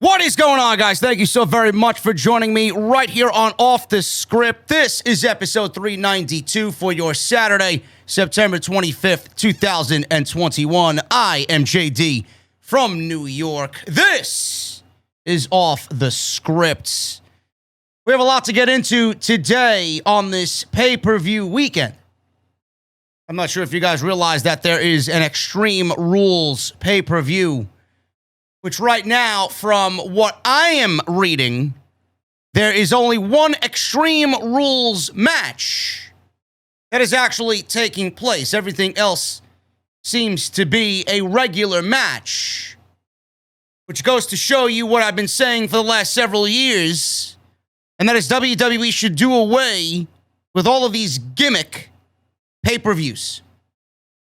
What is going on, guys? Thank you so very much for joining me right here on Off the Script. This is episode 392 for your Saturday, September 25th, 2021. I am JD from New York. This is Off the Script. We have a lot to get into today on this pay-per-view weekend. I'm not sure if you guys realize that there is an Extreme Rules pay-per-view, which right now, from what I am reading, there is only one Extreme Rules match that is actually taking place. Everything else seems to be a regular match, which goes to show you what I've been saying for the last several years, and that is WWE should do away with all of these gimmick pay-per-views.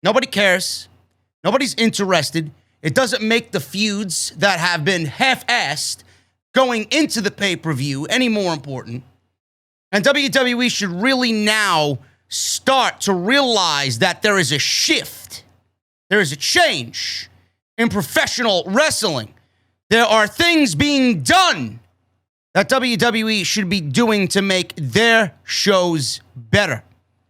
Nobody cares. Nobody's interested. It doesn't make the feuds that have been half-assed going into the pay-per-view any more important. And WWE should really now start to realize that there is a shift. There is a change in professional wrestling. There are things being done that WWE should be doing to make their shows better.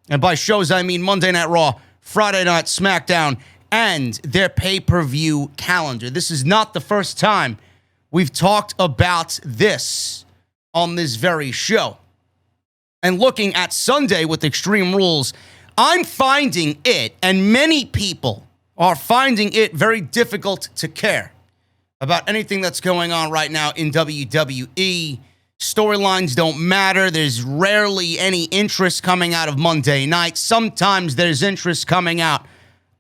And by shows, I mean Monday Night Raw, Friday Night SmackDown, and their pay-per-view calendar. This is not the first time we've talked about this on this very show. And looking at Sunday with Extreme Rules, I'm finding it, and many people are finding it, very difficult to care about anything that's going on right now in WWE. Storylines don't matter. There's rarely any interest coming out of Monday night. Sometimes there's interest coming out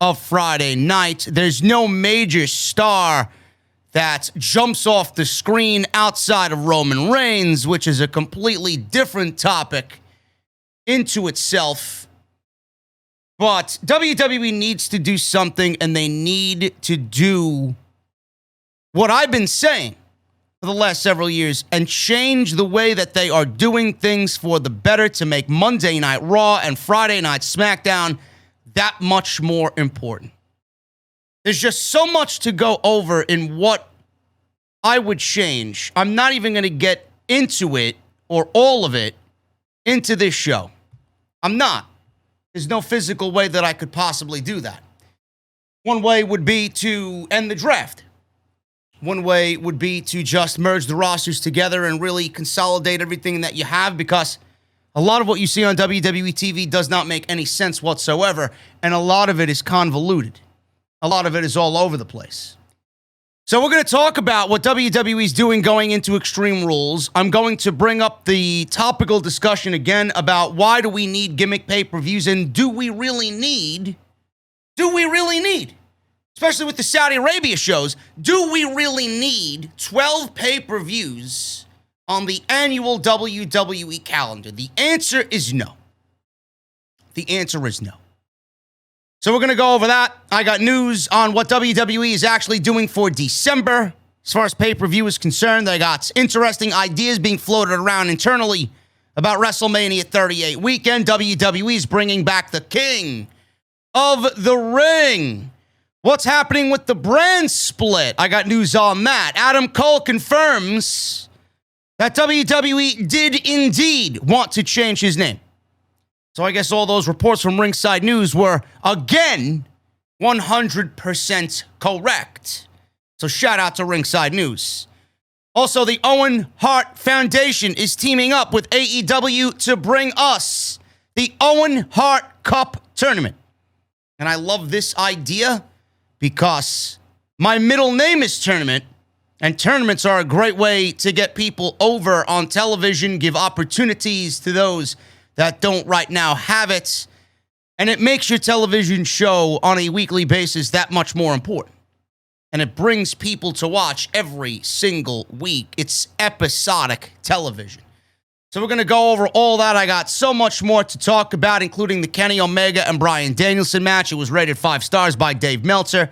of Friday night. There's no major star that jumps off the screen outside of Roman Reigns, which is a completely different topic into itself. But WWE needs to do something, and they need to do what I've been saying for the last several years and change the way that they are doing things for the better to make Monday Night Raw and Friday Night SmackDown that much more important. There's just so much to go over in what I would change. I'm not even going to get into it, or all of it, into this show. I'm not. There's no physical way that I could possibly do that. One way would be to end the draft. One way would be to just merge the rosters together and really consolidate everything that you have, because a lot of what you see on WWE TV does not make any sense whatsoever, and a lot of it is convoluted. A lot of it is all over the place. So we're going to talk about what WWE is doing going into Extreme Rules. I'm going to bring up the topical discussion again about why do we need gimmick pay-per-views, and do we really need, especially with the Saudi Arabia shows, do we really need 12 pay-per-views on the annual WWE calendar? The answer is no. The answer is no. So we're going to go over that. I got news on what WWE is actually doing for December. As far as pay-per-view is concerned, I got interesting ideas being floated around internally about WrestleMania 38 weekend. WWE is bringing back the King of the Ring. What's happening with the brand split? I got news on that. Adam Cole confirms that WWE did indeed want to change his name. So I guess all those reports from Ringside News were, again, 100% correct. So shout out to Ringside News. Also, the Owen Hart Foundation is teaming up with AEW to bring us the Owen Hart Cup Tournament. And I love this idea because my middle name is Tournament, and tournaments are a great way to get people over on television, give opportunities to those that don't right now have it, and it makes your television show on a weekly basis that much more important. And it brings people to watch every single week. It's episodic television. So we're going to go over all that. I got so much more to talk about, including the Kenny Omega and Bryan Danielson match. It was rated 5 stars by Dave Meltzer.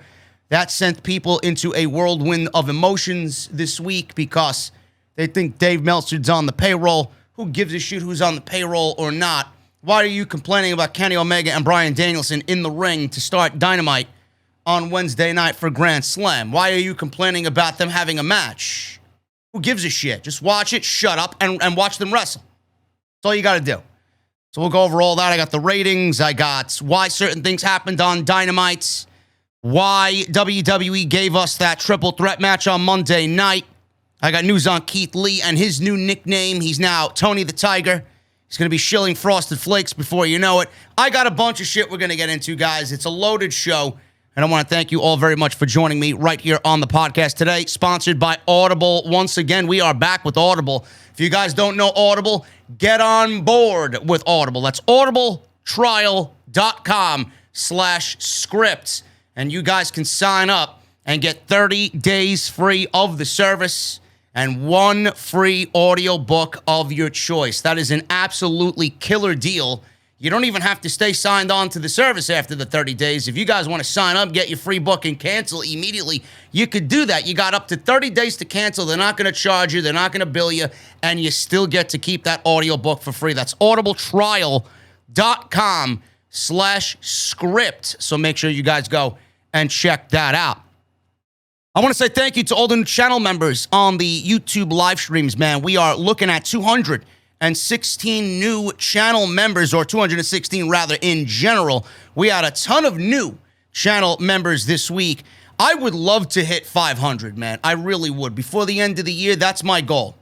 That sent people into a whirlwind of emotions this week because they think Dave Meltzer's on the payroll. Who gives a shit who's on the payroll or not? Why are you complaining about Kenny Omega and Bryan Danielson in the ring to start Dynamite on Wednesday night for Grand Slam? Why are you complaining about them having a match Who gives a shit? Just watch it, shut up, and watch them wrestle. That's all you got to do. So we'll go over all that. I got the ratings. I got why certain things happened on Dynamite. Why WWE gave us that triple threat match on Monday night. I got news on Keith Lee and his new nickname. He's now Tony the Tiger. He's going to be shilling Frosted Flakes before you know it. I got a bunch of shit we're going to get into, guys. It's a loaded show. And I want to thank you all very much for joining me right here on the podcast today. Sponsored by Audible. Once again, we are back with Audible. If you guys don't know Audible, get on board with Audible. That's audibletrial.com/scripts. And you guys can sign up and get 30 days free of the service and one free audio book of your choice. That is an absolutely killer deal. You don't even have to stay signed on to the service after the 30 days. If you guys want to sign up, get your free book and cancel immediately, you could do that. You got up to 30 days to cancel. They're not going to charge you. They're not going to bill you. And you still get to keep that audio book for free. That's audibletrial.com/script. So make sure you guys go and check that out. I want to say thank you to all the new channel members on the YouTube live streams, man. We are looking at 216 new channel members, or 216 rather in general. We had a ton of new channel members this week. I would love to hit 500, man. I really would. Before the end of the year, that's my goal.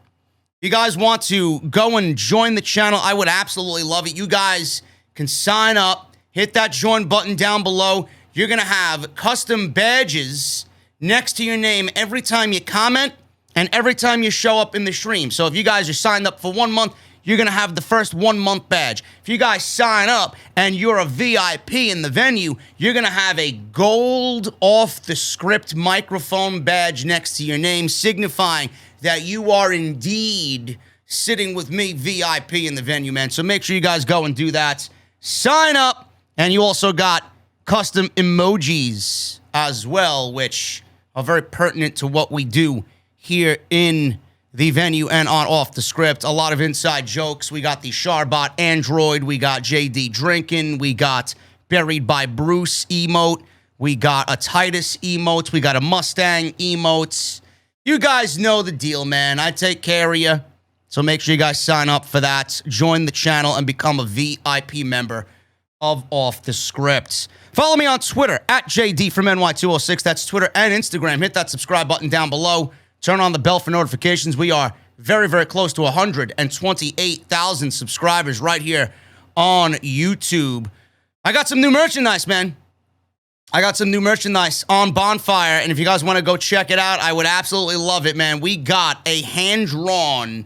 If you guys want to go and join the channel, I would absolutely love it. You guys can sign up, hit that join button down below. You're going to have custom badges next to your name every time you comment and every time you show up in the stream. So if you guys are signed up for 1 month, you're going to have the first 1 month badge. If you guys sign up and you're a VIP in the venue, you're going to have a gold off the script microphone badge next to your name, signifying that you are indeed sitting with me VIP in the venue, man. So make sure you guys go and do that. Sign up. And you also got custom emojis as well, which are very pertinent to what we do here in the venue and on Off the Script. A lot of inside jokes. We got the Charbot Android. We got JD drinking. We got Buried by Bruce emote. We got a Titus emote. We got a Mustang emotes. You guys know the deal, man. I take care of you. So make sure you guys sign up for that. Join the channel and become a VIP member of Off the Script. Follow me on Twitter at JD from NY206. That's Twitter and Instagram. Hit that subscribe button down below. Turn on the bell for notifications. We are very, very close to 128,000 subscribers right here on YouTube. I got some new merchandise, man. I got some new merchandise on Bonfire, and if you guys want to go check it out, I would absolutely love it, man. We got a hand-drawn,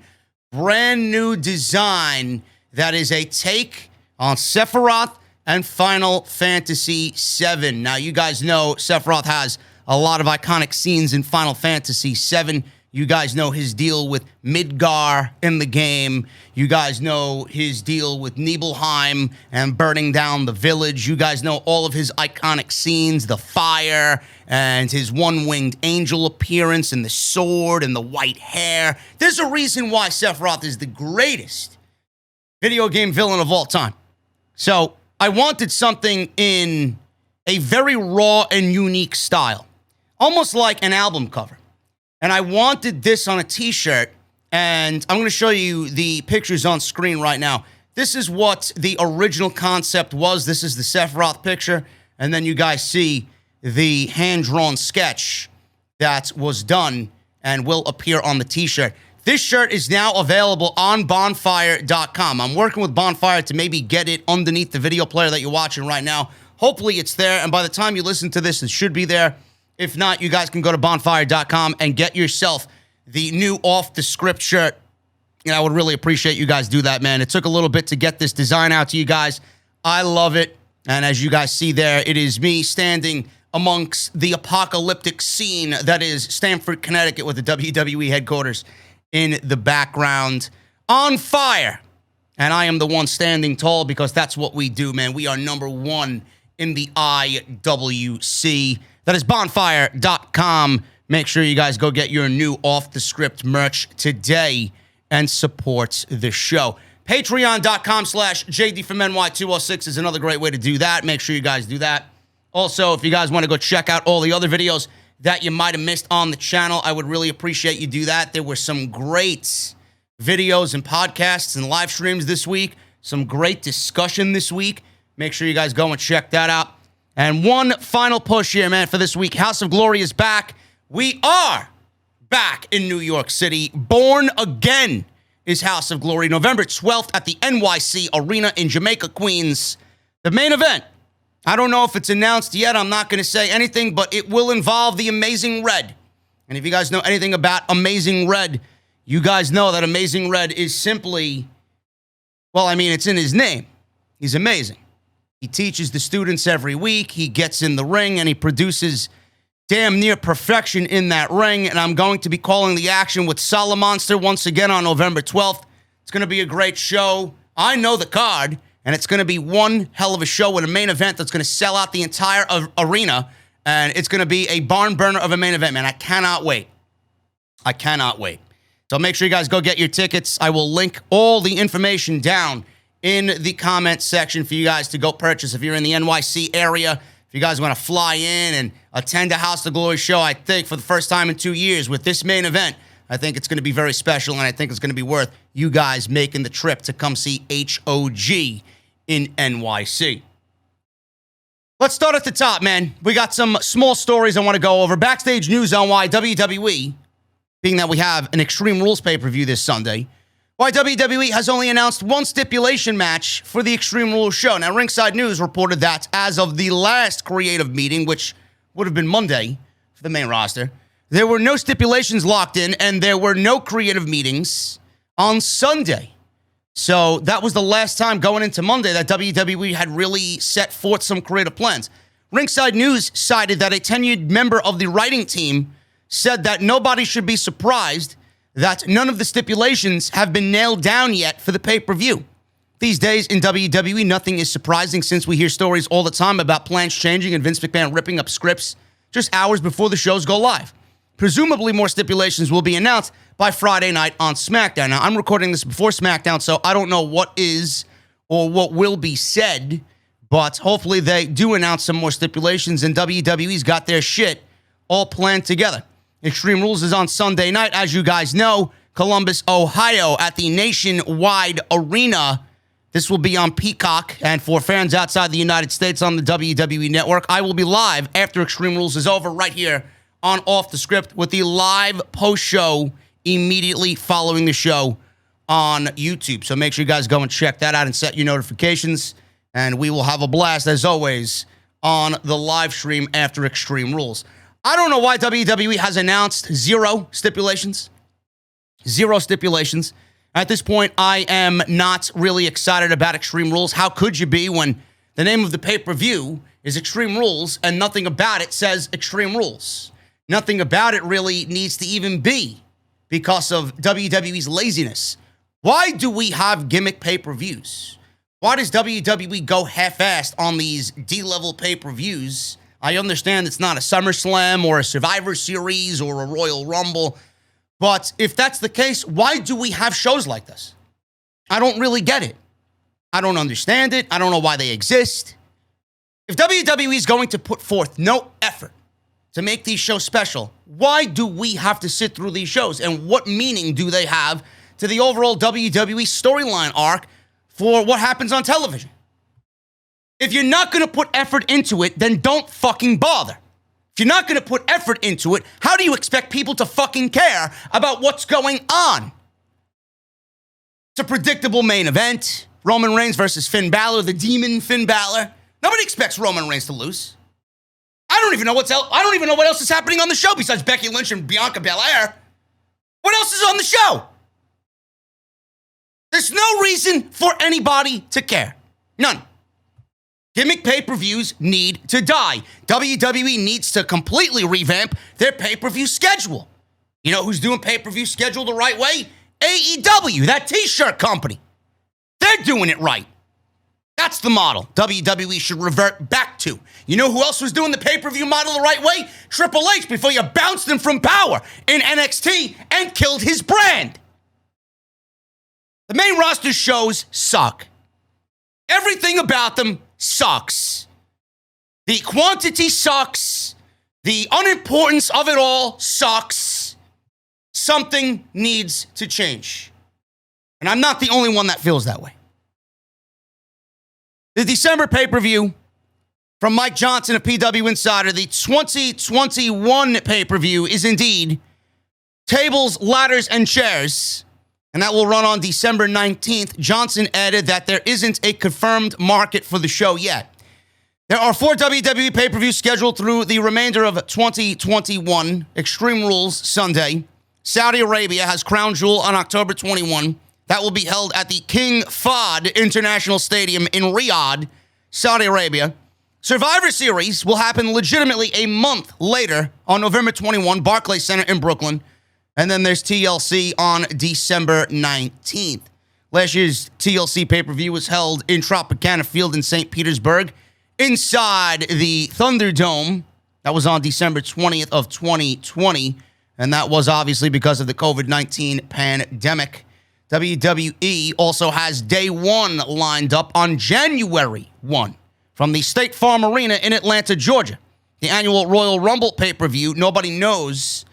brand new design that is a take on Sephiroth and Final Fantasy VII. Now, you guys know Sephiroth has a lot of iconic scenes in Final Fantasy VII. You guys know his deal with Midgar in the game. You guys know his deal with Nibelheim and burning down the village. You guys know all of his iconic scenes, the fire and his one-winged angel appearance and the sword and the white hair. There's a reason why Sephiroth is the greatest video game villain of all time. So I wanted something in a very raw and unique style, almost like an album cover. And I wanted this on a t-shirt, and I'm going to show you the pictures on screen right now. This is what the original concept was. This is the Sephiroth picture, and then you guys see the hand-drawn sketch that was done and will appear on the t-shirt. This shirt is now available on bonfire.com. I'm working with Bonfire to maybe get it underneath the video player that you're watching right now. Hopefully it's there, and by the time you listen to this, it should be there. If not, you guys can go to bonfire.com and get yourself the new Off the Script shirt. And I would really appreciate you guys do that, man. It took a little bit to get this design out to you guys. I love it. And as you guys see there, it is me standing amongst the apocalyptic scene that is Stamford, Connecticut, with the WWE headquarters in the background on fire. And I am the one standing tall because that's what we do, man. We are number one in the IWC. That is bonfire.com. Make sure you guys go get your new Off the Script merch today and support the show. Patreon.com/JD from NY206 is another great way to do that. Make sure you guys do that. Also, if you guys want to go check out all the other videos that you might have missed on the channel, I would really appreciate you do that. There were some great videos and podcasts and live streams this week. Some great discussion this week. Make sure you guys go and check that out. And one final push here, man, for this week. House of Glory is back. We are back in New York City. Born Again is House of Glory. November 12th at the NYC Arena in Jamaica, Queens. The main event. I don't know if it's announced yet. I'm not going to say anything, but it will involve the Amazing Red. And if you guys know anything about Amazing Red, you guys know that Amazing Red is simply, well, I mean, it's in his name. He's amazing. He teaches the students every week. He gets in the ring, and he produces damn near perfection in that ring. And I'm going to be calling the action with Solomonster once again on November 12th. It's going to be a great show. I know the card, and it's going to be one hell of a show with a main event that's going to sell out the entire arena. And it's going to be a barn burner of a main event, man. I cannot wait. I cannot wait. So make sure you guys go get your tickets. I will link all the information down in the comment section for you guys to go purchase. If you're in the NYC area, if you guys want to fly in and attend a House of Glory show, I think for the first time in 2 years with this main event, I think it's going to be very special, and I think it's going to be worth you guys making the trip to come see HOG in NYC. Let's start at the top, man. We got some small stories I want to go over. Backstage news on why WWE, being that we have an Extreme Rules pay-per-view this Sunday, why WWE has only announced one stipulation match for the Extreme Rules show. Now, Ringside News reported that as of the last creative meeting, which would have been Monday for the main roster, there were no stipulations locked in, and there were no creative meetings on Sunday. So that was the last time going into Monday that WWE had really set forth some creative plans. Ringside News cited that a tenured member of the writing team said that nobody should be surprised that none of the stipulations have been nailed down yet for the pay-per-view. These days in WWE, nothing is surprising since we hear stories all the time about plans changing and Vince McMahon ripping up scripts just hours before the shows go live. Presumably more stipulations will be announced by Friday night on SmackDown. Now, I'm recording this before SmackDown, so I don't know what is or what will be said, but hopefully they do announce some more stipulations, and WWE's got their shit all planned together. Extreme Rules is on Sunday night, as you guys know, Columbus, Ohio, at the Nationwide Arena. This will be on Peacock, and for fans outside the United States on the WWE Network, I will be live after Extreme Rules is over right here on Off the Script with the live post-show immediately following the show on YouTube. So make sure you guys go and check that out and set your notifications, and we will have a blast, as always, on the live stream after Extreme Rules. I don't know why WWE has announced zero stipulations. Zero stipulations. At this point, I am not really excited about Extreme Rules. How could you be when the name of the pay-per-view is Extreme Rules and nothing about it says Extreme Rules? Nothing about it really needs to even be because of WWE's laziness. Why do we have gimmick pay-per-views? Why does WWE go half-assed on these D-level pay-per-views? I understand it's not a SummerSlam or a Survivor Series or a Royal Rumble, but if that's the case, why do we have shows like this? I don't really get it. I don't understand it. I don't know why they exist. If WWE is going to put forth no effort to make these shows special, why do we have to sit through these shows? And what meaning do they have to the overall WWE storyline arc for what happens on television? If you're not going to put effort into it, then don't fucking bother. If you're not going to put effort into it, how do you expect people to fucking care about what's going on? It's a predictable main event. Roman Reigns versus Finn Balor, the demon Finn Balor. Nobody expects Roman Reigns to lose. I don't even know what else is happening on the show besides Becky Lynch and Bianca Belair. What else is on the show? There's no reason for anybody to care. None. Gimmick pay-per-views need to die. WWE needs to completely revamp their pay-per-view schedule. You know who's doing pay-per-view schedule the right way? AEW, that t-shirt company. They're doing it right. That's the model WWE should revert back to. You know who else was doing the pay-per-view model the right way? Triple H, before you bounced him from power in NXT and killed his brand. The main roster shows suck. Everything about them sucks. The quantity sucks. The unimportance of it all sucks. Something needs to change. And I'm not the only one that feels that way. The December pay-per-view from Mike Johnson of PW Insider, the 2021 pay-per-view is indeed Tables, Ladders, and Chairs, and that will run on December 19th. Johnson added that there isn't a confirmed market for the show yet. There are 4 WWE pay-per-views scheduled through the remainder of 2021. Extreme Rules Sunday. Saudi Arabia has Crown Jewel on October 21. That will be held at the King Fahd International Stadium in Riyadh, Saudi Arabia. Survivor Series will happen legitimately a month later on November 21, Barclays Center in Brooklyn. And then there's TLC on December 19th. Last year's TLC pay-per-view was held in Tropicana Field in St. Petersburg, inside the Thunderdome. That was on December 20th of 2020. And that was obviously because of the COVID-19 pandemic. WWE also has Day 1 lined up on January 1 from the State Farm Arena in Atlanta, Georgia. The annual Royal Rumble pay-per-view, nobody knows,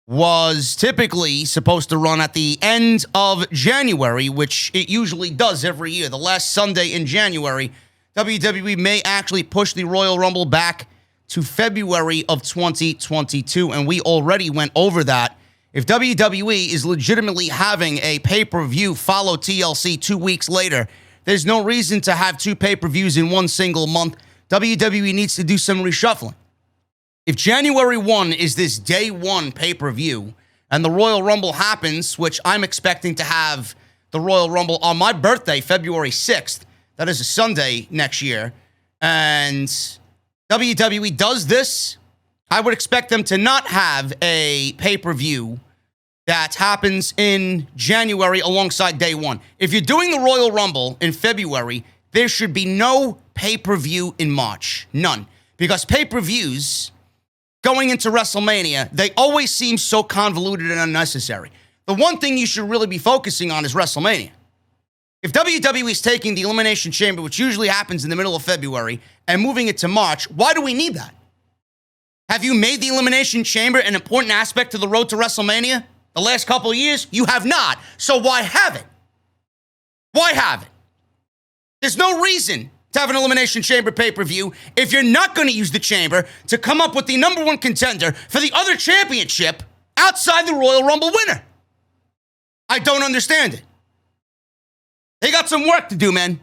was typically supposed to run at the end of January, which it usually does every year. The last Sunday in January, WWE may actually push the Royal Rumble back to February of 2022, and we already went over that. If WWE is legitimately having a pay-per-view follow TLC 2 weeks later, there's no reason to have 2 pay-per-views in one single month. WWE needs to do some reshuffling. If January 1 is this Day 1 pay-per-view and the Royal Rumble happens, which I'm expecting to have the Royal Rumble on my birthday, February 6th, that is a Sunday next year, and WWE does this, I would expect them to not have a pay-per-view that happens in January alongside Day 1. If you're doing the Royal Rumble in February, there should be no pay-per-view in March. None. Because pay-per-views going into WrestleMania, they always seem so convoluted and unnecessary. The one thing you should really be focusing on is WrestleMania. If WWE is taking the Elimination Chamber, which usually happens in the middle of February, and moving it to March, why do we need that? Have you made the Elimination Chamber an important aspect to the road to WrestleMania? The last couple of years, you have not. So why have it? Why have it? There's no reason to have an Elimination Chamber pay-per-view if you're not going to use the Chamber to come up with the number 1 contender for the other championship outside the Royal Rumble winner. I don't understand it. They got some work to do, man.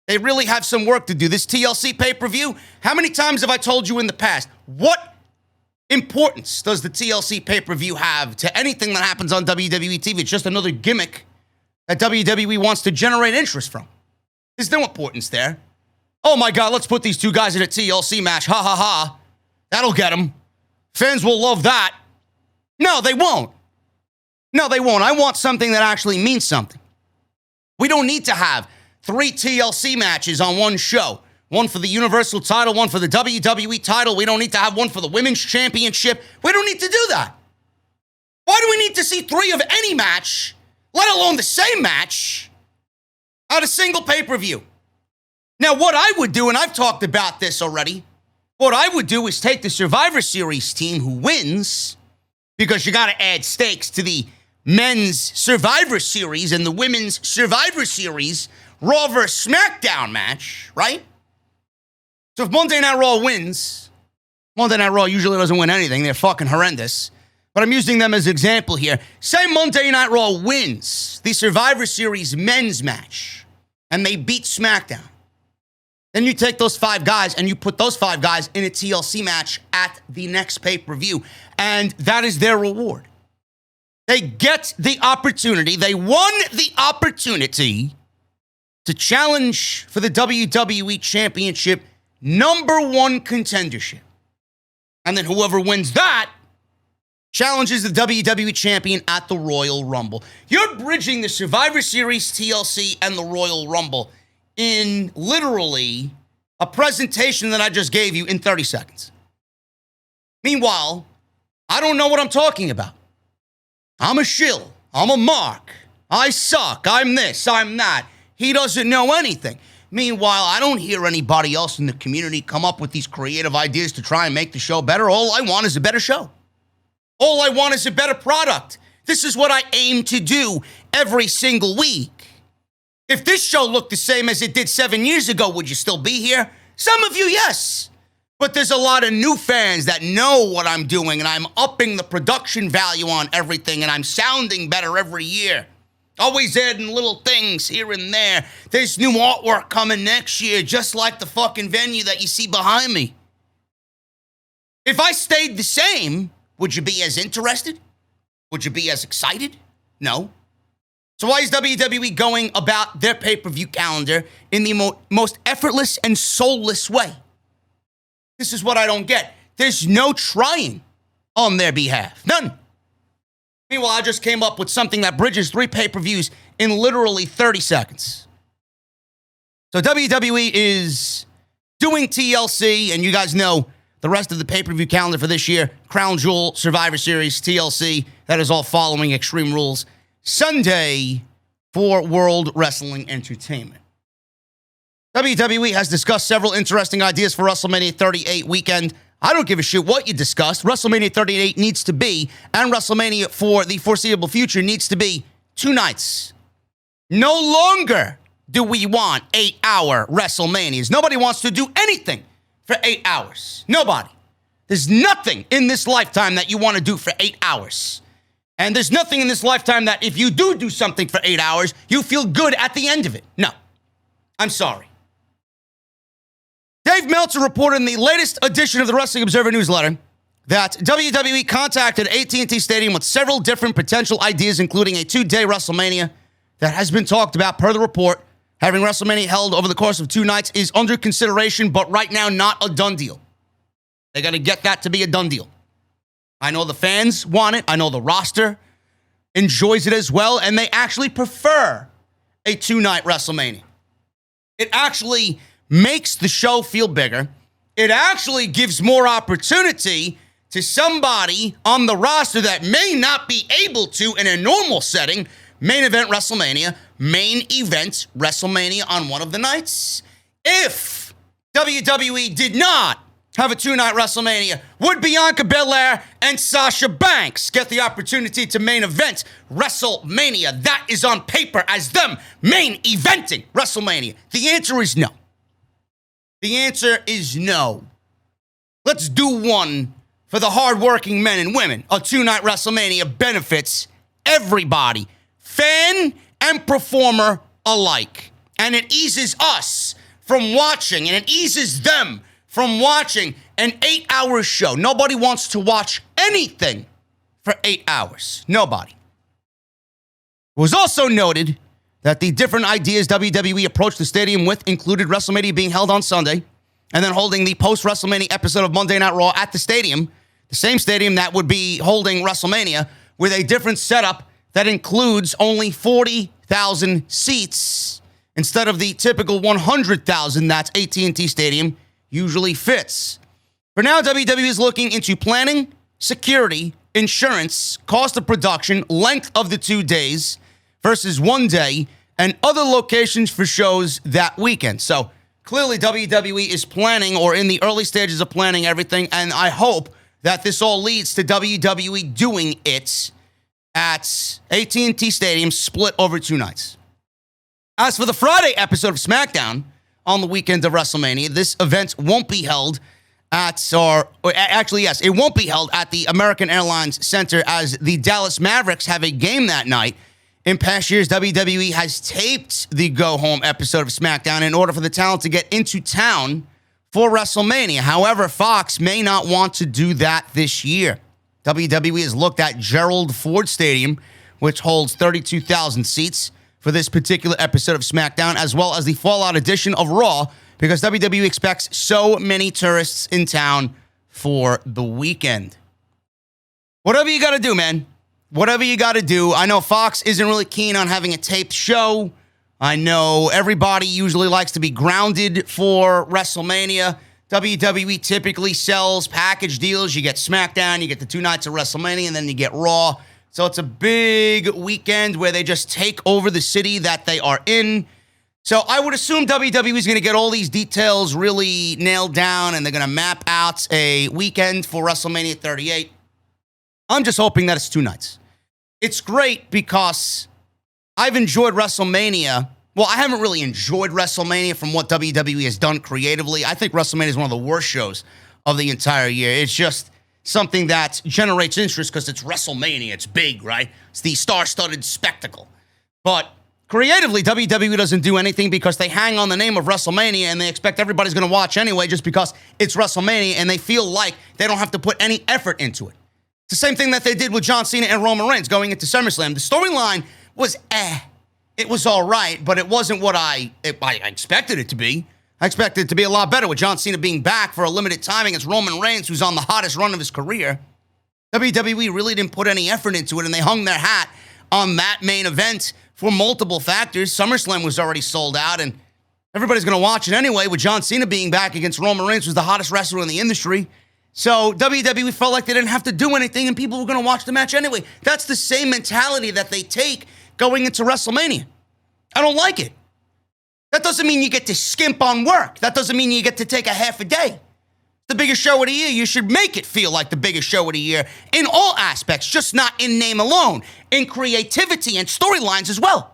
They really have some work to do. This TLC pay-per-view, how many times have I told you in the past? What importance does the TLC pay-per-view have to anything that happens on WWE TV? It's just another gimmick that WWE wants to generate interest from. There's no importance there. Oh my God, let's put these 2 guys in a TLC match. Ha ha ha. That'll get them. Fans will love that. No, they won't. No, they won't. I want something that actually means something. We don't need to have 3 TLC matches on one show. One for the Universal title, one for the WWE title. We don't need to have one for the Women's Championship. We don't need to do that. Why do we need to see 3 of any match, let alone the same match, at a single pay-per-view? Now, what I would do, and I've talked about this already, what I would do is take the Survivor Series team who wins, because you got to add stakes to the Men's Survivor Series and the Women's Survivor Series Raw vs. SmackDown match, right? So if Monday Night Raw wins, Monday Night Raw usually doesn't win anything. They're fucking horrendous. But I'm using them as an example here. Say Monday Night Raw wins the Survivor Series men's match, and they beat SmackDown. Then you take those 5 guys and you put those 5 guys in a TLC match at the next pay-per-view. And that is their reward. They get the opportunity. They won the opportunity to challenge for the WWE Championship number 1 contendership. And then whoever wins that challenges the WWE Champion at the Royal Rumble. You're bridging the Survivor Series, TLC, and the Royal Rumble in literally a presentation that I just gave you in 30 seconds. Meanwhile, I don't know what I'm talking about. I'm a shill. I'm a mark. I suck. I'm this. I'm that. He doesn't know anything. Meanwhile, I don't hear anybody else in the community come up with these creative ideas to try and make the show better. All I want is a better show. All I want is a better product. This is what I aim to do every single week. If this show looked the same as it did 7 years ago, would you still be here? Some of you, yes. But there's a lot of new fans that know what I'm doing, and I'm upping the production value on everything, and I'm sounding better every year. Always adding little things here and there. There's new artwork coming next year, just like the fucking venue that you see behind me. If I stayed the same, would you be as interested? Would you be as excited? No. So why is WWE going about their pay-per-view calendar in the most effortless and soulless way? This is what I don't get. There's no trying on their behalf. None. Meanwhile, I just came up with something that bridges 3 pay-per-views in literally 30 seconds. So WWE is doing TLC, and you guys know the rest of the pay-per-view calendar for this year, Crown Jewel, Survivor Series, TLC, that is all following Extreme Rules. Sunday for World Wrestling Entertainment. WWE has discussed several interesting ideas for WrestleMania 38 weekend. I don't give a shit what you discussed. WrestleMania 38 needs to be, and WrestleMania for the foreseeable future needs to be 2 nights. No longer do we want 8-hour WrestleManias. Nobody wants to do anything for 8 hours. Nobody. There's nothing in this lifetime that you want to do for 8 hours. And there's nothing in this lifetime that if you do something for 8 hours, you feel good at the end of it. No. I'm sorry. Dave Meltzer reported in the latest edition of the Wrestling Observer newsletter that WWE contacted AT&T Stadium with several different potential ideas, including a 2-day WrestleMania that has been talked about. Per the report, having WrestleMania held over the course of 2 nights is under consideration, but right now not a done deal. They got to get that to be a done deal. I know the fans want it. I know the roster enjoys it as well, and they actually prefer a 2-night WrestleMania. It actually makes the show feel bigger. It actually gives more opportunity to somebody on the roster that may not be able to, in a normal setting, main event WrestleMania, main event WrestleMania on one of the nights. If WWE did not have a 2-night WrestleMania, would Bianca Belair and Sasha Banks get the opportunity to main event WrestleMania? That is on paper as them main eventing WrestleMania. The answer is no. The answer is no. Let's do one for the hardworking men and women. A 2-night WrestleMania benefits everybody, fan and performer alike. And it eases us from watching, and it eases them from watching an 8-hour show. Nobody wants to watch anything for 8 hours. Nobody. It was also noted that the different ideas WWE approached the stadium with included WrestleMania being held on Sunday and then holding the post-WrestleMania episode of Monday Night Raw at the stadium, the same stadium that would be holding WrestleMania, with a different setup that includes only 40,000 seats instead of the typical 100,000 that AT&T Stadium usually fits. For now, WWE is looking into planning, security, insurance, cost of production, length of the 2 days versus 1 day, and other locations for shows that weekend. So clearly WWE is planning, or in the early stages of planning everything, and I hope that this all leads to WWE doing it at AT&T Stadium, split over 2 nights. As for the Friday episode of SmackDown on the weekend of WrestleMania, this event won't be held at, it won't be held at the American Airlines Center, as the Dallas Mavericks have a game that night. In past years, WWE has taped the go-home episode of SmackDown in order for the talent to get into town for WrestleMania. However, Fox may not want to do that this year. WWE has looked at Gerald Ford Stadium, which holds 32,000 seats, for this particular episode of SmackDown, as well as the Fallout edition of Raw, because WWE expects so many tourists in town for the weekend. Whatever you got to do, man. Whatever you got to do. I know Fox isn't really keen on having a taped show. I know everybody usually likes to be grounded for WrestleMania. WWE typically sells package deals. You get SmackDown, you get the 2 nights of WrestleMania, and then you get Raw. So it's a big weekend where they just take over the city that they are in. So I would assume WWE is going to get all these details really nailed down, and they're going to map out a weekend for WrestleMania 38. I'm just hoping that it's 2 nights. It's great because I've enjoyed WrestleMania. Well, I haven't really enjoyed WrestleMania from what WWE has done creatively. I think WrestleMania is one of the worst shows of the entire year. It's just something that generates interest because it's WrestleMania. It's big, right? It's the star-studded spectacle. But creatively, WWE doesn't do anything because they hang on the name of WrestleMania and they expect everybody's going to watch anyway just because it's WrestleMania, and they feel like they don't have to put any effort into it. It's the same thing that they did with John Cena and Roman Reigns going into SummerSlam. The storyline was It was all right, but it wasn't what I expected it to be. I expected it to be a lot better with John Cena being back for a limited time against Roman Reigns, who's on the hottest run of his career. WWE really didn't put any effort into it, and they hung their hat on that main event for multiple factors. SummerSlam was already sold out, and everybody's going to watch it anyway with John Cena being back against Roman Reigns, who's the hottest wrestler in the industry. So WWE felt like they didn't have to do anything, and people were going to watch the match anyway. That's the same mentality that they take going into WrestleMania. I don't like it. That doesn't mean you get to skimp on work. That doesn't mean you get to take a half a day. The biggest show of the year, you should make it feel like the biggest show of the year in all aspects, just not in name alone, in creativity and storylines as well.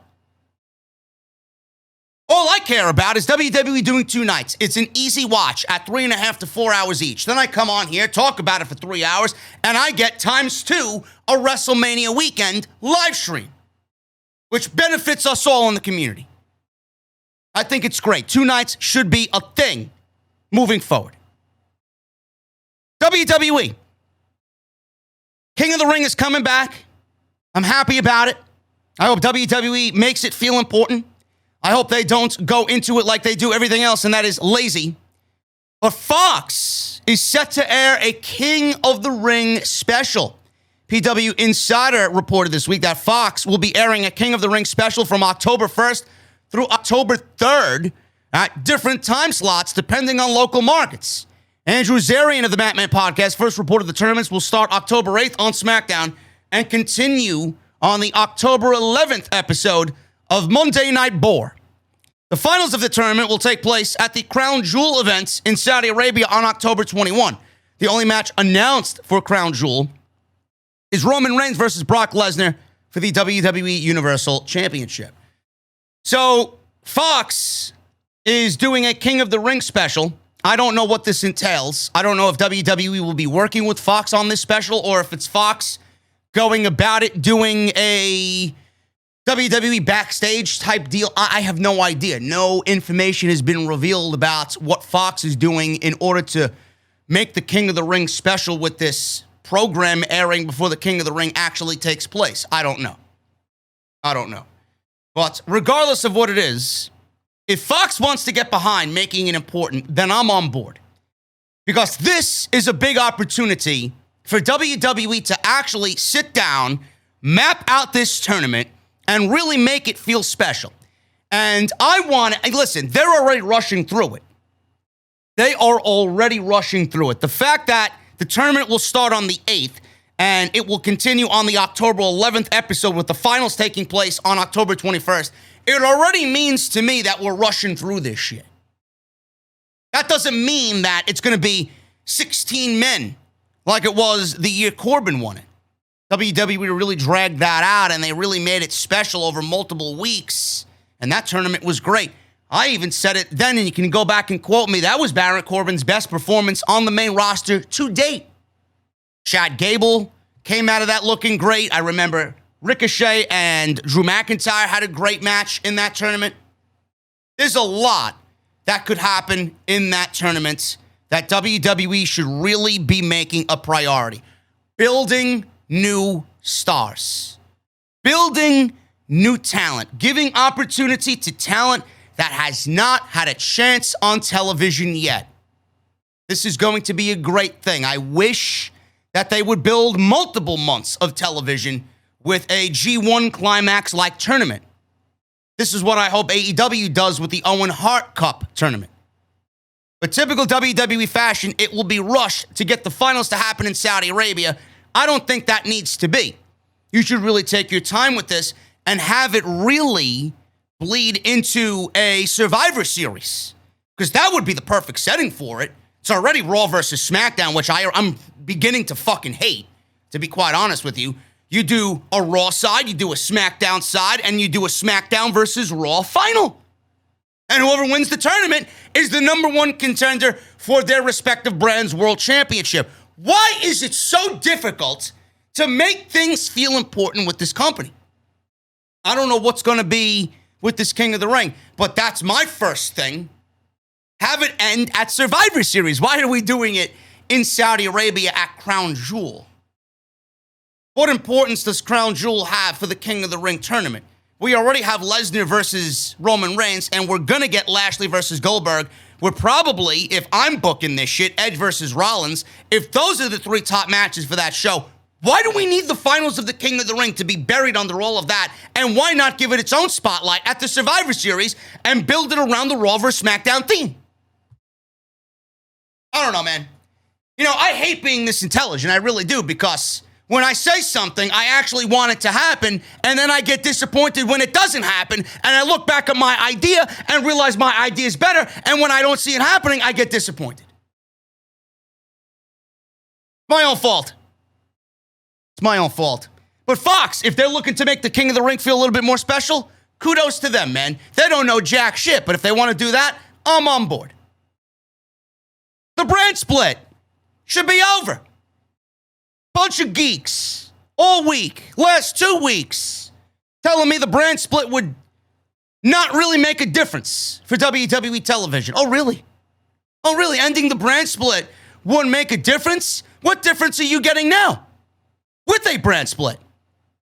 All I care about is WWE doing 2 nights. It's an easy watch at 3.5 to 4 hours each. Then I come on here, talk about it for 3 hours, and I get ×2 a WrestleMania weekend live stream, which benefits us all in the community. I think it's great. 2 nights should be a thing moving forward. WWE. King of the Ring is coming back. I'm happy about it. I hope WWE makes it feel important. I hope they don't go into it like they do everything else, and that is lazy. But Fox is set to air a King of the Ring special. PW Insider reported this week that Fox will be airing a King of the Ring special from October 1st through October 3rd at different time slots depending on local markets. Andrew Zarian of the Batman Podcast first reported the tournaments will start October 8th on SmackDown and continue on the October 11th episode of Monday Night Bore. The finals of the tournament will take place at the Crown Jewel events in Saudi Arabia on October 21. The only match announced for Crown Jewel is Roman Reigns versus Brock Lesnar for the WWE Universal Championship. So Fox is doing a King of the Ring special. I don't know what this entails. I don't know if WWE will be working with Fox on this special or if it's Fox going about it doing a WWE Backstage type deal. I have no idea. No information has been revealed about what Fox is doing in order to make the King of the Ring special with this program airing before the King of the Ring actually takes place. I don't know. But regardless of what it is, if Fox wants to get behind making it important, then I'm on board. Because this is a big opportunity for WWE to actually sit down, map out this tournament, and really make it feel special. And listen, they're already rushing through it. The fact that the tournament will start on the 8th and it will continue on the October 11th episode with the finals taking place on October 21st, it already means to me that we're rushing through this shit. That doesn't mean that it's going to be 16 men like it was the year Corbin won it. WWE really dragged that out, and they really made it special over multiple weeks, and that tournament was great. I even said it then, and you can go back and quote me, that was Baron Corbin's best performance on the main roster to date. Chad Gable came out of that looking great. I remember Ricochet and Drew McIntyre had a great match in that tournament. There's a lot that could happen in that tournament that WWE should really be making a priority. Building new stars. Building new talent. Giving opportunity to talent that has not had a chance on television yet. This is going to be a great thing. I wish that they would build multiple months of television with a G1 Climax-like tournament. This is what I hope AEW does with the Owen Hart Cup tournament. But typical WWE fashion, it will be rushed to get the finals to happen in Saudi Arabia. I don't think that needs to be. You should really take your time with this and have it really bleed into a Survivor Series, because that would be the perfect setting for it. It's already Raw versus SmackDown, which I'm beginning to fucking hate, to be quite honest with you. You do a Raw side, you do a SmackDown side, and you do a SmackDown versus Raw final. And whoever wins the tournament is the number one contender for their respective brand's world championship. Why is it so difficult to make things feel important with this company? I don't know what's going to be with this King of the Ring, but that's my first thing. Have it end at Survivor Series. Why are we doing it in Saudi Arabia at Crown Jewel? What importance does Crown Jewel have for the King of the Ring tournament? We already have Lesnar versus Roman Reigns, and we're going to get Lashley versus Goldberg. We're probably, if I'm booking this shit, Edge versus Rollins. If those are the three top matches for that show, why do we need the finals of the King of the Ring to be buried under all of that? And why not give it its own spotlight at the Survivor Series and build it around the Raw vs. SmackDown theme? I don't know, man. You know, I hate being this intelligent. I really do, because when I say something, I actually want it to happen, and then I get disappointed when it doesn't happen, and I look back at my idea and realize my idea is better, and when I don't see it happening, I get disappointed. My own fault. It's my own fault. But Fox, if they're looking to make the King of the Ring feel a little bit more special, kudos to them, man. They don't know jack shit, but if they want to do that, I'm on board. The brand split should be over. Bunch of geeks all week, last 2 weeks, telling me the brand split would not really make a difference for WWE television. Oh, really? Oh, really? Ending the brand split wouldn't make a difference? What difference are you getting now with a brand split?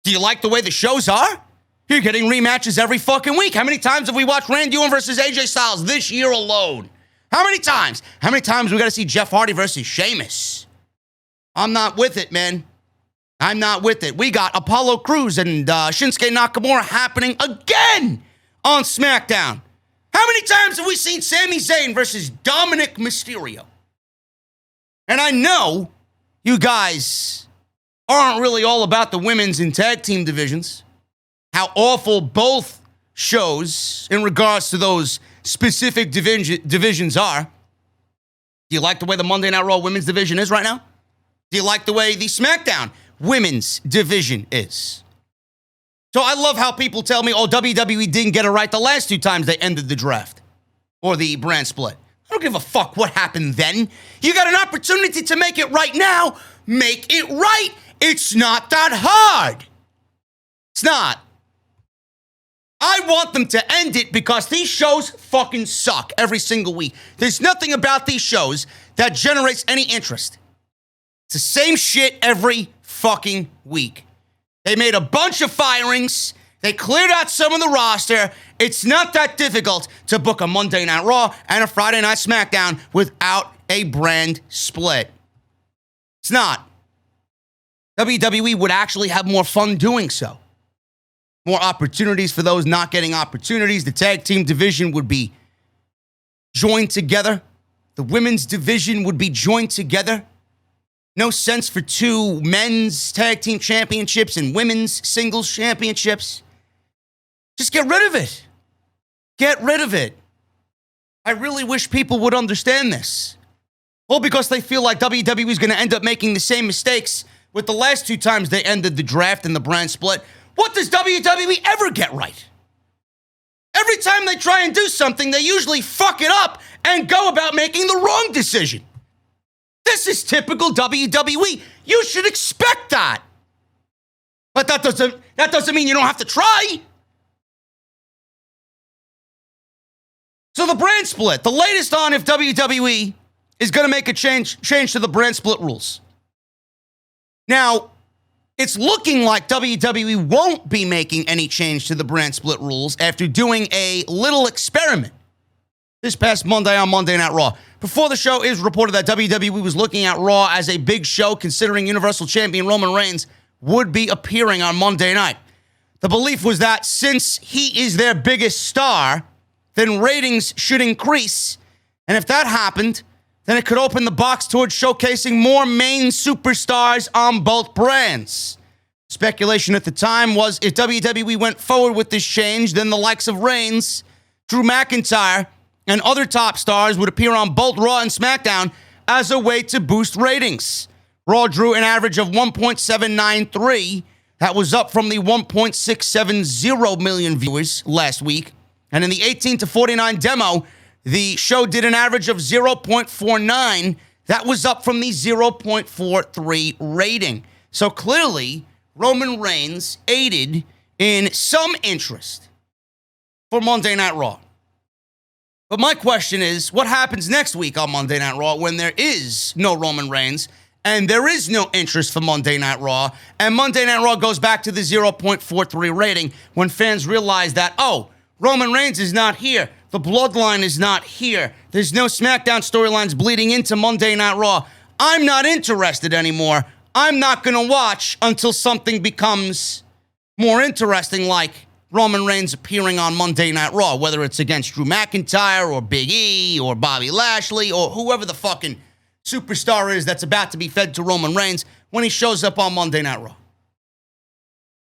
Do you like the way the shows are? You're getting rematches every fucking week. How many times have we watched Randy Orton versus AJ Styles this year alone? How many times? How many times we got to see Jeff Hardy versus Sheamus? I'm not with it, man. I'm not with it. We got Apollo Crews and Shinsuke Nakamura happening again on SmackDown. How many times have we seen Sami Zayn versus Dominic Mysterio? And I know you guys aren't really all about the women's and tag team divisions. How awful both shows in regards to those specific divisions are. Do you like the way the Monday Night Raw women's division is right now? Do you like the way the SmackDown women's division is? So I love how people tell me, oh, WWE didn't get it right the last 2 times they ended the draft or the brand split. I don't give a fuck what happened then. You got an opportunity to make it right now. Make it right. It's not that hard. It's not. I want them to end it because these shows fucking suck every single week. There's nothing about these shows that generates any interest. It's the same shit every fucking week. They made a bunch of firings. They cleared out some of the roster. It's not that difficult to book a Monday Night Raw and a Friday Night SmackDown without a brand split. It's not. WWE would actually have more fun doing so. More opportunities for those not getting opportunities. The tag team division would be joined together. The women's division would be joined together. No sense for 2 men's tag team championships and women's singles championships. Just get rid of it. Get rid of it. I really wish people would understand this. All because they feel like WWE is going to end up making the same mistakes with the last 2 times they ended the draft and the brand split. What does WWE ever get right? Every time they try and do something, they usually fuck it up and go about making the wrong decision. This is typical WWE. You should expect that. But that doesn't mean you don't have to try. So the brand split, the latest on if WWE is going to make a change to the brand split rules. Now, it's looking like WWE won't be making any change to the brand split rules after doing a little experiment this past Monday on Monday Night Raw. Before the show, is reported that WWE was looking at Raw as a big show, considering Universal Champion Roman Reigns would be appearing on Monday night. The belief was that since he is their biggest star, then ratings should increase. And if that happened, then it could open the box towards showcasing more main superstars on both brands. Speculation at the time was if WWE went forward with this change, then the likes of Reigns, Drew McIntyre, and other top stars would appear on both Raw and SmackDown as a way to boost ratings. Raw drew an average of 1.793. That was up from the 1.670 million viewers last week. And in the 18 to 49 demo, the show did an average of 0.49. That was up from the 0.43 rating. So clearly, Roman Reigns aided in some interest for Monday Night Raw. But my question is, what happens next week on Monday Night Raw when there is no Roman Reigns and there is no interest for Monday Night Raw, and Monday Night Raw goes back to the 0.43 rating when fans realize that, oh, Roman Reigns is not here. The bloodline is not here. There's no SmackDown storylines bleeding into Monday Night Raw. I'm not interested anymore. I'm not going to watch until something becomes more interesting, like Roman Reigns appearing on Monday Night Raw, whether it's against Drew McIntyre or Big E or Bobby Lashley or whoever the fucking superstar is that's about to be fed to Roman Reigns when he shows up on Monday Night Raw.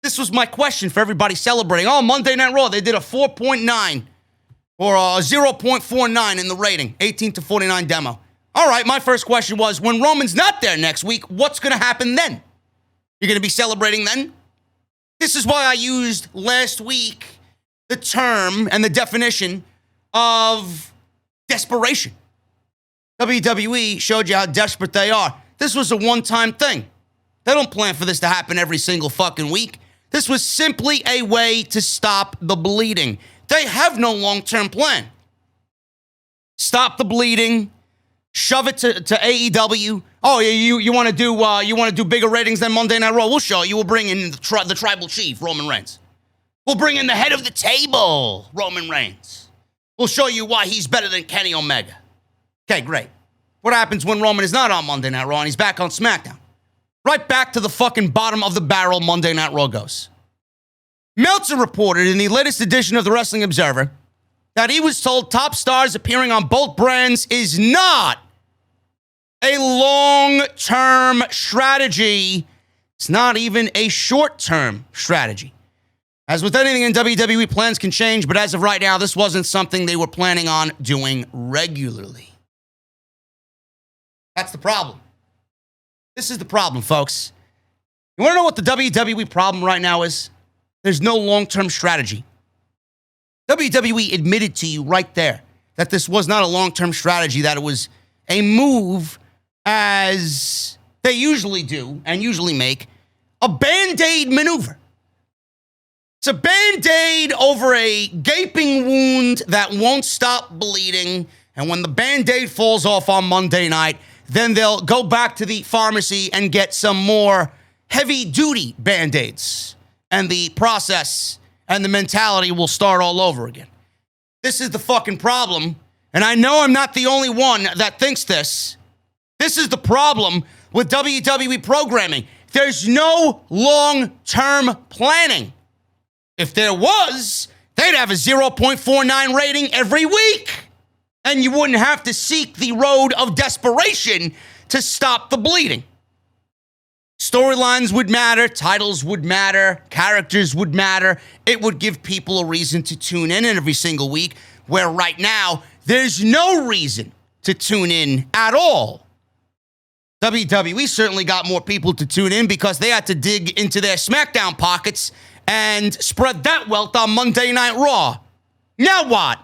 This was my question for everybody celebrating. Oh, Monday Night Raw, they did a 4.9 or a 0.49 in the rating, 18 to 49 demo. All right, my first question was, when Roman's not there next week, what's going to happen then? You're going to be celebrating then? This is why I used last week the term and the definition of desperation. WWE showed you how desperate they are. This was a one-time thing. They don't plan for this to happen every single fucking week. This was simply a way to stop the bleeding. They have no long-term plan. Stop the bleeding. Shove it to AEW. Oh, you want to do bigger ratings than Monday Night Raw? We'll show you. We'll bring in the tribal chief, Roman Reigns. We'll bring in the head of the table, Roman Reigns. We'll show you why he's better than Kenny Omega. Okay, great. What happens when Roman is not on Monday Night Raw and he's back on SmackDown? Right back to the fucking bottom of the barrel Monday Night Raw goes. Meltzer reported in the latest edition of the Wrestling Observer that he was told top stars appearing on both brands is not a long-term strategy. It's not even a short-term strategy. As with anything in WWE, plans can change, but as of right now, this wasn't something they were planning on doing regularly. That's the problem. This is the problem, folks. You want to know what the WWE problem right now is? There's no long-term strategy. WWE admitted to you right there that this was not a long-term strategy, that it was a move, as they usually do and usually make, a Band-Aid maneuver. It's a Band-Aid over a gaping wound that won't stop bleeding, and when the Band-Aid falls off on Monday night, then they'll go back to the pharmacy and get some more heavy-duty Band-Aids, and the process and the mentality will start all over again. This is the fucking problem, and I know I'm not the only one that thinks this. This is the problem with WWE programming. There's no long-term planning. If there was, they'd have a 0.49 rating every week, and you wouldn't have to seek the road of desperation to stop the bleeding. Storylines would matter, titles would matter, characters would matter. It would give people a reason to tune in every single week, where right now, there's no reason to tune in at all. WWE certainly got more people to tune in because they had to dig into their SmackDown pockets and spread that wealth on Monday Night Raw. Now what?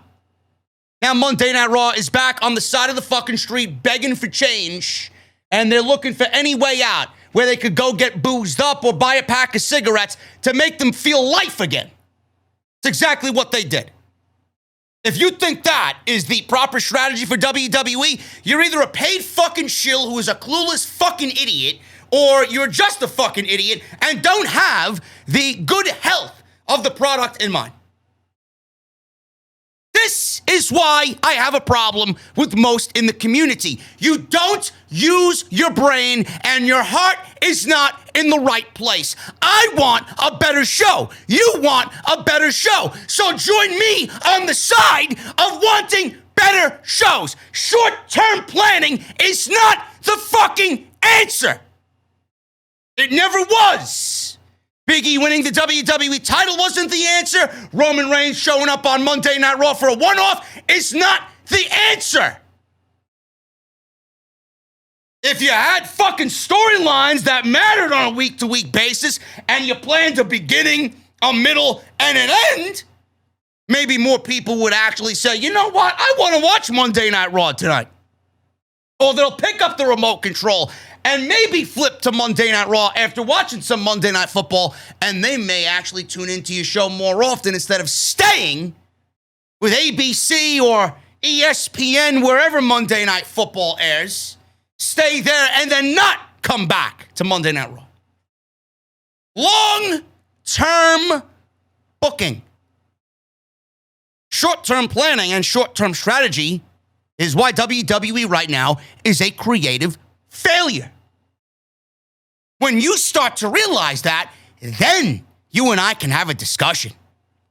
Now Monday Night Raw is back on the side of the fucking street begging for change, and they're looking for any way out where they could go get boozed up or buy a pack of cigarettes to make them feel life again. It's exactly what they did. If you think that is the proper strategy for WWE, you're either a paid fucking shill who is a clueless fucking idiot, or you're just a fucking idiot and don't have the good health of the product in mind. This is why I have a problem with most in the community. You don't use your brain and your heart is not in the right place. I want a better show. You want a better show. So join me on the side of wanting better shows. Short-term planning is not the fucking answer. It never was. Big E winning the WWE title wasn't the answer. Roman Reigns showing up on Monday Night Raw for a one-off is not the answer. If you had fucking storylines that mattered on a week-to-week basis and you planned a beginning, a middle, and an end, maybe more people would actually say, you know what, I want to watch Monday Night Raw tonight. Or they'll pick up the remote control and maybe flip to Monday Night Raw after watching some Monday Night Football, and they may actually tune into your show more often instead of staying with ABC or ESPN, wherever Monday Night Football airs. Stay there and then not come back to Monday Night Raw. Long-term booking. Short-term planning and short-term strategy is why WWE right now is a creative failure. When you start to realize that, then you and I can have a discussion.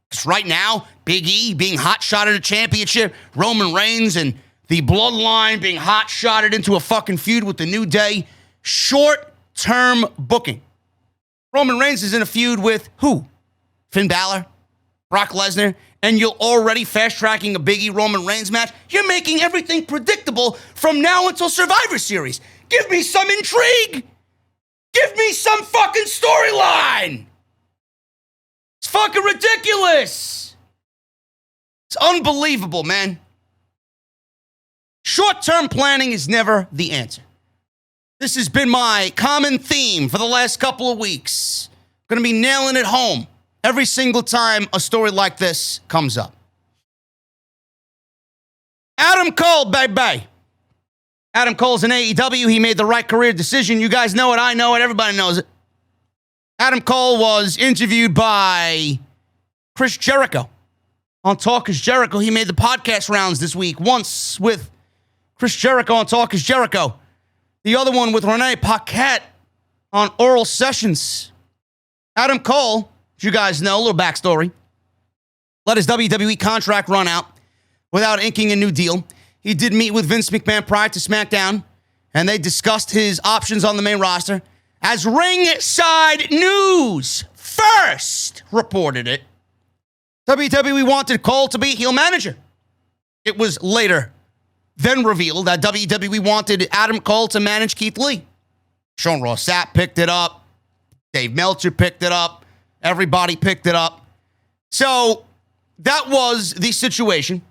Because right now, Big E being hot-shotted a championship, Roman Reigns and the bloodline being hot-shotted into a fucking feud with the New Day, short-term booking. Roman Reigns is in a feud with who? Finn Balor? Brock Lesnar? And you're already fast-tracking a Big E Roman Reigns match? You're making everything predictable from now until Survivor Series. Give me some intrigue. Give me some fucking storyline. It's fucking ridiculous. It's unbelievable, man. Short-term planning is never the answer. This has been my common theme for the last couple of weeks. Going to be nailing it home every single time a story like this comes up. Adam Cole, baby. Adam Cole's in AEW. He made the right career decision. You guys know it. I know it. Everybody knows it. Adam Cole was interviewed by Chris Jericho on Talk is Jericho. He made the podcast rounds this week. Once with Chris Jericho on Talk is Jericho. The other one with Renee Paquette on Oral Sessions. Adam Cole, as you guys know, a little backstory, let his WWE contract run out without inking a new deal. He did meet with Vince McMahon prior to SmackDown, and they discussed his options on the main roster. As Ringside News first reported it, WWE wanted Cole to be heel manager. It was later then revealed that WWE wanted Adam Cole to manage Keith Lee. Sean Ross Sapp picked it up. Dave Meltzer picked it up. Everybody picked it up. So that was the situation.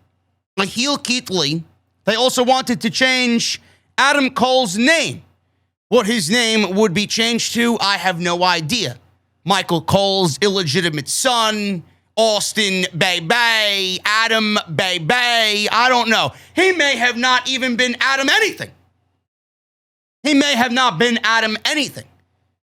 A heel Keith Lee. They also wanted to change Adam Cole's name. What his name would be changed to, I have no idea. Michael Cole's illegitimate son, Austin Baby, Adam Baby, I don't know. He may have not even been Adam anything. He may have not been Adam anything.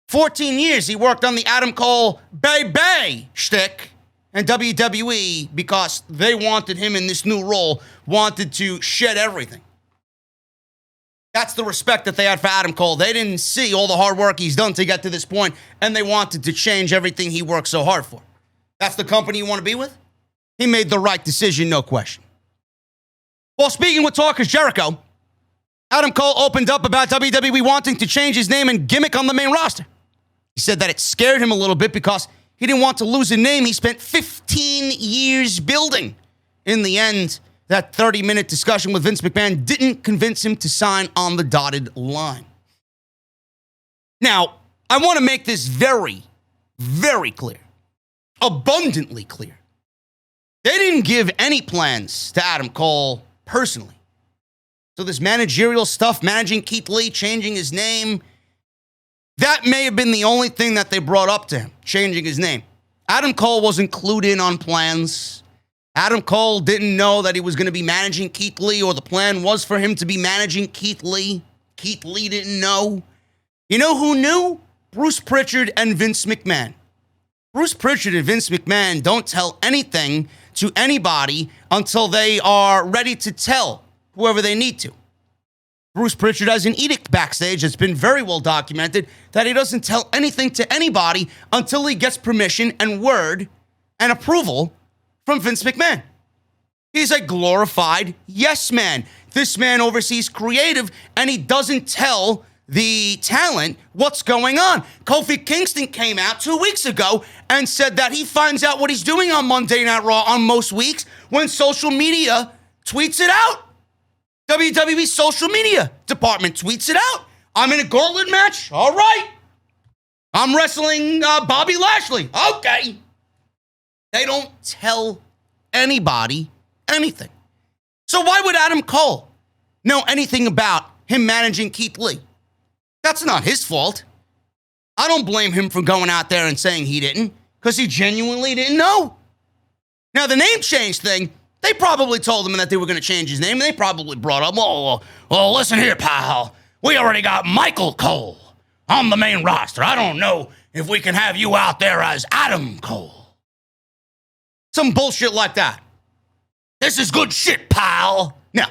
14 years he worked on the Adam Cole Baby shtick, and WWE, because they wanted him in this new role, wanted to shed everything. That's the respect that they had for Adam Cole. They didn't see all the hard work he's done to get to this point, and they wanted to change everything he worked so hard for. That's the company you want to be with? He made the right decision, no question. While speaking with Talk is Jericho, Adam Cole opened up about WWE wanting to change his name and gimmick on the main roster. He said that it scared him a little bit because he didn't want to lose a name he spent 15 years building. In the end, that 30-minute discussion with Vince McMahon didn't convince him to sign on the dotted line. Now, I want to make this very, very clear. Abundantly clear. They didn't give any plans to Adam Cole personally. So this managerial stuff, managing Keith Lee, changing his name, that may have been the only thing that they brought up to him, changing his name. Adam Cole wasn't clued in on plans. Adam Cole didn't know that he was going to be managing Keith Lee, or the plan was for him to be managing Keith Lee. Keith Lee didn't know. You know who knew? Bruce Pritchard and Vince McMahon. Bruce Pritchard and Vince McMahon don't tell anything to anybody until they are ready to tell whoever they need to. Bruce Pritchard has an edict backstage that's been very well documented that he doesn't tell anything to anybody until he gets permission and word and approval from Vince McMahon. He's a glorified yes man. This man oversees creative, and he doesn't tell the talent what's going on. Kofi Kingston came out 2 weeks ago and said that he finds out what he's doing on Monday Night Raw on most weeks when social media tweets it out. WWE social media department tweets it out. I'm in a gauntlet match. All right. I'm wrestling Bobby Lashley. Okay. They don't tell anybody anything. So why would Adam Cole know anything about him managing Keith Lee? That's not his fault. I don't blame him for going out there and saying he didn't, because he genuinely didn't know. Now, the name change thing, they probably told him that they were going to change his name, and they probably brought up, oh, listen here, pal. We already got Michael Cole on the main roster. I don't know if we can have you out there as Adam Cole. Some bullshit like that. This is good shit, pal. No.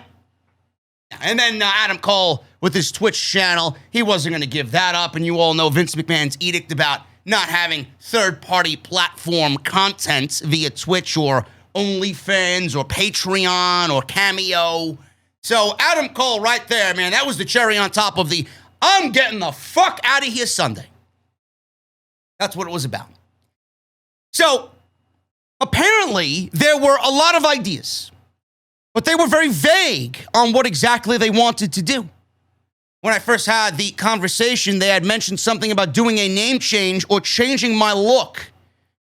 And then Adam Cole with his Twitch channel, he wasn't going to give that up. And you all know Vince McMahon's edict about not having third-party platform content via Twitch or OnlyFans or Patreon or Cameo. So Adam Cole right there, man, that was the cherry on top of the I'm getting the fuck out of here Sunday. That's what it was about. So apparently there were a lot of ideas, but they were very vague on what exactly they wanted to do. When I first had the conversation, they had mentioned something about doing a name change or changing my look.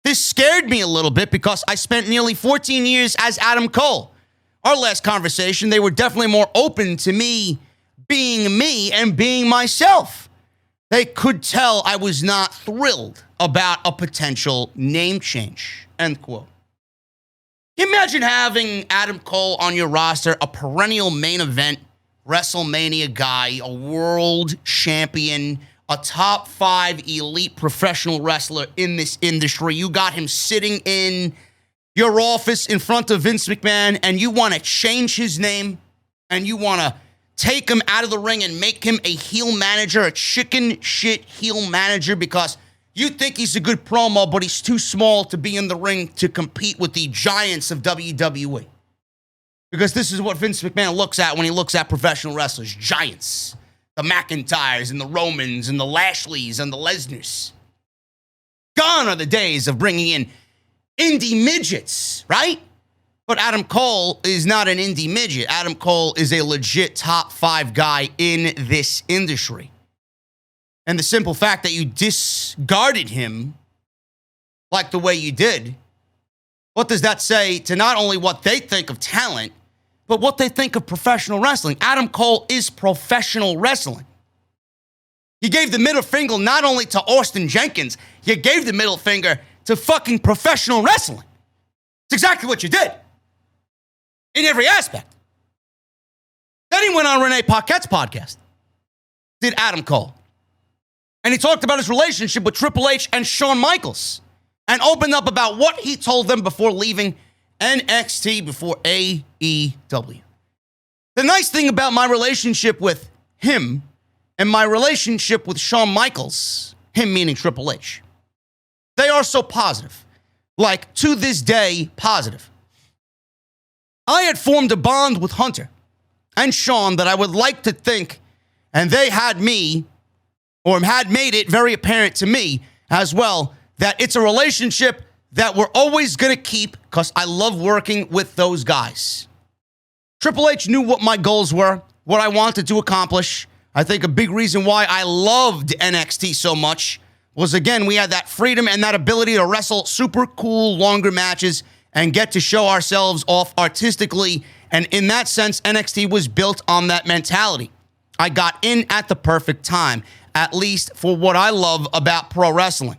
This scared me a little bit because I spent nearly 14 years as Adam Cole. Our last conversation, they were definitely more open to me being me and being myself. They could tell I was not thrilled about a potential name change, end quote. Imagine having Adam Cole on your roster, a perennial main event WrestleMania guy, a world champion, a top 5 elite professional wrestler in this industry. You got him sitting in your office in front of Vince McMahon, and you want to change his name, and you want to take him out of the ring and make him a heel manager, a chicken shit heel manager, because you think he's a good promo, but he's too small to be in the ring to compete with the giants of WWE. Because this is what Vince McMahon looks at when he looks at professional wrestlers. Giants. The McIntyres and the Romans and the Lashleys and the Lesners. Gone are the days of bringing in indie midgets, right? But Adam Cole is not an indie midget. Adam Cole is a legit top 5 guy in this industry. And the simple fact that you discarded him like the way you did, what does that say to not only what they think of talent, but what they think of professional wrestling? Adam Cole is professional wrestling. You gave the middle finger not only to Austin Jenkins, you gave the middle finger to fucking professional wrestling. It's exactly what you did. In every aspect. Then he went on Renee Paquette's podcast. Did Adam Cole. And he talked about his relationship with Triple H and Shawn Michaels. And opened up about what he told them before leaving NXT before AEW. The nice thing about my relationship with him and my relationship with Shawn Michaels, him meaning Triple H, they are so positive. Like, to this day, positive. I had formed a bond with Hunter and Shawn that I would like to think, and they had me, or had made it very apparent to me as well, that it's a relationship that we're always going to keep because I love working with those guys. Triple H knew what my goals were, what I wanted to accomplish. I think a big reason why I loved NXT so much was, again, we had that freedom and that ability to wrestle super cool, longer matches and get to show ourselves off artistically. And in that sense, NXT was built on that mentality. I got in at the perfect time, at least for what I love about pro wrestling.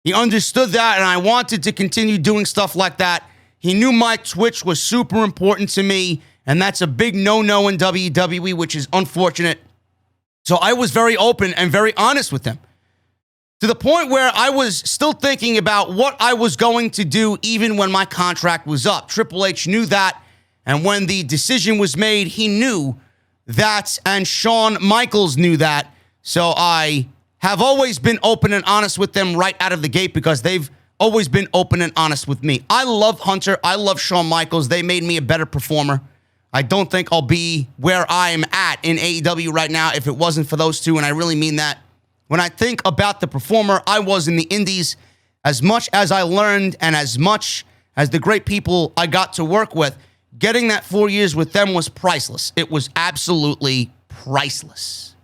He understood that, and I wanted to continue doing stuff like that. He knew my Twitch was super important to me, and that's a big no-no in WWE, which is unfortunate. So I was very open and very honest with him, to the point where I was still thinking about what I was going to do even when my contract was up. Triple H knew that, and when the decision was made, he knew that, and Shawn Michaels knew that. So I have always been open and honest with them right out of the gate because they've always been open and honest with me. I love Hunter. I love Shawn Michaels. They made me a better performer. I don't think I'll be where I'm at at in AEW right now if it wasn't for those two, and I really mean that. When I think about the performer I was in the indies, as much as I learned and as much as the great people I got to work with, getting that 4 years with them was priceless. It was absolutely priceless.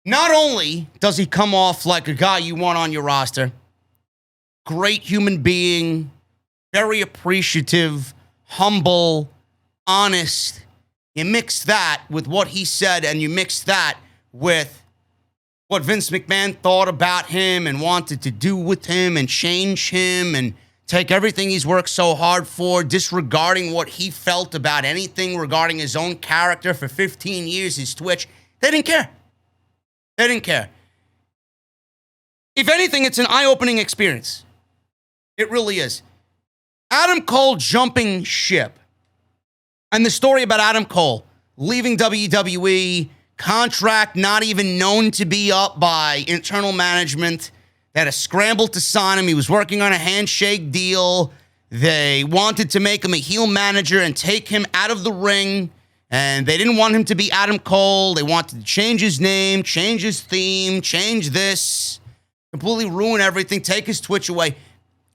Not only does he come off like a guy you want on your roster, great human being, very appreciative, humble, honest. You mix that with what he said, and you mix that with what Vince McMahon thought about him and wanted to do with him and change him and take everything he's worked so hard for, disregarding what he felt about anything regarding his own character for 15 years, his Twitch. They didn't care. They didn't care. If anything, it's an eye-opening experience. It really is. Adam Cole jumping ship. And the story about Adam Cole leaving WWE, contract not even known to be up by internal management. They had a scramble to sign him. He was working on a handshake deal. They wanted to make him a heel manager and take him out of the ring. And they didn't want him to be Adam Cole. They wanted to change his name, change his theme, change this, completely ruin everything, take his Twitch away.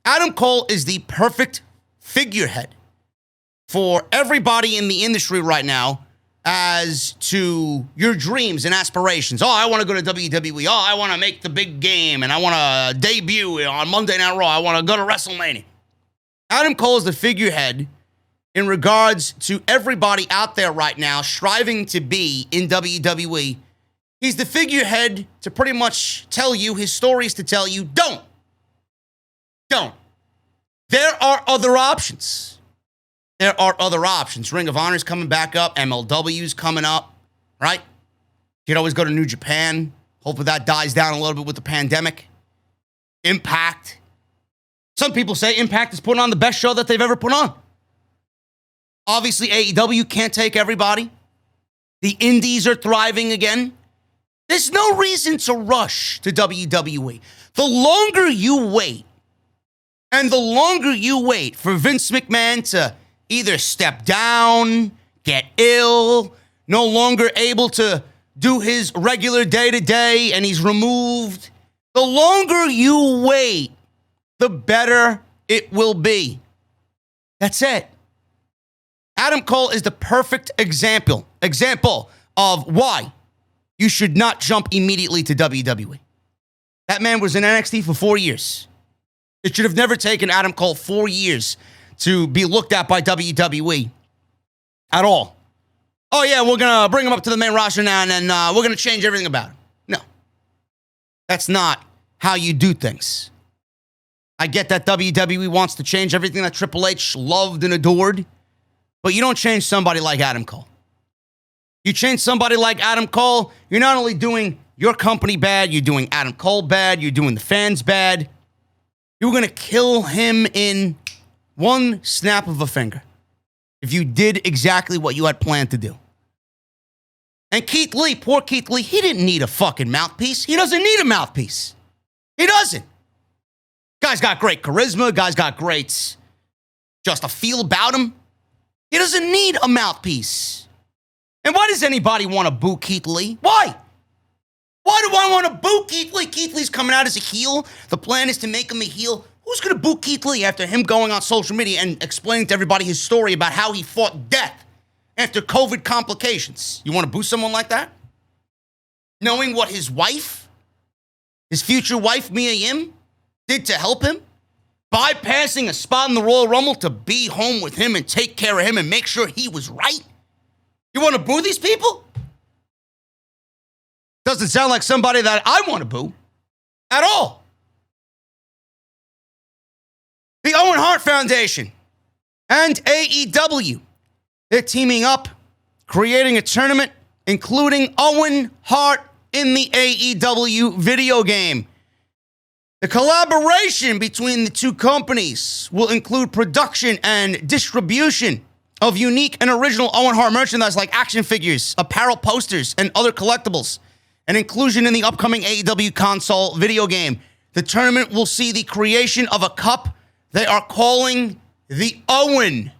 Adam Cole is the perfect figurehead for everybody in the industry right now as to your dreams and aspirations. Oh, I want to go to WWE. Oh, I want to make the big game, and I want to debut on Monday Night Raw. I want to go to WrestleMania. Adam Cole is the figurehead in regards to everybody out there right now striving to be in WWE. He's the figurehead to pretty much tell you his stories, to tell you, don't. There are other options. There are other options. Ring of Honor's coming back up. MLW's coming up, right? You could always go to New Japan. Hopefully that dies down a little bit with the pandemic. Impact. Some people say Impact is putting on the best show that they've ever put on. Obviously, AEW can't take everybody. The indies are thriving again. There's no reason to rush to WWE. The longer you wait, and the longer you wait for Vince McMahon to either step down, get ill, no longer able to do his regular day-to-day, and he's removed, the longer you wait, the better it will be. That's it. Adam Cole is the perfect example of why you should not jump immediately to WWE. That man was in NXT for 4 years. It should have never taken Adam Cole 4 years to be looked at by WWE at all. Oh, yeah, we're going to bring him up to the main roster now, and then we're going to change everything about him. No. That's not how you do things. I get that WWE wants to change everything that Triple H loved and adored, but you don't change somebody like Adam Cole. You change somebody like Adam Cole, you're not only doing your company bad, you're doing Adam Cole bad, you're doing the fans bad. You're going to kill him in one snap of a finger if you did exactly what you had planned to do. And Keith Lee, poor Keith Lee, he didn't need a fucking mouthpiece. He doesn't need a mouthpiece. He doesn't. Guy's got great charisma. Guy's got great just a feel about him. He doesn't need a mouthpiece. And why does anybody want to boo Keith Lee? Why? Why do I want to boo Keith Lee? Keith Lee's coming out as a heel. The plan is to make him a heel. Who's going to boo Keith Lee after him going on social media and explaining to everybody his story about how he fought death after COVID complications? You want to boo someone like that? Knowing what his wife, his future wife, Mia Yim, did to help him? Bypassing a spot in the Royal Rumble to be home with him and take care of him and make sure he was right? You want to boo these people? Doesn't sound like somebody that I want to boo at all. The Owen Hart Foundation and AEW, they're teaming up, creating a tournament, including Owen Hart in the AEW video game. The collaboration between the two companies will include production and distribution of unique and original Owen Hart merchandise like action figures, apparel posters, and other collectibles, and inclusion in the upcoming AEW console video game. The tournament will see the creation of a cup they are calling the Owen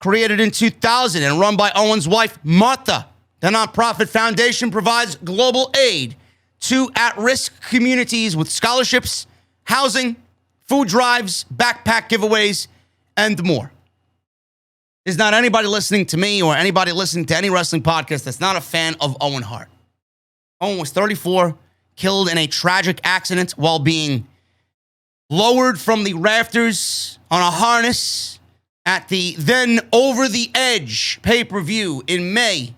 Created in 2000 and run by Owen's wife, Martha, the nonprofit foundation provides global aid to at-risk communities with scholarships, housing, food drives, backpack giveaways, and more. There's not anybody listening to me or anybody listening to any wrestling podcast that's not a fan of Owen Hart. Owen was 34, killed in a tragic accident while being lowered from the rafters on a harness at the then Over the Edge pay-per-view in May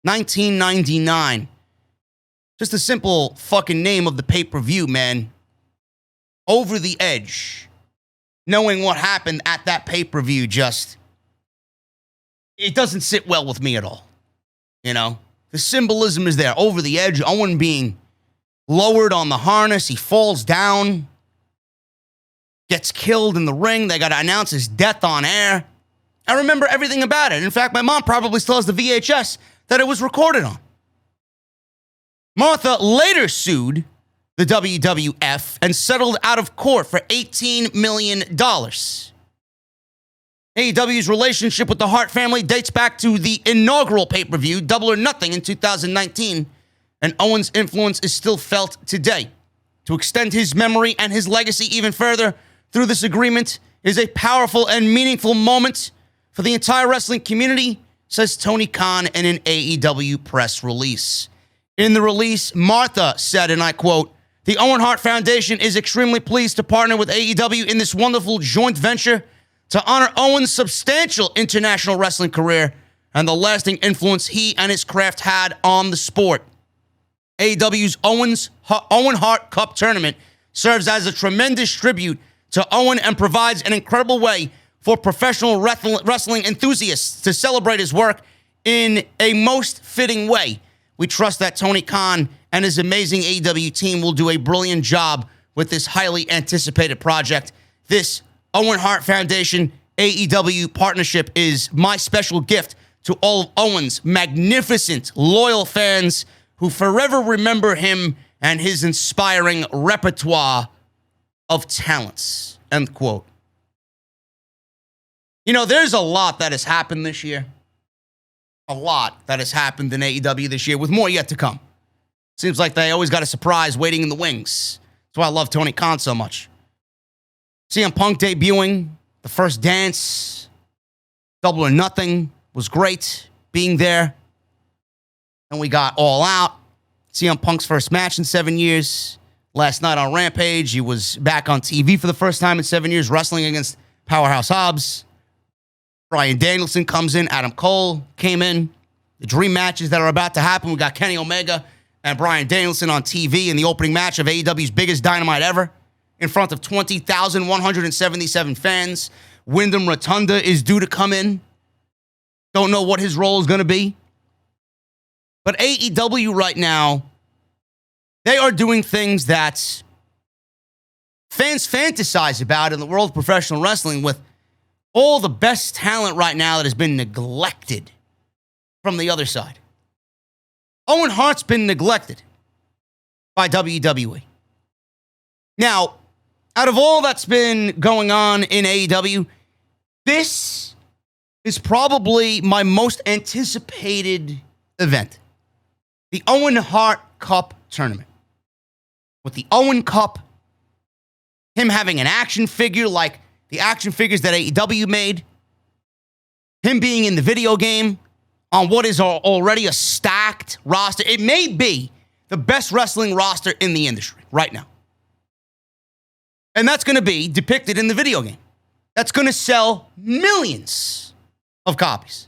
1999. Just a simple fucking name of the pay-per-view, man. Over the Edge. Knowing what happened at that pay-per-view it doesn't sit well with me at all. You know? The symbolism is there. Over the edge, Owen being lowered on the harness. He falls down. Gets killed in the ring. They got to announce his death on air. I remember everything about it. In fact, my mom probably still has the VHS that it was recorded on. Martha later sued the WWF and settled out of court for $18 million. AEW's relationship with the Hart family dates back to the inaugural pay-per-view, Double or Nothing, in 2019, and Owen's influence is still felt today. To extend his memory and his legacy even further through this agreement is a powerful and meaningful moment for the entire wrestling community, says Tony Khan in an AEW press release. In the release, Martha said, and I quote, "The Owen Hart Foundation is extremely pleased to partner with AEW in this wonderful joint venture to honor Owen's substantial international wrestling career and the lasting influence he and his craft had on the sport. AEW's Owen Hart Cup tournament serves as a tremendous tribute to Owen and provides an incredible way for professional wrestling enthusiasts to celebrate his work in a most fitting way. We trust that Tony Khan and his amazing AEW team will do a brilliant job with this highly anticipated project. This Owen Hart Foundation AEW partnership is my special gift to all of Owen's magnificent, loyal fans who forever remember him and his inspiring repertoire of talents." End quote. You know, there's a lot that has happened this year. A lot that has happened in AEW this year, with more yet to come. Seems like they always got a surprise waiting in the wings. That's why I love Tony Khan so much. CM Punk debuting, the first dance, Double or Nothing was great being there. And we got All Out, CM Punk's first match in 7 years. Last night on Rampage, he was back on TV for the first time in 7 years, wrestling against Powerhouse Hobbs. Bryan Danielson comes in, Adam Cole came in. The dream matches that are about to happen, we got Kenny Omega and Bryan Danielson on TV in the opening match of AEW's biggest Dynamite ever, in front of 20,177 fans. Wyndham Rotunda is due to come in. Don't know what his role is going to be. But AEW right now, they are doing things that fans fantasize about in the world of professional wrestling, with all the best talent right now that has been neglected from the other side. Owen Hart's been neglected by WWE. Now, out of all that's been going on in AEW, this is probably my most anticipated event. The Owen Hart Cup tournament. With the Owen Cup, him having an action figure like the action figures that AEW made, him being in the video game on what is already a stacked roster. It may be the best wrestling roster in the industry right now. And that's going to be depicted in the video game. That's going to sell millions of copies.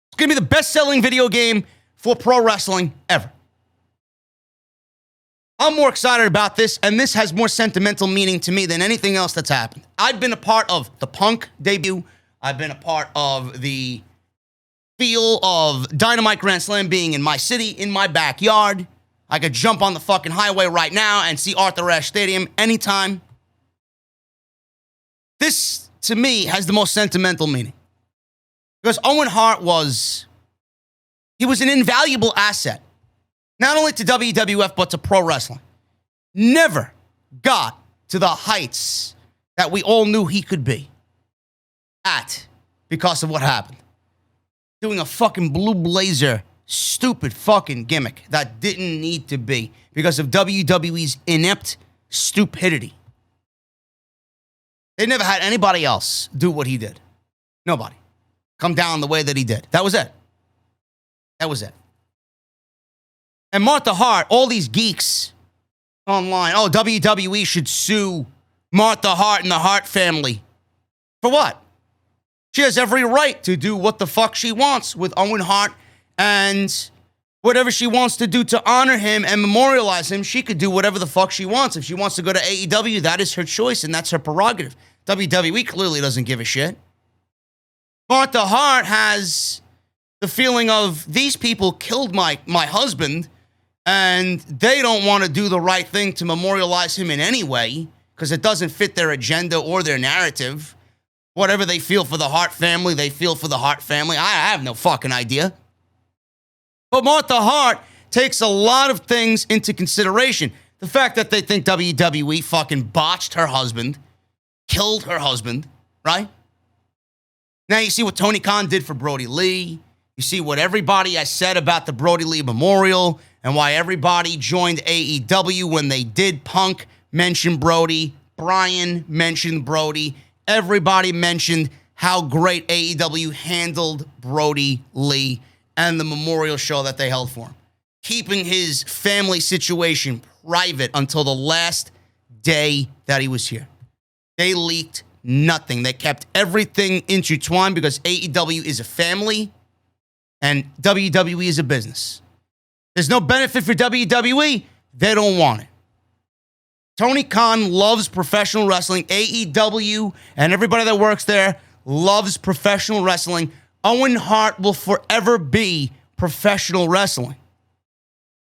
It's going to be the best-selling video game for pro wrestling ever. I'm more excited about this, and this has more sentimental meaning to me than anything else that's happened. I've been a part of the Punk debut. I've been a part of the feel of Dynamite Grand Slam being in my city, in my backyard. I could jump on the fucking highway right now and see Arthur Ashe Stadium anytime. This, to me, has the most sentimental meaning. Because Owen Hart was an invaluable asset, not only to WWF, but to pro wrestling. Never got to the heights that we all knew he could be at because of what happened. Doing a fucking blue blazer, stupid fucking gimmick that didn't need to be because of WWE's inept stupidity. They never had anybody else do what he did. Nobody. Come down the way that he did. That was it. That was it. And Martha Hart, all these geeks online, oh, WWE should sue Martha Hart and the Hart family. For what? She has every right to do what the fuck she wants with Owen Hart, and whatever she wants to do to honor him and memorialize him, she could do whatever the fuck she wants. If she wants to go to AEW, that is her choice, and that's her prerogative. WWE clearly doesn't give a shit. Martha Hart has the feeling of, these people killed my husband, and they don't want to do the right thing to memorialize him in any way, because it doesn't fit their agenda or their narrative. Whatever they feel for the Hart family, they feel for the Hart family. I have no fucking idea. But Martha Hart takes a lot of things into consideration. The fact that they think WWE fucking botched her husband, killed her husband, right? Now you see what Tony Khan did for Brody Lee. You see what everybody has said about the Brody Lee Memorial and why everybody joined AEW when they did. Punk mentioned Brody. Bryan mentioned Brody. Everybody mentioned how great AEW handled Brody Lee and the memorial show that they held for him, keeping his family situation private until the last day that he was here. They leaked nothing. They kept everything intertwined because AEW is a family and WWE is a business. There's no benefit for WWE. They don't want it. Tony Khan loves professional wrestling. AEW and everybody that works there loves professional wrestling. Owen Hart will forever be professional wrestling.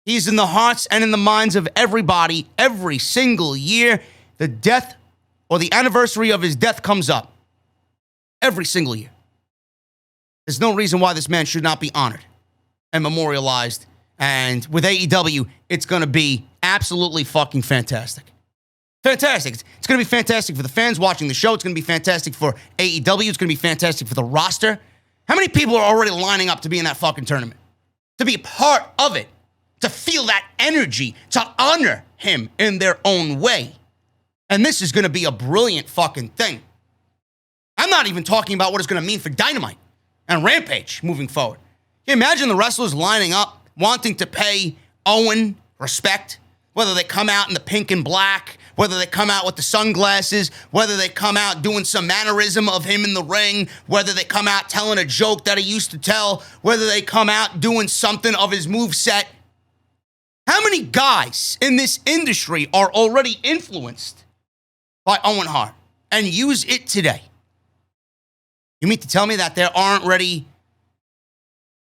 He's in the hearts and in the minds of everybody every single year. The death or the anniversary of his death comes up every single year. There's no reason why this man should not be honored and memorialized. And with AEW, it's going to be absolutely fucking fantastic. Fantastic. It's going to be fantastic for the fans watching the show. It's going to be fantastic for AEW. It's going to be fantastic for the roster. How many people are already lining up to be in that fucking tournament? To be a part of it. To feel that energy. To honor him in their own way. And this is going to be a brilliant fucking thing. I'm not even talking about what it's going to mean for Dynamite and Rampage moving forward. Can you imagine the wrestlers lining up, wanting to pay Owen respect? Whether they come out in the pink and black, whether they come out with the sunglasses, whether they come out doing some mannerism of him in the ring, whether they come out telling a joke that he used to tell, whether they come out doing something of his moveset. How many guys in this industry are already influenced by Owen Hart and use it today? You mean to tell me that there aren't already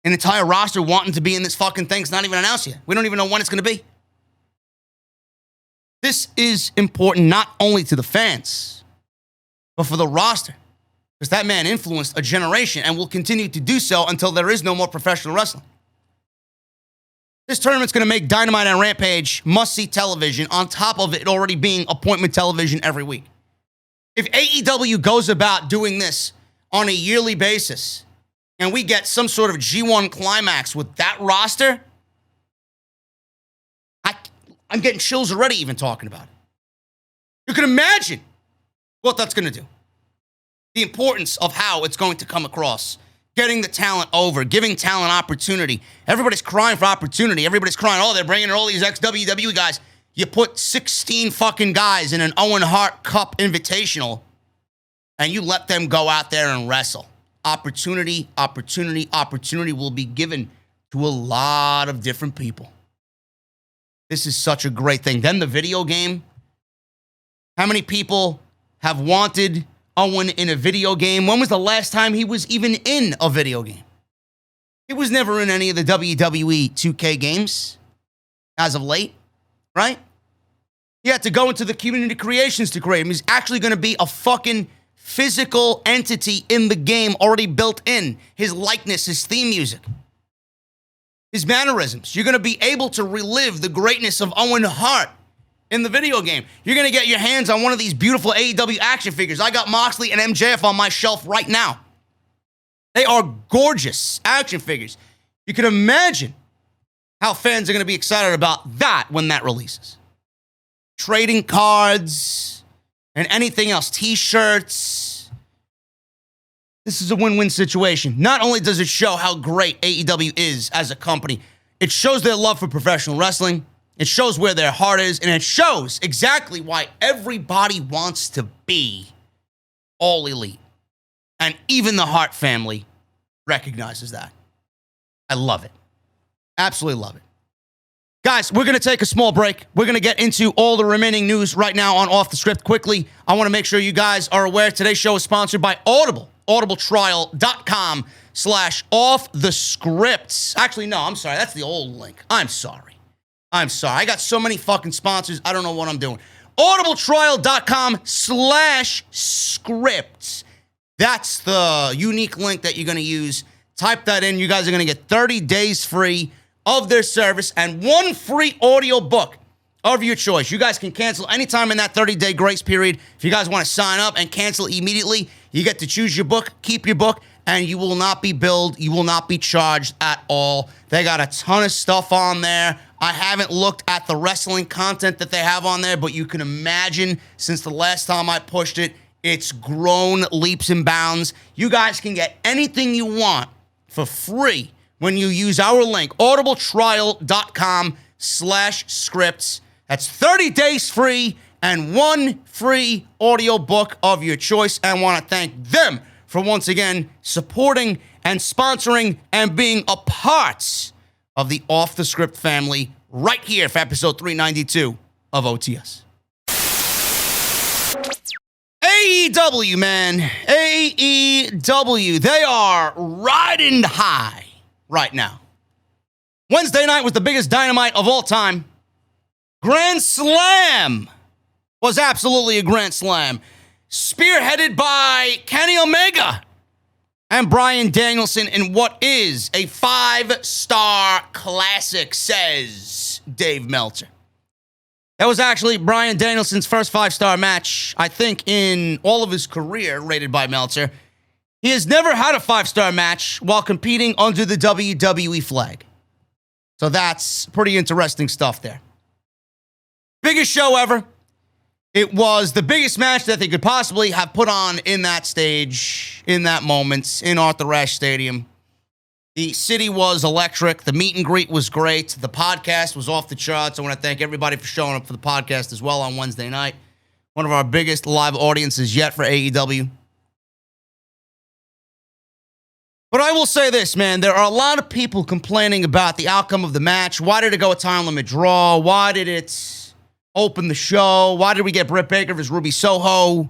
an entire roster wanting to be in this fucking thing? It's not even announced yet. We don't even know when it's going to be. This is important not only to the fans, but for the roster. Because that man influenced a generation and will continue to do so until there is no more professional wrestling. This tournament's going to make Dynamite and Rampage must-see television on top of it already being appointment television every week. If AEW goes about doing this on a yearly basis and we get some sort of G1 climax with that roster, I'm getting chills already even talking about it. You can imagine what that's going to do. The importance of how it's going to come across. Getting the talent over, giving talent opportunity. Everybody's crying for opportunity. Everybody's crying, oh, they're bringing in all these ex-WWE guys. You put 16 fucking guys in an Owen Hart Cup Invitational, and you let them go out there and wrestle. Opportunity will be given to a lot of different people. This is such a great thing. Then the video game. How many people have wanted Owen in a video game? When was the last time he was even in a video game? He was never in any of the WWE 2K games as of late, right? He had to go into the community creations to create him. He's actually going to be a fucking physical entity in the game already built in. His likeness, his theme music. His mannerisms. You're going to be able to relive the greatness of Owen Hart in the video game. You're going to get your hands on one of these beautiful AEW action figures. I got Moxley and MJF on my shelf right now. They are gorgeous action figures. You can imagine how fans are going to be excited about that when that releases. Trading cards and anything else, t-shirts. This is a win-win situation. Not only does it show how great AEW is as a company, it shows their love for professional wrestling. It shows where their heart is, and it shows exactly why everybody wants to be All Elite. And even the Hart family recognizes that. I love it. Absolutely love it. Guys, we're going to take a small break. We're going to get into all the remaining news right now on Off the Script quickly. I want to make sure you guys are aware today's show is sponsored by Audible. audibletrial.com/offthescripts. Actually, no, I'm sorry. That's the old link. I'm sorry. I got so many fucking sponsors. I don't know what I'm doing. audibletrial.com/scripts. That's the unique link that you're going to use. Type that in. You guys are going to get 30 days free of their service and one free audio book of your choice. You guys can cancel anytime in that 30-day grace period. If you guys want to sign up and cancel immediately, you get to choose your book, keep your book, and you will not be billed. You will not be charged at all. They got a ton of stuff on there. I haven't looked at the wrestling content that they have on there, but you can imagine since the last time I pushed it, it's grown leaps and bounds. You guys can get anything you want for free when you use our link, audibletrial.com/scripts. That's 30 days free and one free audio book of your choice. And I want to thank them for once again supporting and sponsoring and being a part of the Off the Script family right here for episode 392 of OTS. AEW, man. AEW. They are riding high right now. Wednesday night was the biggest Dynamite of all time. Grand Slam was absolutely a Grand Slam. Spearheaded by Kenny Omega and Bryan Danielson in what is a 5-star classic, says Dave Meltzer. That was actually Bryan Danielson's first 5-star match, I think, in all of his career, rated by Meltzer. He has never had a 5-star match while competing under the WWE flag. So that's pretty interesting stuff there. Biggest show ever. It was the biggest match that they could possibly have put on in that stage, in that moment, in Arthur Ashe Stadium. The city was electric. The meet and greet was great. The podcast was off the charts. I want to thank everybody for showing up for the podcast as well on Wednesday night. One of our biggest live audiences yet for AEW. But I will say this, man. There are a lot of people complaining about the outcome of the match. Why did it go a time limit draw? Why did it open the show? Why did we get Britt Baker versus Ruby Soho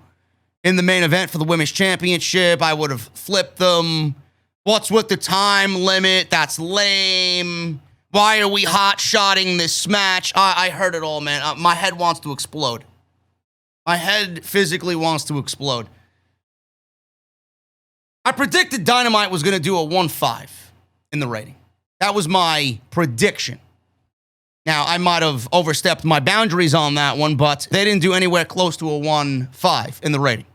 in the main event for the Women's Championship? I would have flipped them. What's with the time limit? That's lame. Why are we hot-shotting this match? I heard it all, man. My head wants to explode. My head physically wants to explode. I predicted Dynamite was going to do a 1-5 in the rating. That was my prediction. Now, I might have overstepped my boundaries on that one, but they didn't do anywhere close to a 1-5 in the rating.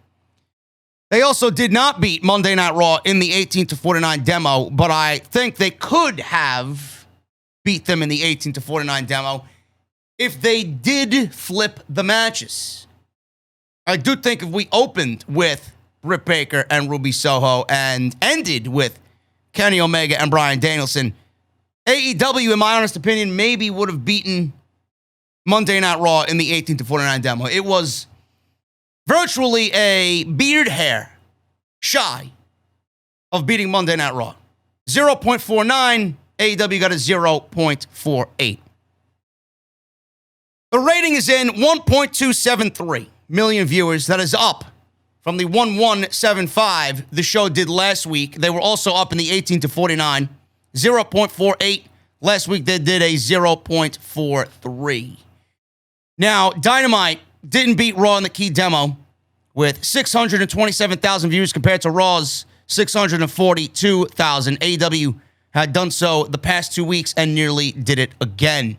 They also did not beat Monday Night Raw in the 18-49 demo, but I think they could have beat them in the 18-49 demo if they did flip the matches. I do think if we opened with Britt Baker and Ruby Soho and ended with Kenny Omega and Bryan Danielson, AEW, in my honest opinion, maybe would have beaten Monday Night Raw in the 18-49 demo. It was virtually a beard hair shy of beating Monday Night Raw. 0.49, AEW got a 0.48. The rating is in 1.273 million viewers. That is up from the 1.175 the show did last week. They were also up in the 18-49, 0.48. Last week they did a 0.43. Now, Dynamite didn't beat Raw in the key demo with 627,000 views compared to Raw's 642,000. AEW had done so the past 2 weeks and nearly did it again.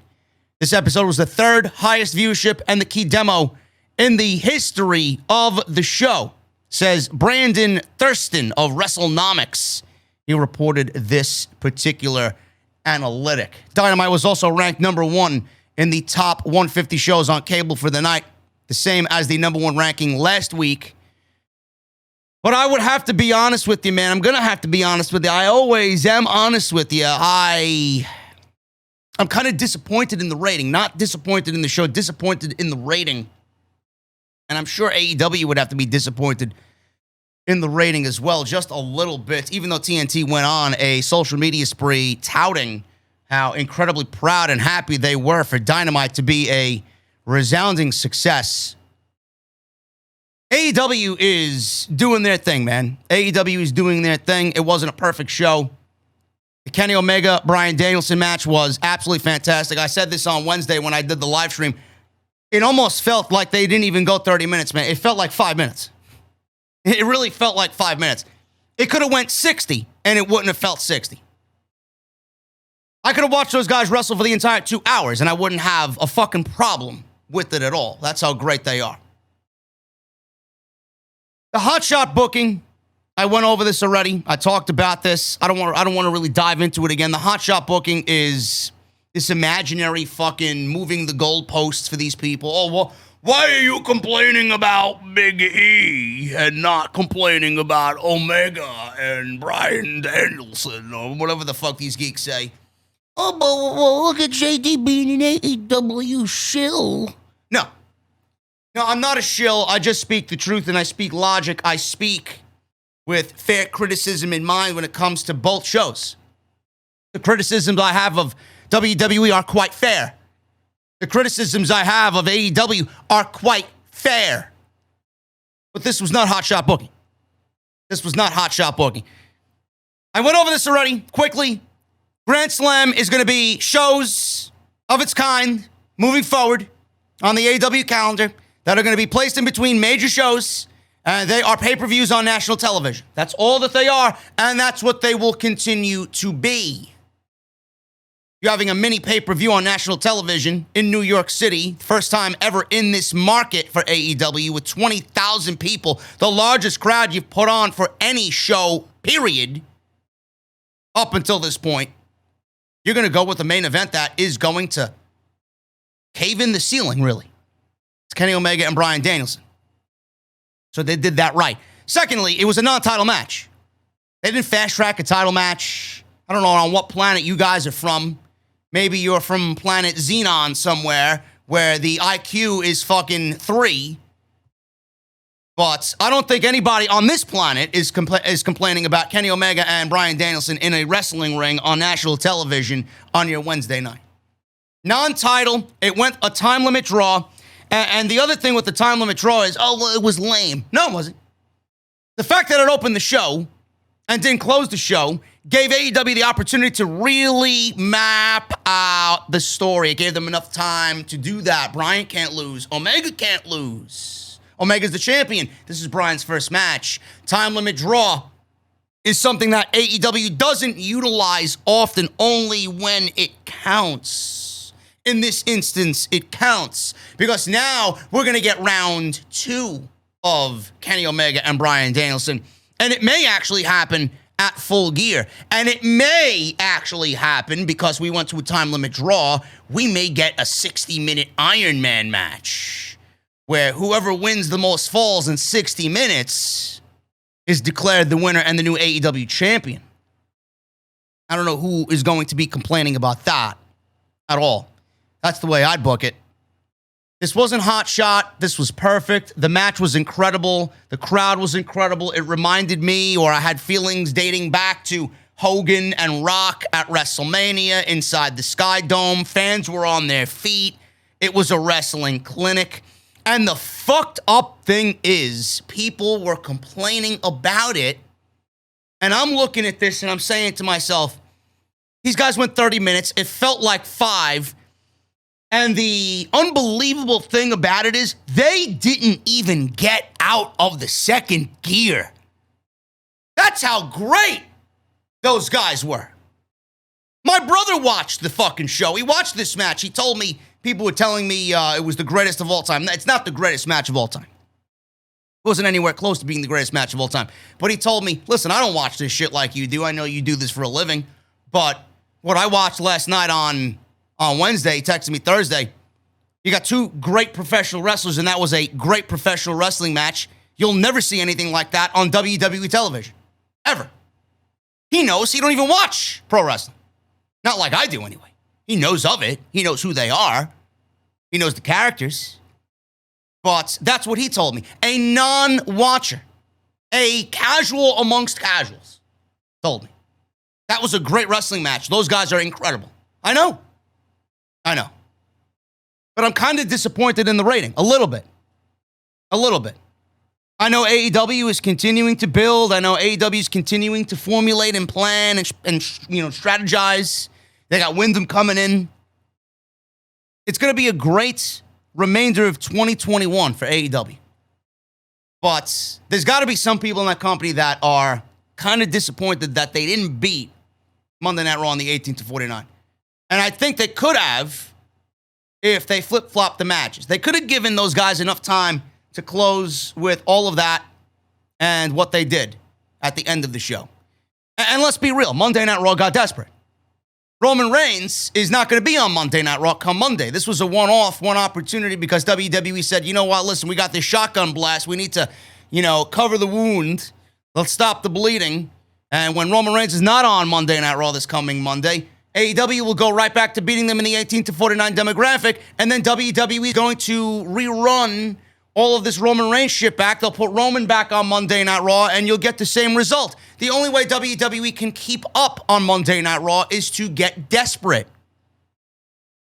This episode was the third highest viewership and the key demo in the history of the show, says Brandon Thurston of WrestleNomics He reported this particular analytic. Dynamite was also ranked number 1 in the top 150 shows on cable for the night, the same as the number 1 ranking last week. But I would have to be honest with you, man. I'm going to have to be honest with you. I always am honest with you. I'm kind of disappointed in the rating. Not disappointed in the show, disappointed in the rating. And I'm sure AEW would have to be disappointed in the rating as well, just a little bit, even though TNT went on a social media spree touting how incredibly proud and happy they were for Dynamite to be a resounding success. AEW is doing their thing, man. AEW is doing their thing. It wasn't a perfect show. The Kenny Omega, Bryan Danielson match was absolutely fantastic. I said this on Wednesday when I did the live stream. It almost felt like they didn't even go 30 minutes, man. It felt like 5 minutes. It really felt like 5 minutes. It could have went 60, and it wouldn't have felt 60. I could have watched those guys wrestle for the entire 2 hours, and I wouldn't have a fucking problem with it at all. That's how great they are. The hotshot booking, I went over this already. I talked about this. I don't want to really dive into it again. The hotshot booking is this imaginary fucking moving the goalposts for these people. Oh, well, why are you complaining about Big E and not complaining about Omega and Bryan Danielson or whatever the fuck these geeks say? Oh, but well, look at JD being an AEW shill. No, I'm not a shill. I just speak the truth and I speak logic. I speak with fair criticism in mind when it comes to both shows. The criticisms I have of WWE are quite fair. The criticisms I have of AEW are quite fair. But this was not hotshot booking. This was not hotshot booking. I went over this already, quickly. Grand Slam is going to be shows of its kind moving forward on the AEW calendar that are going to be placed in between major shows, and they are pay-per-views on national television. That's all that they are, and that's what they will continue to be. You're having a mini pay-per-view on national television in New York City, first time ever in this market for AEW with 20,000 people, the largest crowd you've put on for any show, period, up until this point. You're going to go with the main event that is going to cave in the ceiling, really. It's Kenny Omega and Bryan Danielson. So they did that right. Secondly, it was a non-title match. They didn't fast-track a title match. I don't know on what planet you guys are from. Maybe you're from planet Xenon somewhere where the IQ is fucking 3. But I don't think anybody on this planet is complaining about Kenny Omega and Bryan Danielson in a wrestling ring on national television on your Wednesday night. Non-title, it went a time limit draw. And the other thing with the time limit draw is, oh, well, it was lame. No, it wasn't. The fact that it opened the show and didn't close the show gave AEW the opportunity to really map out the story. It gave them enough time to do that. Bryan can't lose. Omega can't lose. Omega's the champion. This is Bryan's first match. Time limit draw is something that AEW doesn't utilize often, only when it counts. In this instance, it counts because now we're going to get round 2 of Kenny Omega and Bryan Danielson. And it may actually happen at Full Gear. And it may actually happen because we went to a time limit draw. We may get a 60-minute Iron Man match where whoever wins the most falls in 60 minutes is declared the winner and the new AEW champion. I don't know who is going to be complaining about that at all. That's the way I'd book it. This wasn't hot shot. This was perfect. The match was incredible. The crowd was incredible. It reminded me, or I had feelings dating back to Hogan and Rock at WrestleMania inside the Sky Dome. Fans were on their feet. It was a wrestling clinic. And the fucked up thing is, people were complaining about it. And I'm looking at this and I'm saying to myself, these guys went 30 minutes. It felt like 5. And the unbelievable thing about it is they didn't even get out of the second gear. That's how great those guys were. My brother watched the fucking show. He watched this match. He told me, people were telling me it was the greatest of all time. It's not the greatest match of all time. Wasn't anywhere close to being the greatest match of all time. But he told me, listen, I don't watch this shit like you do. I know you do this for a living. But what I watched last night on Wednesday, he texted me Thursday, you got two great professional wrestlers, and that was a great professional wrestling match. You'll never see anything like that on WWE television. Ever. He knows he don't even watch pro wrestling. Not like I do anyway. He knows of it. He knows who they are. He knows the characters. But that's what he told me. A non-watcher, a casual amongst casuals, told me. That was a great wrestling match. Those guys are incredible. I know. But I'm kind of disappointed in the rating. A little bit. I know AEW is continuing to build. I know AEW is continuing to formulate and plan and strategize. They got Wyndham coming in. It's going to be a great remainder of 2021 for AEW. But there's got to be some people in that company that are kind of disappointed that they didn't beat Monday Night Raw on the 18-49. And I think they could have if they flip-flopped the matches. They could have given those guys enough time to close with all of that and what they did at the end of the show. And let's be real, Monday Night Raw got desperate. Roman Reigns is not going to be on Monday Night Raw come Monday. This was a one opportunity because WWE said, you know what, listen, we got this shotgun blast. We need to, cover the wound. Let's stop the bleeding. And when Roman Reigns is not on Monday Night Raw this coming Monday, AEW will go right back to beating them in the 18-49 demographic, and then WWE is going to rerun all of this Roman Reigns shit back. They'll put Roman back on Monday Night Raw, and you'll get the same result. The only way WWE can keep up on Monday Night Raw is to get desperate.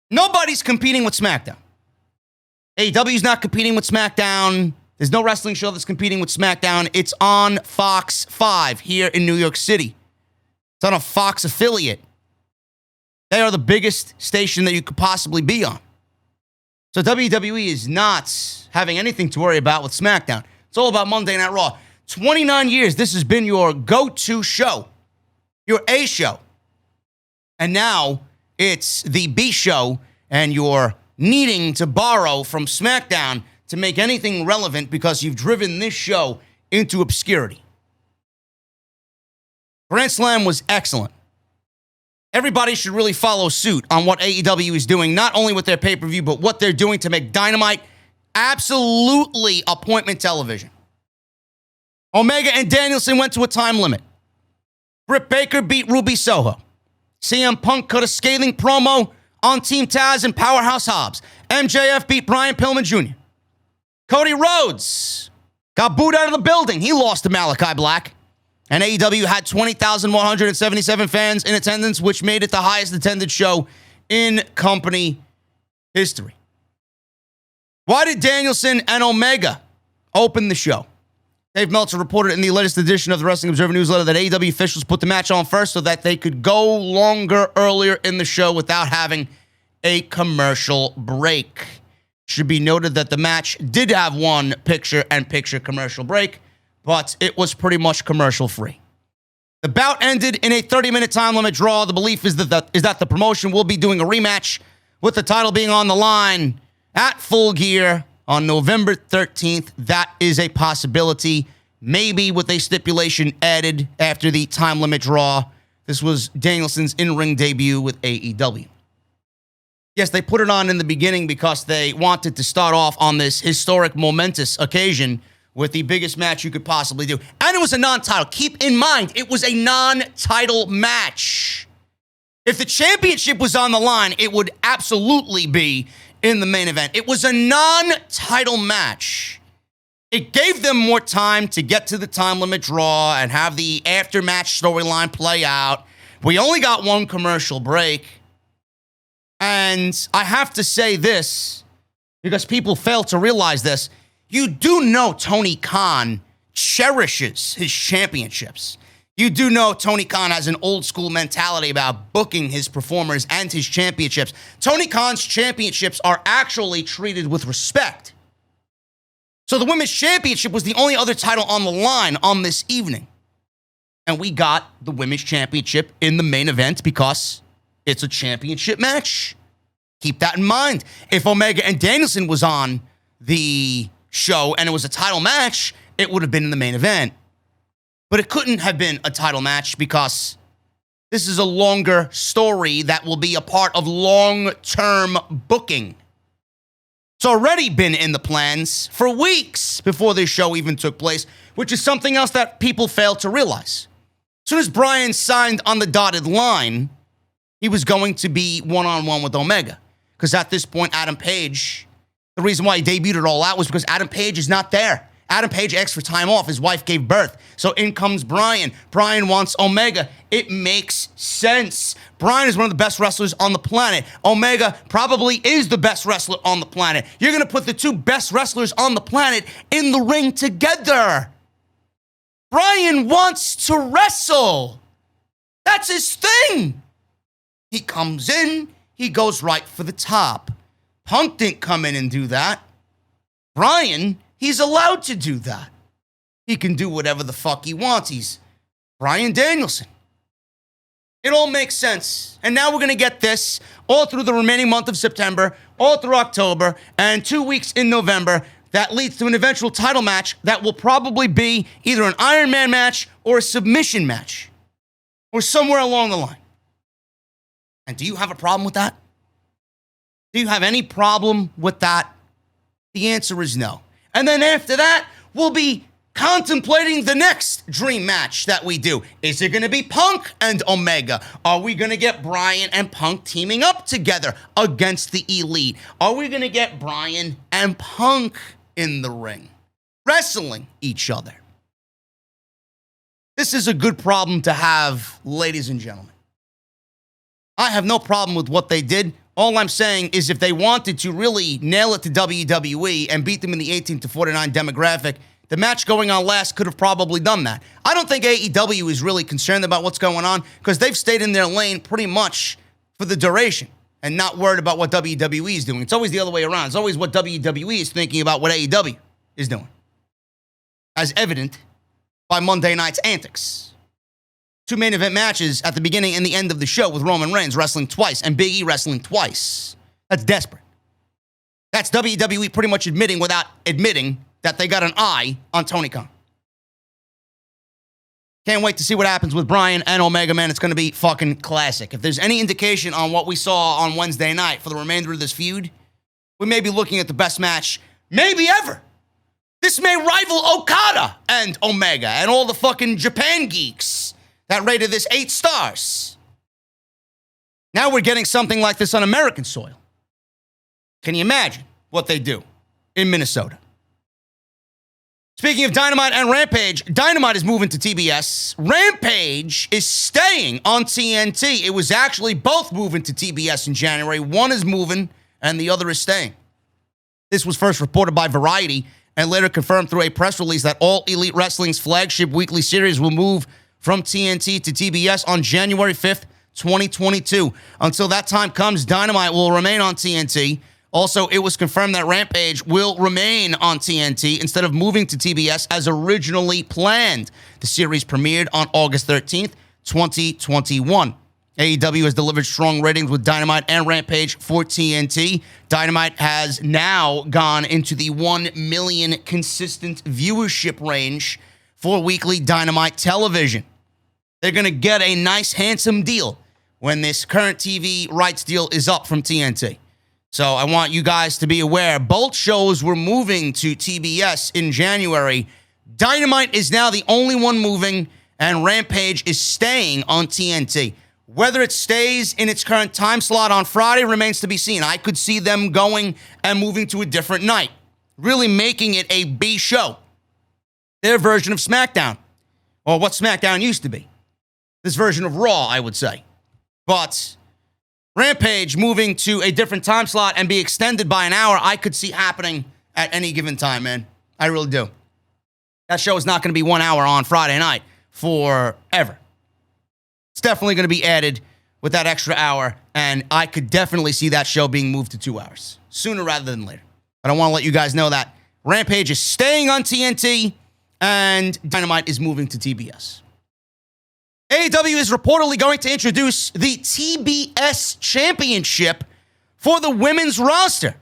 Nobody's competing with SmackDown. AEW's not competing with SmackDown. There's no wrestling show that's competing with SmackDown. It's on Fox 5 here in New York City. It's on a Fox affiliate. They are the biggest station that you could possibly be on. So WWE is not having anything to worry about with SmackDown. It's all about Monday Night Raw. 29 years, this has been your go-to show, your A show. And now it's the B show, and you're needing to borrow from SmackDown to make anything relevant because you've driven this show into obscurity. Grand Slam was excellent. Everybody should really follow suit on what AEW is doing, not only with their pay-per-view, but what they're doing to make Dynamite absolutely appointment television. Omega and Danielson went to a time limit. Britt Baker beat Ruby Soho. CM Punk cut a scathing promo on Team Taz and Powerhouse Hobbs. MJF beat Brian Pillman Jr. Cody Rhodes got booed out of the building. He lost to Malachi Black. And AEW had 20,177 fans in attendance, which made it the highest attended show in company history. Why did Danielson and Omega open the show? Dave Meltzer reported in the latest edition of the Wrestling Observer newsletter that AEW officials put the match on first so that they could go longer earlier in the show without having a commercial break. Should be noted that the match did have one picture-in-picture commercial break, but it was pretty much commercial-free. The bout ended in a 30-minute time limit draw. The belief is that the promotion will be doing a rematch with the title being on the line at Full Gear on November 13th. That is a possibility, maybe with a stipulation added after the time limit draw. This was Danielson's in-ring debut with AEW. Yes, they put it on in the beginning because they wanted to start off on this historic, momentous occasion with the biggest match you could possibly do. And it was a non-title. Keep in mind, it was a non-title match. If the championship was on the line, it would absolutely be in the main event. It was a non-title match. It gave them more time to get to the time limit draw and have the after-match storyline play out. We only got one commercial break. And I have to say this, because people fail to realize this. You do know Tony Khan cherishes his championships. You do know Tony Khan has an old school mentality about booking his performers and his championships. Tony Khan's championships are actually treated with respect. So the women's championship was the only other title on the line on this evening. And we got the women's championship in the main event because it's a championship match. Keep that in mind. If Omega and Danielson was on the show and it was a title match, it would have been in the main event. But it couldn't have been a title match because this is a longer story that will be a part of long-term booking. It's already been in the plans for weeks before this show even took place, which is something else that people fail to realize. As soon as Bryan signed on the dotted line, he was going to be one-on-one with Omega. Because at this point, Adam Page, the reason why he debuted it all out was because Adam Page is not there. Adam Page asked for time off. His wife gave birth. So in comes Bryan. Bryan wants Omega. It makes sense. Bryan is one of the best wrestlers on the planet. Omega probably is the best wrestler on the planet. You're going to put the two best wrestlers on the planet in the ring together. Bryan wants to wrestle. That's his thing. He comes in. He goes right for the top. Punk didn't come in and do that. Bryan, he's allowed to do that. He can do whatever the fuck he wants. He's Bryan Danielson. It all makes sense. And now we're going to get this all through the remaining month of September, all through October, and 2 weeks in November. That leads to an eventual title match that will probably be either an Iron Man match or a submission match. Or somewhere along the line. And do you have a problem with that? Do you have any problem with that? The answer is no. And then after that, we'll be contemplating the next dream match that we do. Is it going to be Punk and Omega? Are we going to get Bryan and Punk teaming up together against the Elite? Are we going to get Bryan and Punk in the ring, wrestling each other? This is a good problem to have, ladies and gentlemen. I have no problem with what they did. All I'm saying is if they wanted to really nail it to WWE and beat them in the 18 to 49 demographic, the match going on last could have probably done that. I don't think AEW is really concerned about what's going on because they've stayed in their lane pretty much for the duration and not worried about what WWE is doing. It's always the other way around. It's always what WWE is thinking about what AEW is doing, as evident by Monday night's antics. 2 main event matches at the beginning and the end of the show with Roman Reigns wrestling twice and Big E wrestling twice. That's desperate. That's WWE pretty much admitting without admitting that they got an eye on Tony Khan. Can't wait to see what happens with Bryan and Omega, man. It's going to be fucking classic. If there's any indication on what we saw on Wednesday night for the remainder of this feud, we may be looking at the best match maybe ever. This may rival Okada and Omega and all the fucking Japan geeks that rated this 8 stars. Now we're getting something like this on American soil. Can you imagine what they do in Minnesota? Speaking of Dynamite and Rampage, Dynamite is moving to TBS. Rampage is staying on TNT. It was actually both moving to TBS in January. One is moving and the other is staying. This was first reported by Variety and later confirmed through a press release that All Elite Wrestling's flagship weekly series will move from TNT to TBS on January 5th, 2022. Until that time comes, Dynamite will remain on TNT. Also, it was confirmed that Rampage will remain on TNT instead of moving to TBS as originally planned. The series premiered on August 13th, 2021. AEW has delivered strong ratings with Dynamite and Rampage for TNT. Dynamite has now gone into the 1 million consistent viewership range for weekly Dynamite television. They're going to get a nice, handsome deal when this current TV rights deal is up from TNT. So I want you guys to be aware. Both shows were moving to TBS in January. Dynamite is now the only one moving, and Rampage is staying on TNT. Whether it stays in its current time slot on Friday remains to be seen. I could see them going and moving to a different night, really making it a B show. Their version of SmackDown, or what SmackDown used to be. This version of Raw, I would say. But Rampage moving to a different time slot and be extended by an hour, I could see happening at any given time, man. I really do. That show is not going to be 1 hour on Friday night forever. It's definitely going to be added with that extra hour, and I could definitely see that show being moved to 2 hours, sooner rather than later. But I want to let you guys know that Rampage is staying on TNT, and Dynamite is moving to TBS. AEW is reportedly going to introduce the TBS Championship for the women's roster.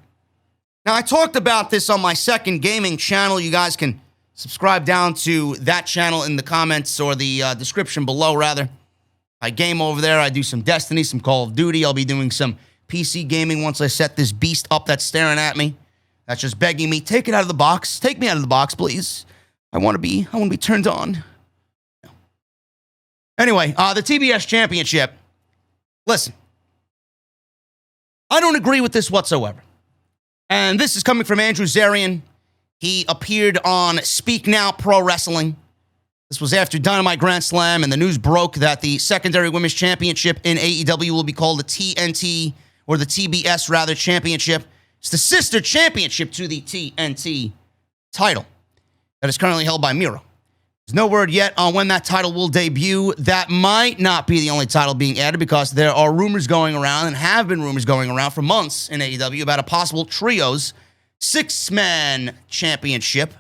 Now, I talked about this on my second gaming channel. You guys can Subscribe down to that channel in the comments or the description below, rather. I game over there. I do some Destiny, some Call of Duty. I'll be doing some PC gaming once I set this beast up that's staring at me. That's just begging me, take it out of the box. Take me out of the box, please. I want to be turned on. Anyway, the TBS Championship. Listen, I don't agree with this whatsoever. And this is coming from Andrew Zarian. He appeared on Speak Now Pro Wrestling. This was after Dynamite Grand Slam, and the news broke that the secondary women's championship in AEW will be called the TNT, or the TBS, rather, championship. It's the sister championship to the TNT title that is currently held by Miro. There's no word yet on when that title will debut. That might not be the only title being added, because there are rumors going around, and have been rumors going around for months in AEW, about a possible trios six-man championship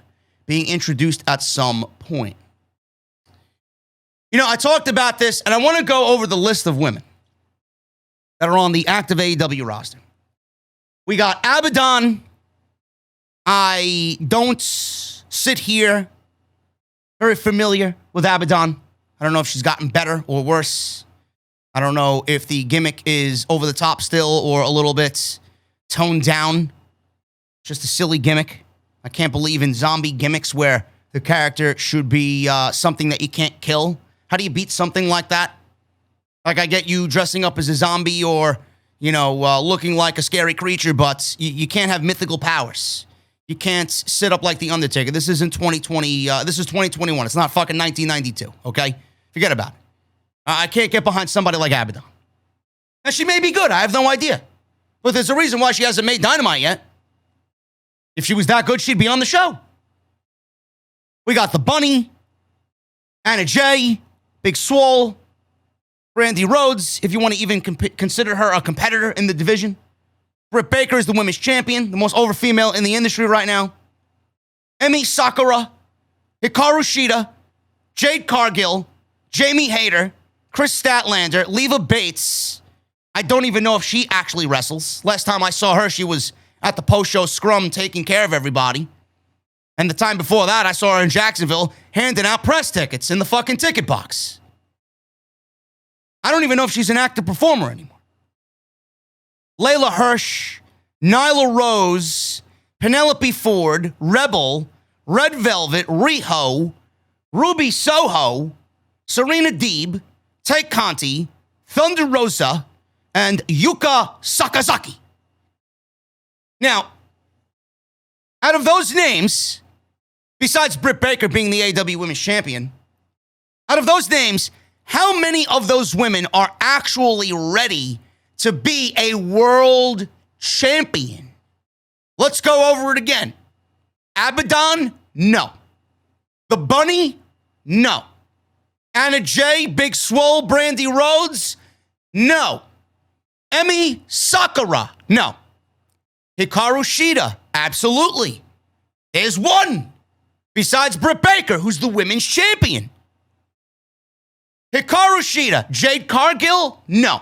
being introduced at some point. You know, I talked about this, and I want to go over the list of women that are on the active AEW roster. We got Abaddon. I don't sit here very familiar with Abaddon. I don't know if she's gotten better or worse. I don't know if the gimmick is over the top still or a little bit toned down. Just a silly gimmick. I can't believe in zombie gimmicks where the character should be something that you can't kill. How do you beat something like that? Like, I get you dressing up as a zombie or, looking like a scary creature, but you can't have mythical powers. You can't sit up like The Undertaker. This isn't 2020. This is 2021. It's not fucking 1992, okay? Forget about it. I can't get behind somebody like Abaddon. And she may be good. I have no idea. But there's a reason why she hasn't made Dynamite yet. If she was that good, she'd be on the show. We got the Bunny, Anna Jay, Big Swole, Brandy Rhodes, if you want to even consider her a competitor in the division. Britt Baker is the women's champion, the most over female in the industry right now. Emi Sakura, Hikaru Shida, Jade Cargill, Jamie Hayter, Chris Statlander, Leva Bates. I don't even know if she actually wrestles. Last time I saw her, she was at the post-show scrum taking care of everybody. And the time before that, I saw her in Jacksonville handing out press tickets in the fucking ticket box. I don't even know if she's an active performer anymore. Layla Hirsch, Nyla Rose, Penelope Ford, Rebel, Red Velvet, Riho, Ruby Soho, Serena Deeb, Tay Conti, Thunder Rosa, and Yuka Sakazaki. Now, out of those names, besides Britt Baker being the AEW Women's Champion, out of those names, how many of those women are actually ready to be a world champion? Let's go over it again. Abaddon? No. The Bunny? No. Anna Jay, Big Swole, Brandy Rhodes? No. Emi Sakura? No. Hikaru Shida? Absolutely. There's one. Besides Britt Baker, who's the women's champion. Hikaru Shida. Jade Cargill? No.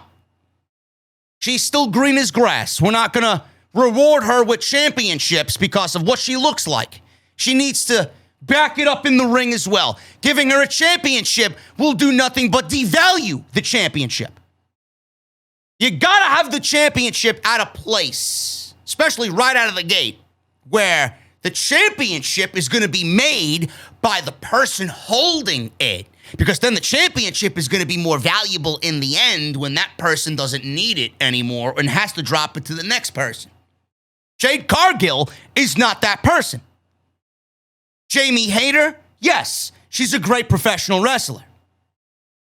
She's still green as grass. We're not going to reward her with championships because of what she looks like. She needs to back it up in the ring as well. Giving her a championship will do nothing but devalue the championship. You got to have the championship at a place, especially right out of the gate, where the championship is going to be made by the person holding it. Because then the championship is going to be more valuable in the end when that person doesn't need it anymore and has to drop it to the next person. Jade Cargill is not that person. Jamie Hayter, yes, she's a great professional wrestler.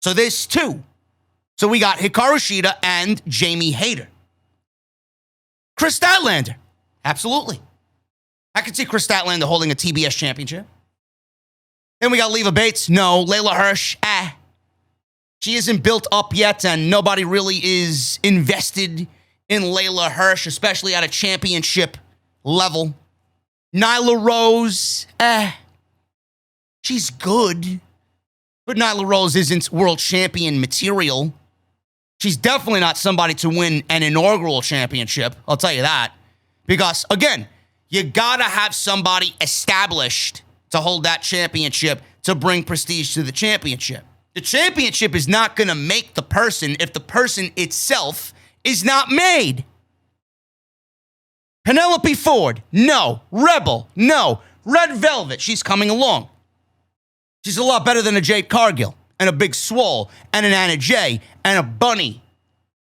So there's two. So we got Hikaru Shida and Jamie Hayter. Chris Statlander, absolutely. I could see Chris Statlander holding a TBS championship. Then we got Leva Bates. No. Layla Hirsch. She isn't built up yet, and nobody really is invested in Layla Hirsch, especially at a championship level. Nyla Rose. She's good. But Nyla Rose isn't world champion material. She's definitely not somebody to win an inaugural championship. I'll tell you that. Because, again, you gotta have somebody established to hold that championship to bring prestige to the championship. The championship is not going to make the person if the person itself is not made. Penelope Ford, no. Rebel, no. Red Velvet, she's coming along. She's a lot better than a Jade Cargill and a Big Swole and an Anna Jay and a Bunny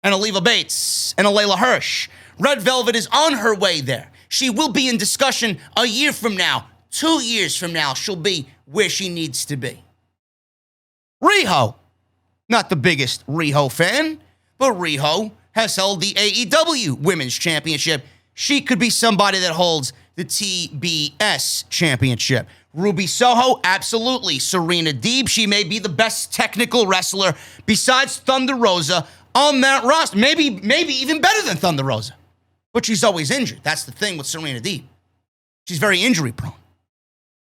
and a Leva Bates and a Layla Hirsch. Red Velvet is on her way there. She will be in discussion a year from now. 2 years from now, she'll be where she needs to be. Riho, not the biggest Riho fan, but Riho has held the AEW Women's Championship. She could be somebody that holds the TBS Championship. Ruby Soho, absolutely. Serena Deeb, she may be the best technical wrestler besides Thunder Rosa on that roster. Maybe even better than Thunder Rosa. But she's always injured. That's the thing with Serena Deeb. She's very injury prone.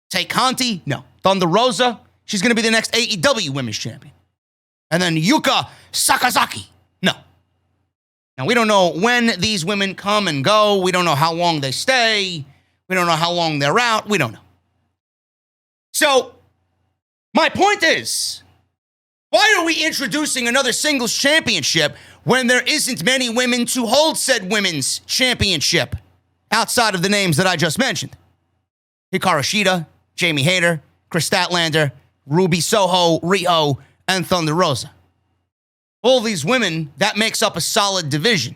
Tay Conti, no. Thunder Rosa, she's going to be the next AEW Women's Champion. And then Yuka Sakazaki, no. Now, we don't know when these women come and go. We don't know how long they stay. We don't know how long they're out. We don't know. So, my point is, why are we introducing another singles championship when there isn't many women to hold said women's championship outside of the names that I just mentioned? Hikaru Shida, Jamie Hayter, Chris Statlander, Ruby Soho, Riho, and Thunder Rosa. All these women, that makes up a solid division.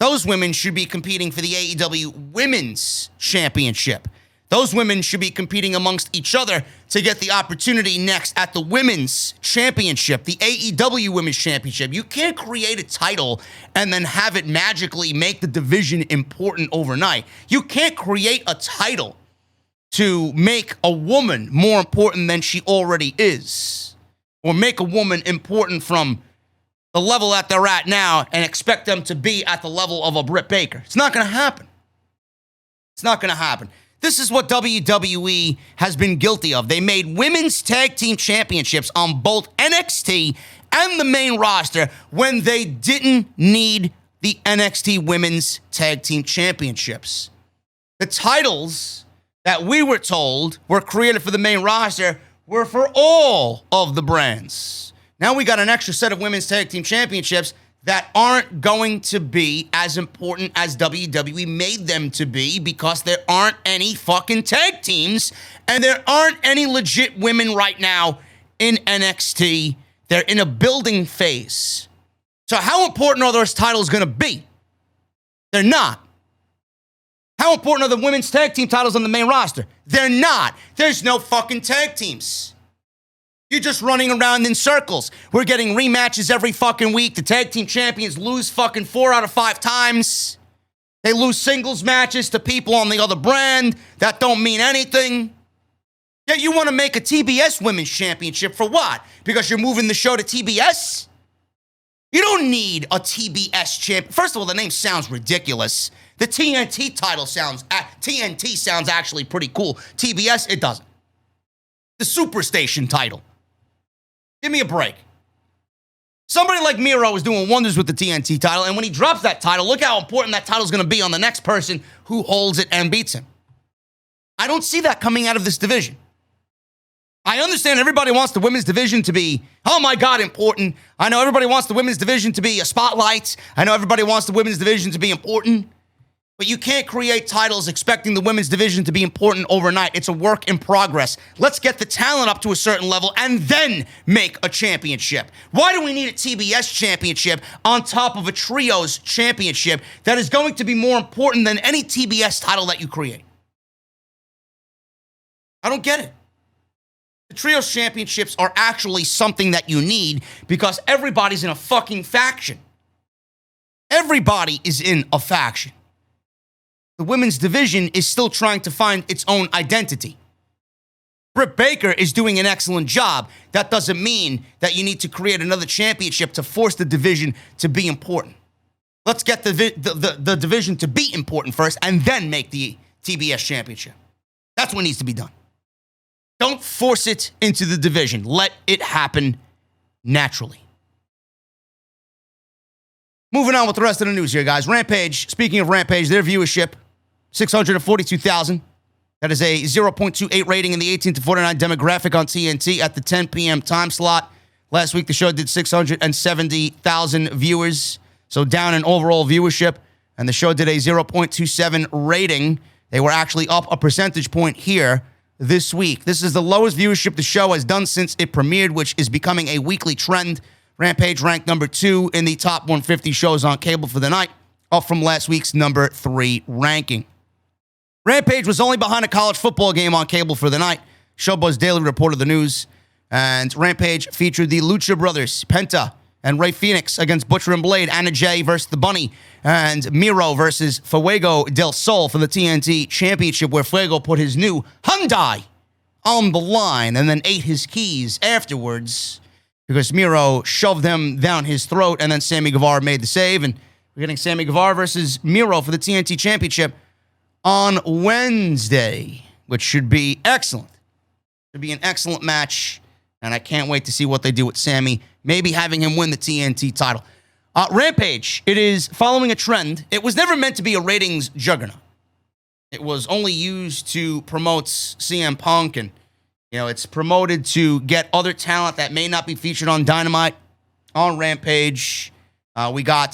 Those women should be competing for the AEW Women's Championship. Those women should be competing amongst each other to get the opportunity next at the Women's Championship, the AEW Women's Championship. You can't create a title and then have it magically make the division important overnight. You can't create a title to make a woman more important than she already is, or make a woman important from the level that they're at now and expect them to be at the level of a Britt Baker. It's not going to happen. It's not going to happen. This is what WWE has been guilty of. They made women's tag team championships on both NXT and the main roster when they didn't need the NXT women's tag team championships. The titles that we were told were created for the main roster were for all of the brands. Now we got an extra set of women's tag team championships that aren't going to be as important as WWE made them to be because there aren't any fucking tag teams and there aren't any legit women right now in NXT. They're in a building phase. So how important are those titles going to be? They're not. How important are the women's tag team titles on the main roster? They're not. There's no fucking tag teams. You're just running around in circles. We're getting rematches every fucking week. The tag team champions lose fucking 4 out of 5 times. They lose singles matches to people on the other brand that don't mean anything. Yet you want to make a TBS Women's Championship for what? Because you're moving the show to TBS? You don't need a TBS champ. First of all, the name sounds ridiculous. The TNT title TNT sounds actually pretty cool. TBS, it doesn't. The Superstation title. Give me a break. Somebody like Miro is doing wonders with the TNT title, and when he drops that title, look how important that title is going to be on the next person who holds it and beats him. I don't see that coming out of this division. I understand everybody wants the women's division to be, oh my God, important. I know everybody wants the women's division to be a spotlight. I know everybody wants the women's division to be important. But you can't create titles expecting the women's division to be important overnight. It's a work in progress. Let's get the talent up to a certain level and then make a championship. Why do we need a TBS championship on top of a trios championship that is going to be more important than any TBS title that you create? I don't get it. The trios championships are actually something that you need because everybody's in a fucking faction. Everybody is in a faction. The women's division is still trying to find its own identity. Britt Baker is doing an excellent job. That doesn't mean that you need to create another championship to force the division to be important. Let's get the division to be important first and then make the TBS championship. That's what needs to be done. Don't force it into the division. Let it happen naturally. Moving on with the rest of the news here, guys. Rampage, speaking of Rampage, their viewership, 642,000. That is a 0.28 rating in the 18 to 49 demographic on TNT at the 10 p.m. time slot. Last week, the show did 670,000 viewers, so down in overall viewership. And the show did a 0.27 rating. They were actually up a percentage point here this week. This is the lowest viewership the show has done since it premiered, which is becoming a weekly trend. Rampage ranked number 2 in the top 150 shows on cable for the night, up from last week's number 3 ranking. Rampage was only behind a college football game on cable for the night. Showbuzz Daily reported the news. And Rampage featured the Lucha Brothers, Penta and Rey Fenix against Butcher and Blade, Anna Jay versus The Bunny, and Miro versus Fuego del Sol for the TNT Championship, where Fuego put his new Hyundai on the line and then ate his keys afterwards because Miro shoved him down his throat, and then Sammy Guevara made the save. And we're getting Sammy Guevara versus Miro for the TNT Championship on Wednesday, which should be excellent. Should be an excellent match, and I can't wait to see what they do with Sammy, maybe having him win the TNT title. Rampage, it is following a trend. It was never meant to be a ratings juggernaut. It was only used to promote CM Punk, and it's promoted to get other talent that may not be featured on Dynamite on Rampage. We got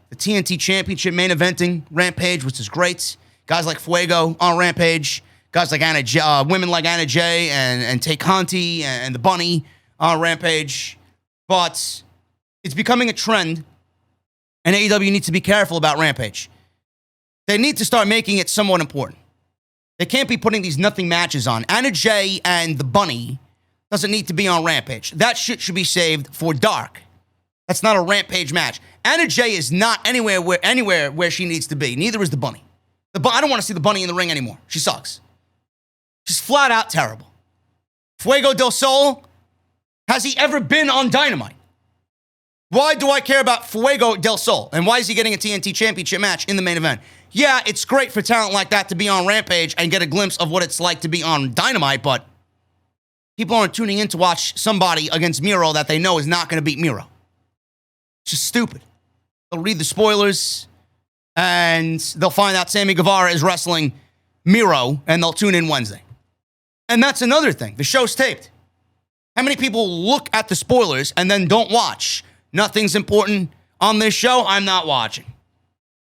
the TNT Championship main eventing Rampage, which is great. Guys like Fuego on Rampage. Guys like women like Anna Jay and Tay Conti and the Bunny on Rampage. But it's becoming a trend, and AEW needs to be careful about Rampage. They need to start making it somewhat important. They can't be putting these nothing matches on. Anna Jay and the Bunny doesn't need to be on Rampage. That shit should be saved for Dark. That's not a Rampage match. Anna Jay is not anywhere where she needs to be. Neither is the Bunny. I don't want to see the Bunny in the ring anymore. She sucks. She's flat out terrible. Fuego del Sol, has he ever been on Dynamite? Why do I care about Fuego del Sol? And why is he getting a TNT Championship match in the main event? Yeah, it's great for talent like that to be on Rampage and get a glimpse of what it's like to be on Dynamite, but people aren't tuning in to watch somebody against Miro that they know is not going to beat Miro. It's just stupid. They'll read the spoilers, and they'll find out Sammy Guevara is wrestling Miro, and they'll tune in Wednesday. And that's another thing. The show's taped. How many people look at the spoilers and then don't watch? Nothing's important on this show. I'm not watching.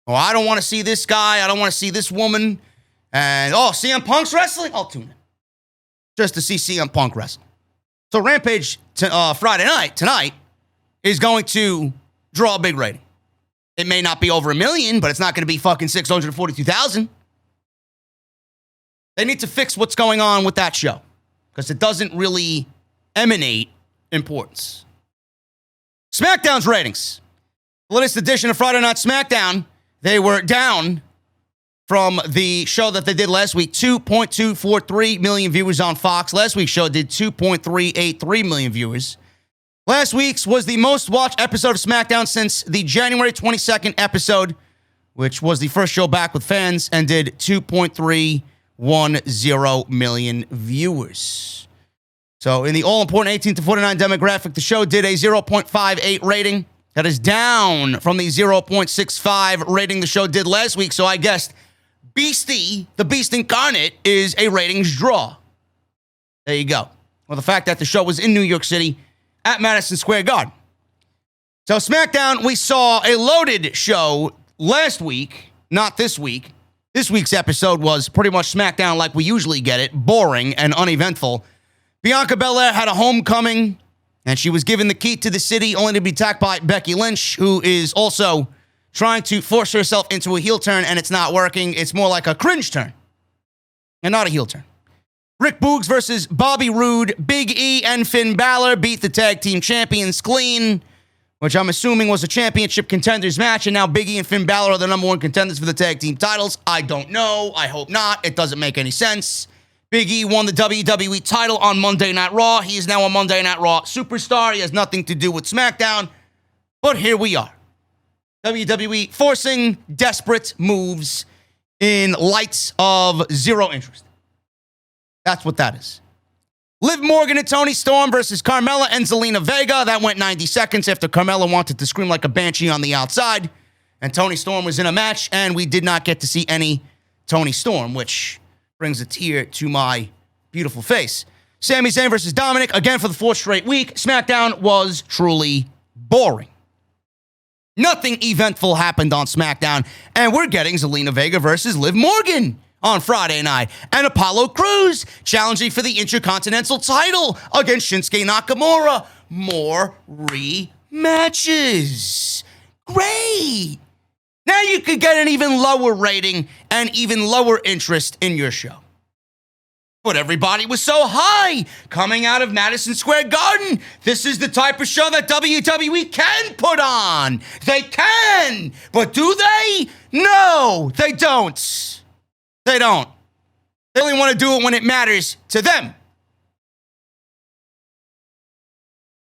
Oh, I don't want to see this guy. I don't want to see this woman. And, CM Punk's wrestling? I'll tune in just to see CM Punk wrestle. So Rampage Friday night, tonight, is going to draw a big rating. It may not be over 1 million, but it's not going to be fucking 642,000. They need to fix what's going on with that show because it doesn't really emanate importance. SmackDown's ratings. The latest edition of Friday Night SmackDown, they were down from the show that they did last week, 2.243 million viewers on Fox. Last week's show did 2.383 million viewers. Last week's was the most watched episode of SmackDown since the January 22nd episode, which was the first show back with fans, and did 2.310 million viewers. So in the all-important 18 to 49 demographic, the show did a 0.58 rating. That is down from the 0.65 rating the show did last week. So I guessed Beastie, the Beast Incarnate, is a ratings draw. There you go. Well, the fact that the show was in New York City at Madison Square Garden. So SmackDown, we saw a loaded show last week, not this week. This week's episode was pretty much SmackDown like we usually get it, boring and uneventful. Bianca Belair had a homecoming, and she was given the key to the city only to be attacked by Becky Lynch, who is also trying to force herself into a heel turn, and it's not working. It's more like a cringe turn and not a heel turn. Rick Boogs versus Bobby Roode. Big E and Finn Balor beat the tag team champions clean, which I'm assuming was a championship contenders match, and now Big E and Finn Balor are the number one contenders for the tag team titles. I don't know. I hope not. It doesn't make any sense. Big E won the WWE title on Monday Night Raw. He is now a Monday Night Raw superstar. He has nothing to do with SmackDown, but here we are. WWE forcing desperate moves in light of zero interest. That's what that is. Liv Morgan and Toni Storm versus Carmella and Zelina Vega. That went 90 seconds after Carmella wanted to scream like a banshee on the outside. And Toni Storm was in a match, and we did not get to see any Toni Storm, which brings a tear to my beautiful face. Sami Zayn versus Dominic, again for the fourth straight week. SmackDown was truly boring. Nothing eventful happened on SmackDown, and we're getting Zelina Vega versus Liv Morgan on Friday night, and Apollo Crews challenging for the Intercontinental title against Shinsuke Nakamura. More rematches. Great. Now you could get an even lower rating and even lower interest in your show. But everybody was so high coming out of Madison Square Garden. This is the type of show that WWE can put on. They can. But do they? No, they don't. They don't. They only want to do it when it matters to them.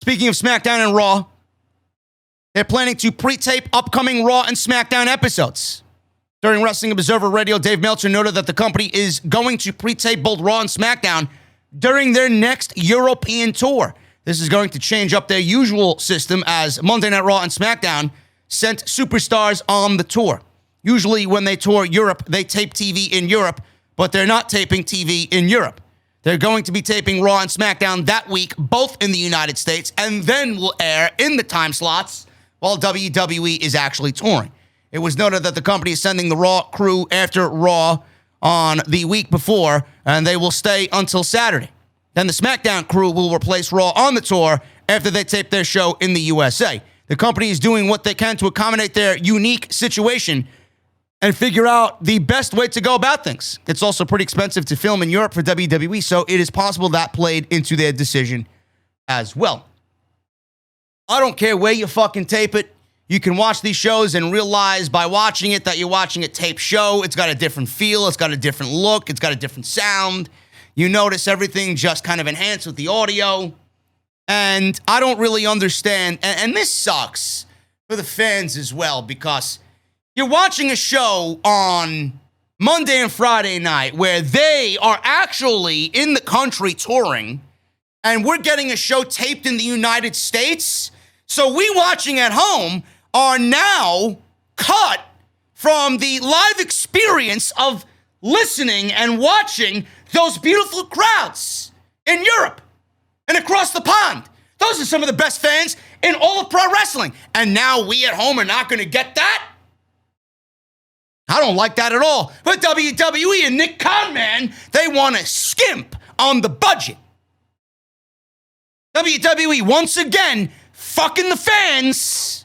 Speaking of SmackDown and Raw, they're planning to pre-tape upcoming Raw and SmackDown episodes. During Wrestling Observer Radio, Dave Meltzer noted that the company is going to pre-tape both Raw and SmackDown during their next European tour. This is going to change up their usual system as Monday Night Raw and SmackDown sent superstars on the tour. Usually when they tour Europe, they tape TV in Europe, but they're not taping TV in Europe. They're going to be taping Raw and SmackDown that week, both in the United States, and then will air in the time slots while WWE is actually touring. It was noted that the company is sending the Raw crew after Raw on the week before, and they will stay until Saturday. Then the SmackDown crew will replace Raw on the tour after they tape their show in the USA. The company is doing what they can to accommodate their unique situation and figure out the best way to go about things. It's also pretty expensive to film in Europe for WWE, so it is possible that played into their decision as well. I don't care where you fucking tape it. You can watch these shows and realize by watching it that you're watching a tape show. It's got a different feel. It's got a different look. It's got a different sound. You notice everything just kind of enhanced with the audio. And I don't really understand. And this sucks for the fans as well, because you're watching a show on Monday and Friday night where they are actually in the country touring, and we're getting a show taped in the United States. So we watching at home are now cut from the live experience of listening and watching those beautiful crowds in Europe and across the pond. Those are some of the best fans in all of pro wrestling. And now we at home are not going to get that? I don't like that at all. But WWE and Nick Khan, they want to skimp on the budget. WWE, once again, fucking the fans.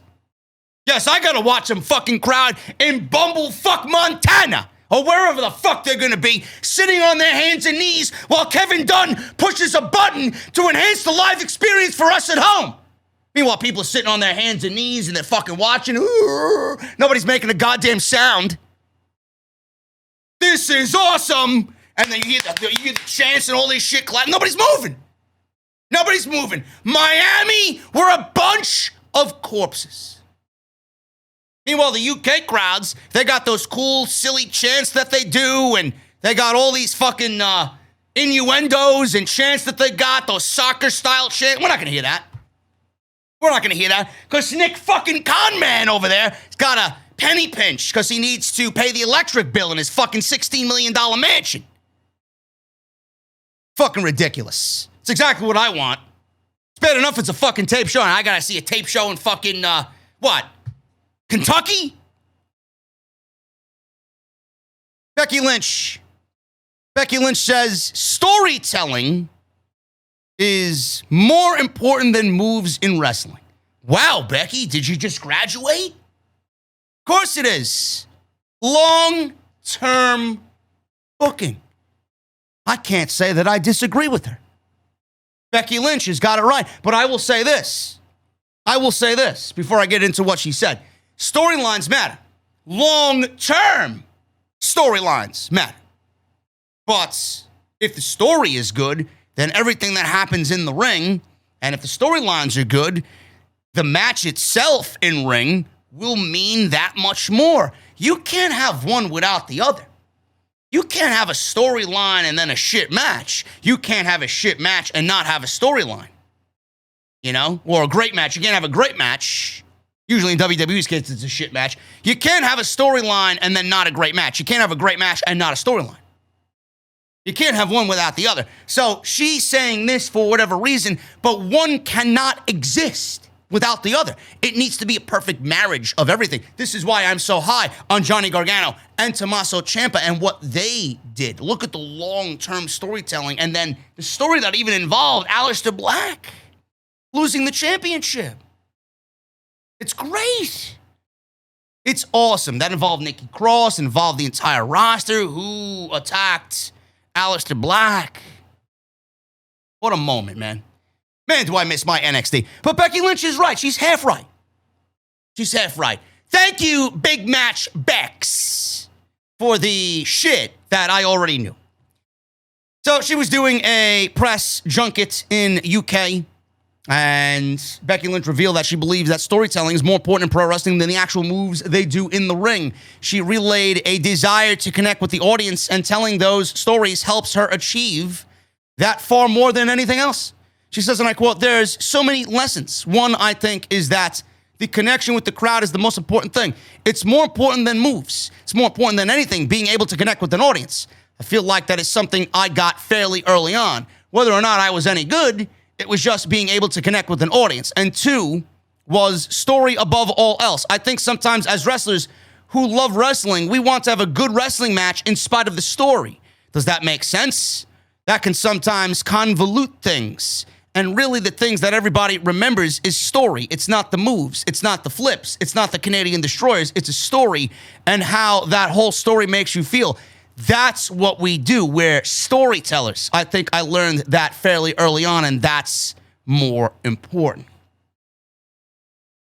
Yes, I gotta watch some fucking crowd in Bumblefuck, Montana, or wherever the fuck they're gonna be, sitting on their hands and knees while Kevin Dunn pushes a button to enhance the live experience for us at home. Meanwhile, people are sitting on their hands and knees and they're fucking watching. Nobody's making a goddamn sound. This is awesome. And then you hear the chants and all this shit clap. Nobody's moving. Nobody's moving. Miami, we're a bunch of corpses. Meanwhile, the UK crowds, they got those cool, silly chants that they do, and they got all these fucking innuendos and chants that they got, those soccer-style chants. We're not going to hear that. We're not going to hear that, because Nick fucking Conman over there has got a penny pinch because he needs to pay the electric bill in his fucking $16 million mansion. Fucking ridiculous. It's exactly what I want. It's bad enough it's a fucking tape show, and I gotta see a tape show in fucking, what? Kentucky? Becky Lynch. Becky Lynch says storytelling is more important than moves in wrestling. Wow, Becky, did you just graduate? Of course it is. Long-term booking. I can't say that I disagree with her. Becky Lynch has got it right. But I will say this. Before I get into what she said. Storylines matter. Long-term storylines matter. But if the story is good, then everything that happens in the ring, and if the storylines are good, the match itself in ring will mean that much more. You can't have one without the other. You can't have a storyline and then a shit match. You can't have a shit match and not have a storyline. You know? Or a great match. You can't have a great match. Usually in WWE's case, it's a shit match. You can't have a storyline and then not a great match. You can't have a great match and not a storyline. You can't have one without the other. So she's saying this for whatever reason, but one cannot exist without the other. It needs to be a perfect marriage of everything. This is why I'm so high on Johnny Gargano and Tommaso Ciampa and what they did. Look at the long-term storytelling, and then the story that even involved Aleister Black losing the championship. It's great. It's awesome. That involved Nikki Cross, involved the entire roster who attacked Aleister Black. What a moment, man. Man, do I miss my NXT. But Becky Lynch is right. She's half right. She's half right. Thank you, Big Match Bex, for the shit that I already knew. So she was doing a press junket in UK, and Becky Lynch revealed that she believes that storytelling is more important in pro wrestling than the actual moves they do in the ring. She relayed a desire to connect with the audience, and telling those stories helps her achieve that far more than anything else. She says, and I quote, "There's so many lessons. One, I think, is that the connection with the crowd is the most important thing. It's more important than moves. It's more important than anything, being able to connect with an audience. I feel like that is something I got fairly early on. Whether or not I was any good, it was just being able to connect with an audience. And two was story above all else. I think sometimes as wrestlers who love wrestling, we want to have a good wrestling match in spite of the story. Does that make sense? That can sometimes convolute things. And really the things that everybody remembers is story. It's not the moves. It's not the flips. It's not the Canadian Destroyers. It's a story and how that whole story makes you feel. That's what we do. We're storytellers. I think I learned that fairly early on, and that's more important."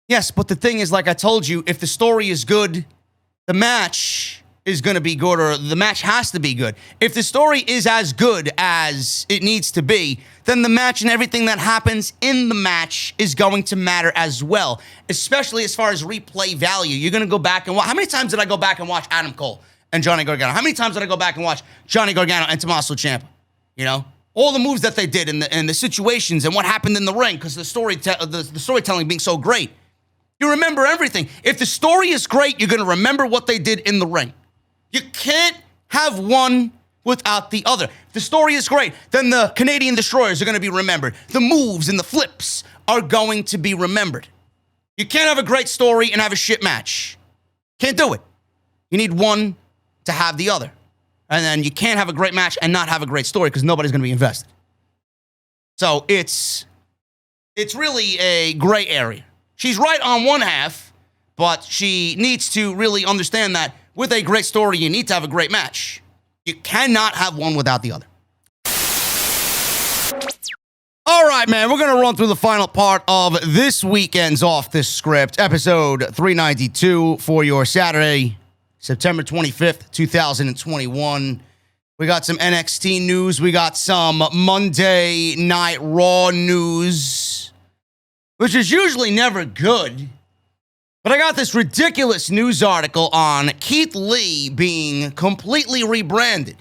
Yes, but the thing is, like I told you, if the story is good, the match is going to be good, or the match has to be good. If the story is as good as it needs to be, then the match and everything that happens in the match is going to matter as well, especially as far as replay value. You're going to go back and watch. How many times did I go back and watch Adam Cole and Johnny Gargano? How many times did I go back and watch Johnny Gargano and Tommaso Ciampa? You know, all the moves that they did and the situations and what happened in the ring, because the storytelling being so great. You remember everything. If the story is great, you're going to remember what they did in the ring. You can't have one without the other. If the story is great, then the Canadian Destroyers are going to be remembered. The moves and the flips are going to be remembered. You can't have a great story and have a shit match. Can't do it. You need one to have the other. And then you can't have a great match and not have a great story, because nobody's going to be invested. So it's really a gray area. She's right on one half, but she needs to really understand that with a great story, you need to have a great match. You cannot have one without the other. All right, man, we're going to run through the final part of this weekend's Off the Script, episode 392 for your Saturday, September 25th, 2021. We got some NXT news. We got some Monday Night Raw news, which is usually never good. But I got this ridiculous news article on Keith Lee being completely rebranded.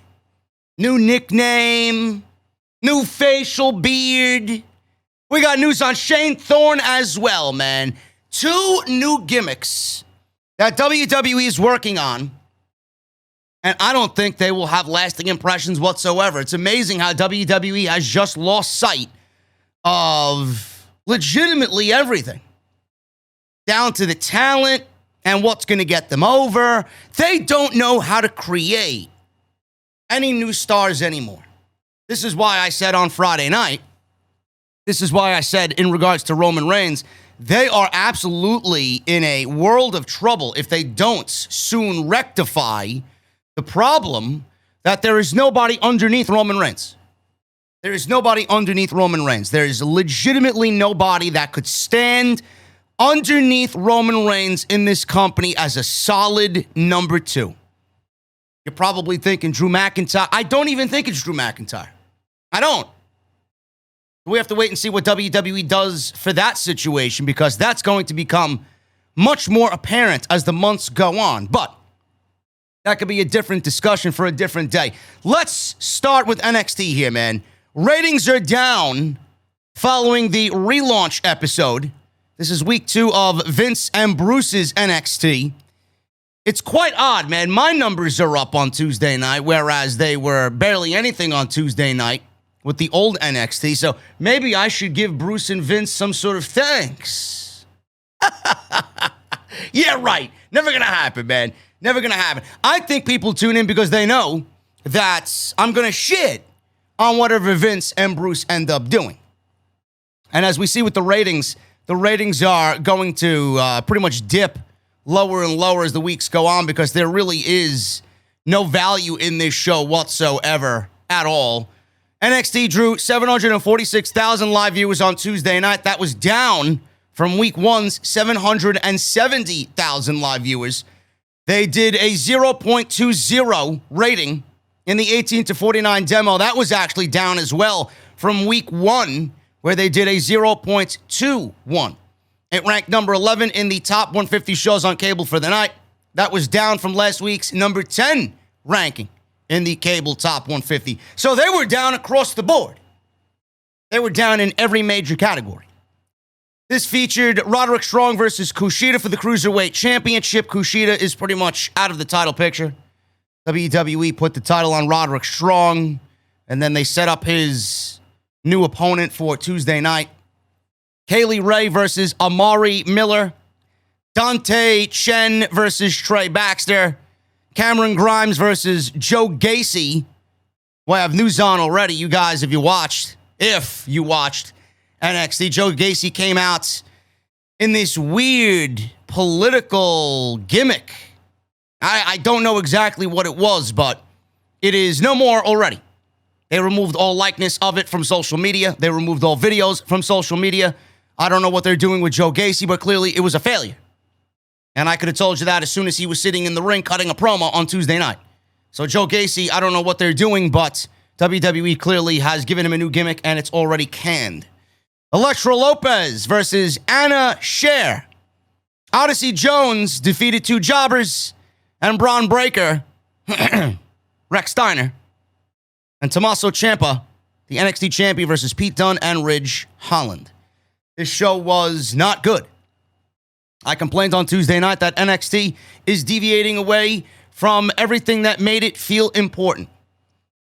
New nickname, new facial beard. We got news on Shane Thorne as well, man. 2 new gimmicks that WWE is working on, and I don't think they will have lasting impressions whatsoever. It's amazing how WWE has just lost sight of legitimately everything, down to the talent and what's going to get them over. They don't know how to create any new stars anymore. This is why I said on Friday night, this is why I said in regards to Roman Reigns, they are absolutely in a world of trouble if they don't soon rectify the problem that there is nobody underneath Roman Reigns. There is nobody underneath Roman Reigns. There is legitimately nobody that could stand underneath Roman Reigns in this company as a solid number 2. You're probably thinking Drew McIntyre. I don't even think it's Drew McIntyre. I don't. We have to wait and see what WWE does for that situation, because that's going to become much more apparent as the months go on. But that could be a different discussion for a different day. Let's start with NXT here, man. Ratings are down following the relaunch episode. This is week 2 of Vince and Bruce's NXT. It's quite odd, man. My numbers are up on Tuesday night, whereas they were barely anything on Tuesday night with the old NXT. So maybe I should give Bruce and Vince some sort of thanks. Yeah, right. Never going to happen, man. Never going to happen. I think people tune in because they know that I'm going to shit on whatever Vince and Bruce end up doing. And as we see with the ratings are going to pretty much dip lower and lower as the weeks go on because there really is no value in this show whatsoever at all. NXT drew 746,000 live viewers on Tuesday night. That was down from week one's 770,000 live viewers. They did a 0.20 rating in the 18 to 49 demo. That was actually down as well from week one, where they did a 0.21. It ranked number 11 in the top 150 shows on cable for the night. That was down from last week's number 10 ranking in the cable top 150. So they were down across the board. They were down in every major category. This featured Roderick Strong versus Kushida for the Cruiserweight Championship. Kushida is pretty much out of the title picture. WWE put the title on Roderick Strong, and then they set up his new opponent for Tuesday night. Kaylee Ray versus Amari Miller. Dante Chen versus Trey Baxter. Cameron Grimes versus Joe Gacy. Well, I have news on already. You guys, if you watched NXT, Joe Gacy came out in this weird political gimmick. I don't know exactly what it was, but it is no more already. They removed all likeness of it from social media. They removed all videos from social media. I don't know what they're doing with Joe Gacy, but clearly it was a failure. And I could have told you that as soon as he was sitting in the ring cutting a promo on Tuesday night. So Joe Gacy, I don't know what they're doing, but WWE clearly has given him a new gimmick, and it's already canned. Elektra Lopez versus Anna Scher. Odyssey Jones defeated two jobbers, and Braun Breaker, Rex Steiner, and Tommaso Ciampa, the NXT champion, versus Pete Dunne and Ridge Holland. This show was not good. I complained on Tuesday night that NXT is deviating away from everything that made it feel important.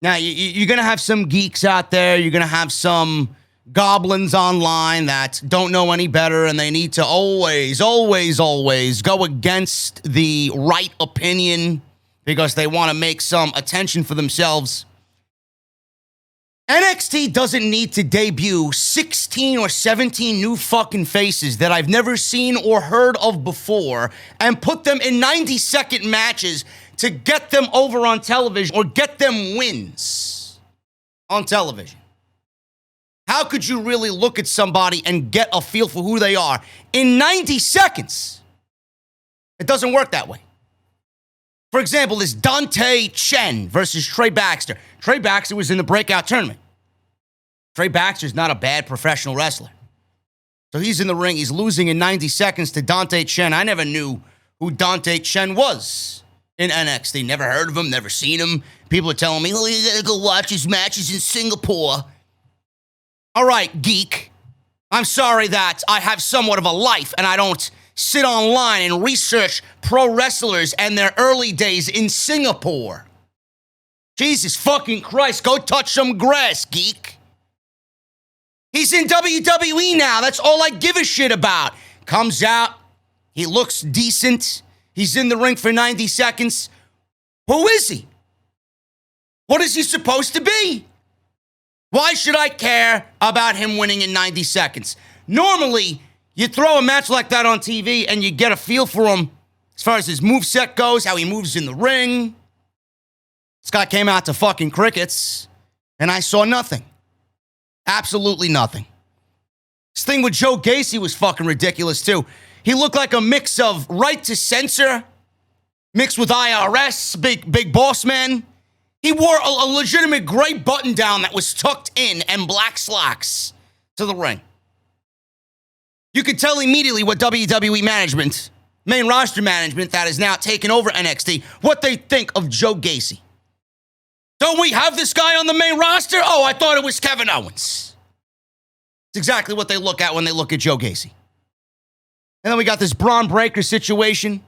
Now, you're going to have some geeks out there. You're going to have some goblins online that don't know any better, and they need to always go against the right opinion because they want to make some attention for themselves. NXT doesn't need to debut 16 or 17 new fucking faces that I've never seen or heard of before and put them in 90-second matches to get them over on television or get them wins on television. How could you really look at somebody and get a feel for who they are in 90 seconds? It doesn't work that way. For example, this Dante Chen versus Trey Baxter. Trey Baxter was in the breakout tournament. Trey Baxter's not a bad professional wrestler. So he's in the ring. He's losing in 90 seconds to Dante Chen. I never knew who Dante Chen was in NXT. Never heard of him, never seen him. People are telling me, oh, you gotta go watch his matches in Singapore. All right, geek. I'm sorry that I have somewhat of a life and I don't sit online and research pro wrestlers and their early days in Singapore. Jesus fucking Christ, go touch some grass, geek. He's in WWE now. That's all I give a shit about. Comes out. He looks decent. He's in the ring for 90 seconds. Who is he? What is he supposed to be? Why should I care about him winning in 90 seconds? Normally, you throw a match like that on TV and you get a feel for him as far as his moveset goes, how he moves in the ring. This guy came out to fucking crickets, and I saw nothing. Absolutely nothing. This thing with Joe Gacy was fucking ridiculous, too. He looked like a mix of Right to Censor mixed with IRS, big boss man. He wore a legitimate gray button-down that was tucked in and black slacks to the ring. You could tell immediately what WWE management, main roster management that is now taking over NXT, what they think of Joe Gacy. Don't we have this guy on the main roster? Oh, I thought it was Kevin Owens. It's exactly what they look at when they look at Joe Gacy. And then we got this Braun Breaker situation.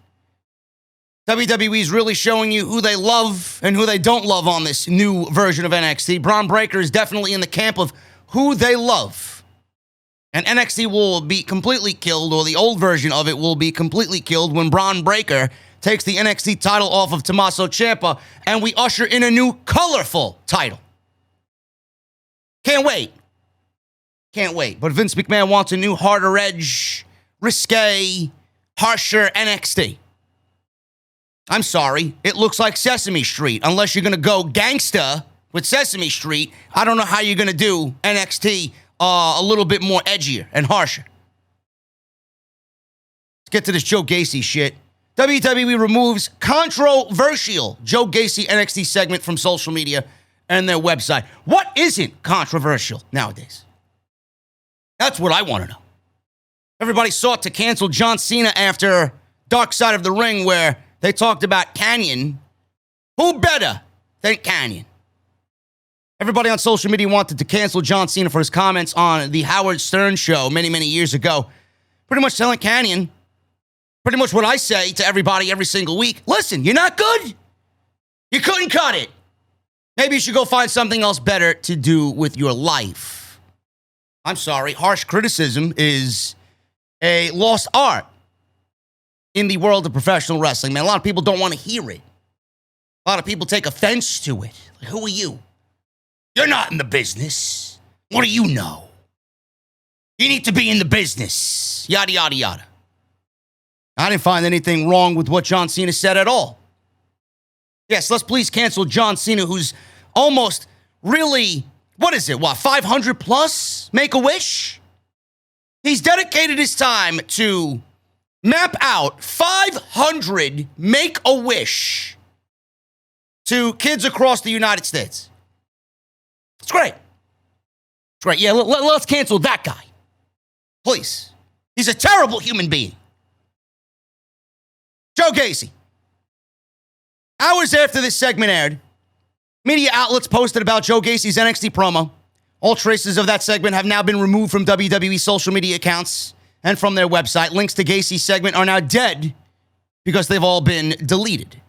WWE is really showing you who they love and who they don't love on this new version of NXT. Braun Breaker is definitely in the camp of who they love. And NXT will be completely killed, or the old version of it will be completely killed when Braun Breaker takes the NXT title off of Tommaso Ciampa and we usher in a new colorful title. Can't wait. Can't wait. But Vince McMahon wants a new harder edge, risque, harsher NXT. I'm sorry. It looks like Sesame Street. Unless you're going to go gangsta with Sesame Street, I don't know how you're going to do NXT a little bit more edgier and harsher. Let's get to this Joe Gacy shit. WWE removes controversial Joe Gacy NXT segment from social media and their website. What isn't controversial nowadays? That's what I want to know. Everybody sought to cancel John Cena after Dark Side of the Ring, where they talked about Canyon. Who better than Canyon? Everybody on social media wanted to cancel John Cena for his comments on the Howard Stern show many, many years ago. Pretty much telling Canyon pretty much what I say to everybody every single week. Listen, you're not good. You couldn't cut it. Maybe you should go find something else better to do with your life. I'm sorry. Harsh criticism is a lost art in the world of professional wrestling, man. A lot of people don't want to hear it. A lot of people take offense to it. Like, who are you? You're not in the business. What do you know? You need to be in the business. Yada, yada, yada. I didn't find anything wrong with what John Cena said at all. Yes, let's please cancel John Cena, who's almost really, 500 plus? Make-A-Wish? He's dedicated his time to map out 500 Make-A-Wish to kids across the United States. It's great. It's great. Yeah, let's cancel that guy. Please. He's a terrible human being. Joe Gacy. Hours after this segment aired, media outlets posted about Joe Gacy's NXT promo. All traces of that segment have now been removed from WWE social media accounts and from their website. Links to Gacy's segment are now dead because they've all been deleted.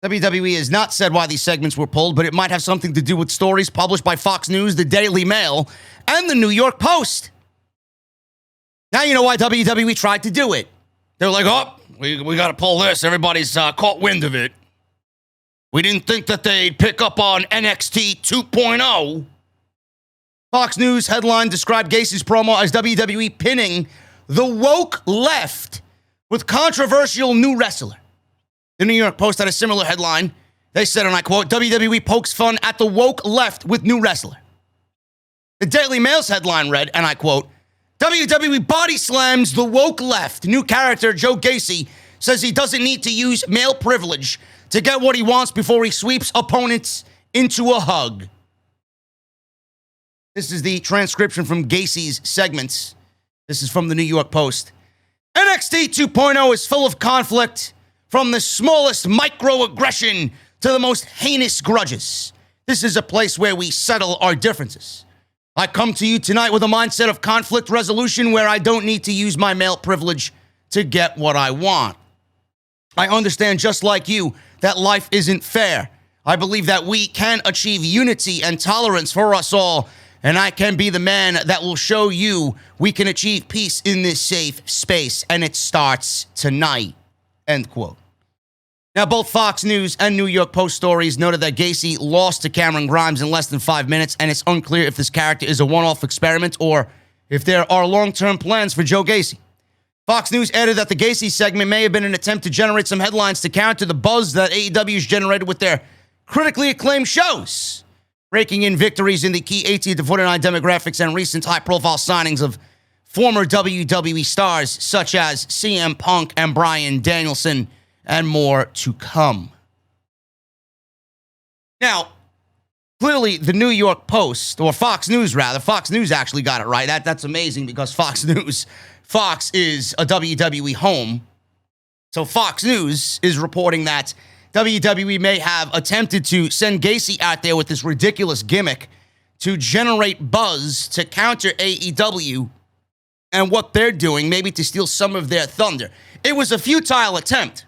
WWE has not said why these segments were pulled, but it might have something to do with stories published by Fox News, the Daily Mail, and the New York Post. Now you know why WWE tried to do it. They were like, oh, we got to pull this. Everybody's caught wind of it. We didn't think that they'd pick up on NXT 2.0. Fox News headline described Gacy's promo as WWE pinning the woke left with controversial new wrestler. The New York Post had a similar headline. They said, and I quote, WWE pokes fun at the woke left with new wrestler. The Daily Mail's headline read, and I quote, WWE body slams the woke left. New character Joe Gacy says he doesn't need to use male privilege to get what he wants before he sweeps opponents into a hug. This is the transcription from Gacy's segments. This is from the New York Post. NXT 2.0 is full of conflict, from the smallest microaggression to the most heinous grudges. This is a place where we settle our differences. I come to you tonight with a mindset of conflict resolution where I don't need to use my male privilege to get what I want. I understand, just like you, that life isn't fair. I believe that we can achieve unity and tolerance for us all, and I can be the man that will show you we can achieve peace in this safe space, and it starts tonight. End quote. Now, both Fox News and New York Post stories noted that Gacy lost to Cameron Grimes in less than 5 minutes, and it's unclear if this character is a one-off experiment or if there are long-term plans for Joe Gacy. Fox News added that the Gacy segment may have been an attempt to generate some headlines to counter the buzz that AEW's generated with their critically acclaimed shows, raking in victories in the key 18 to 49 demographics and recent high-profile signings of former WWE stars such as CM Punk and Bryan Danielson, and more to come. Now, clearly the New York Post, or Fox News rather, Fox News actually got it right. That's amazing because Fox is a WWE home. So Fox News is reporting that WWE may have attempted to send Gacy out there with this ridiculous gimmick to generate buzz to counter AEW and what they're doing, maybe to steal some of their thunder. It was a futile attempt.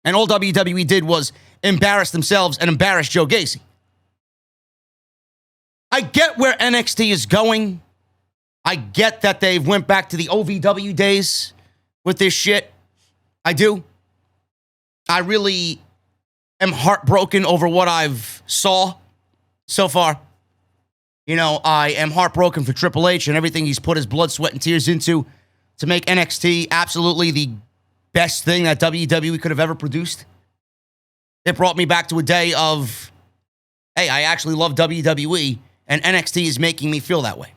And all WWE did was embarrass themselves and embarrass Joe Gacy. I get where NXT is going. I get that they went back to the OVW days with this shit. I do. I really am heartbroken over what I've saw so far. You know, I am heartbroken for Triple H and everything he's put his blood, sweat, and tears into to make NXT absolutely the best thing that WWE could have ever produced. It brought me back to a day of, hey, I actually love WWE, and NXT is making me feel that way.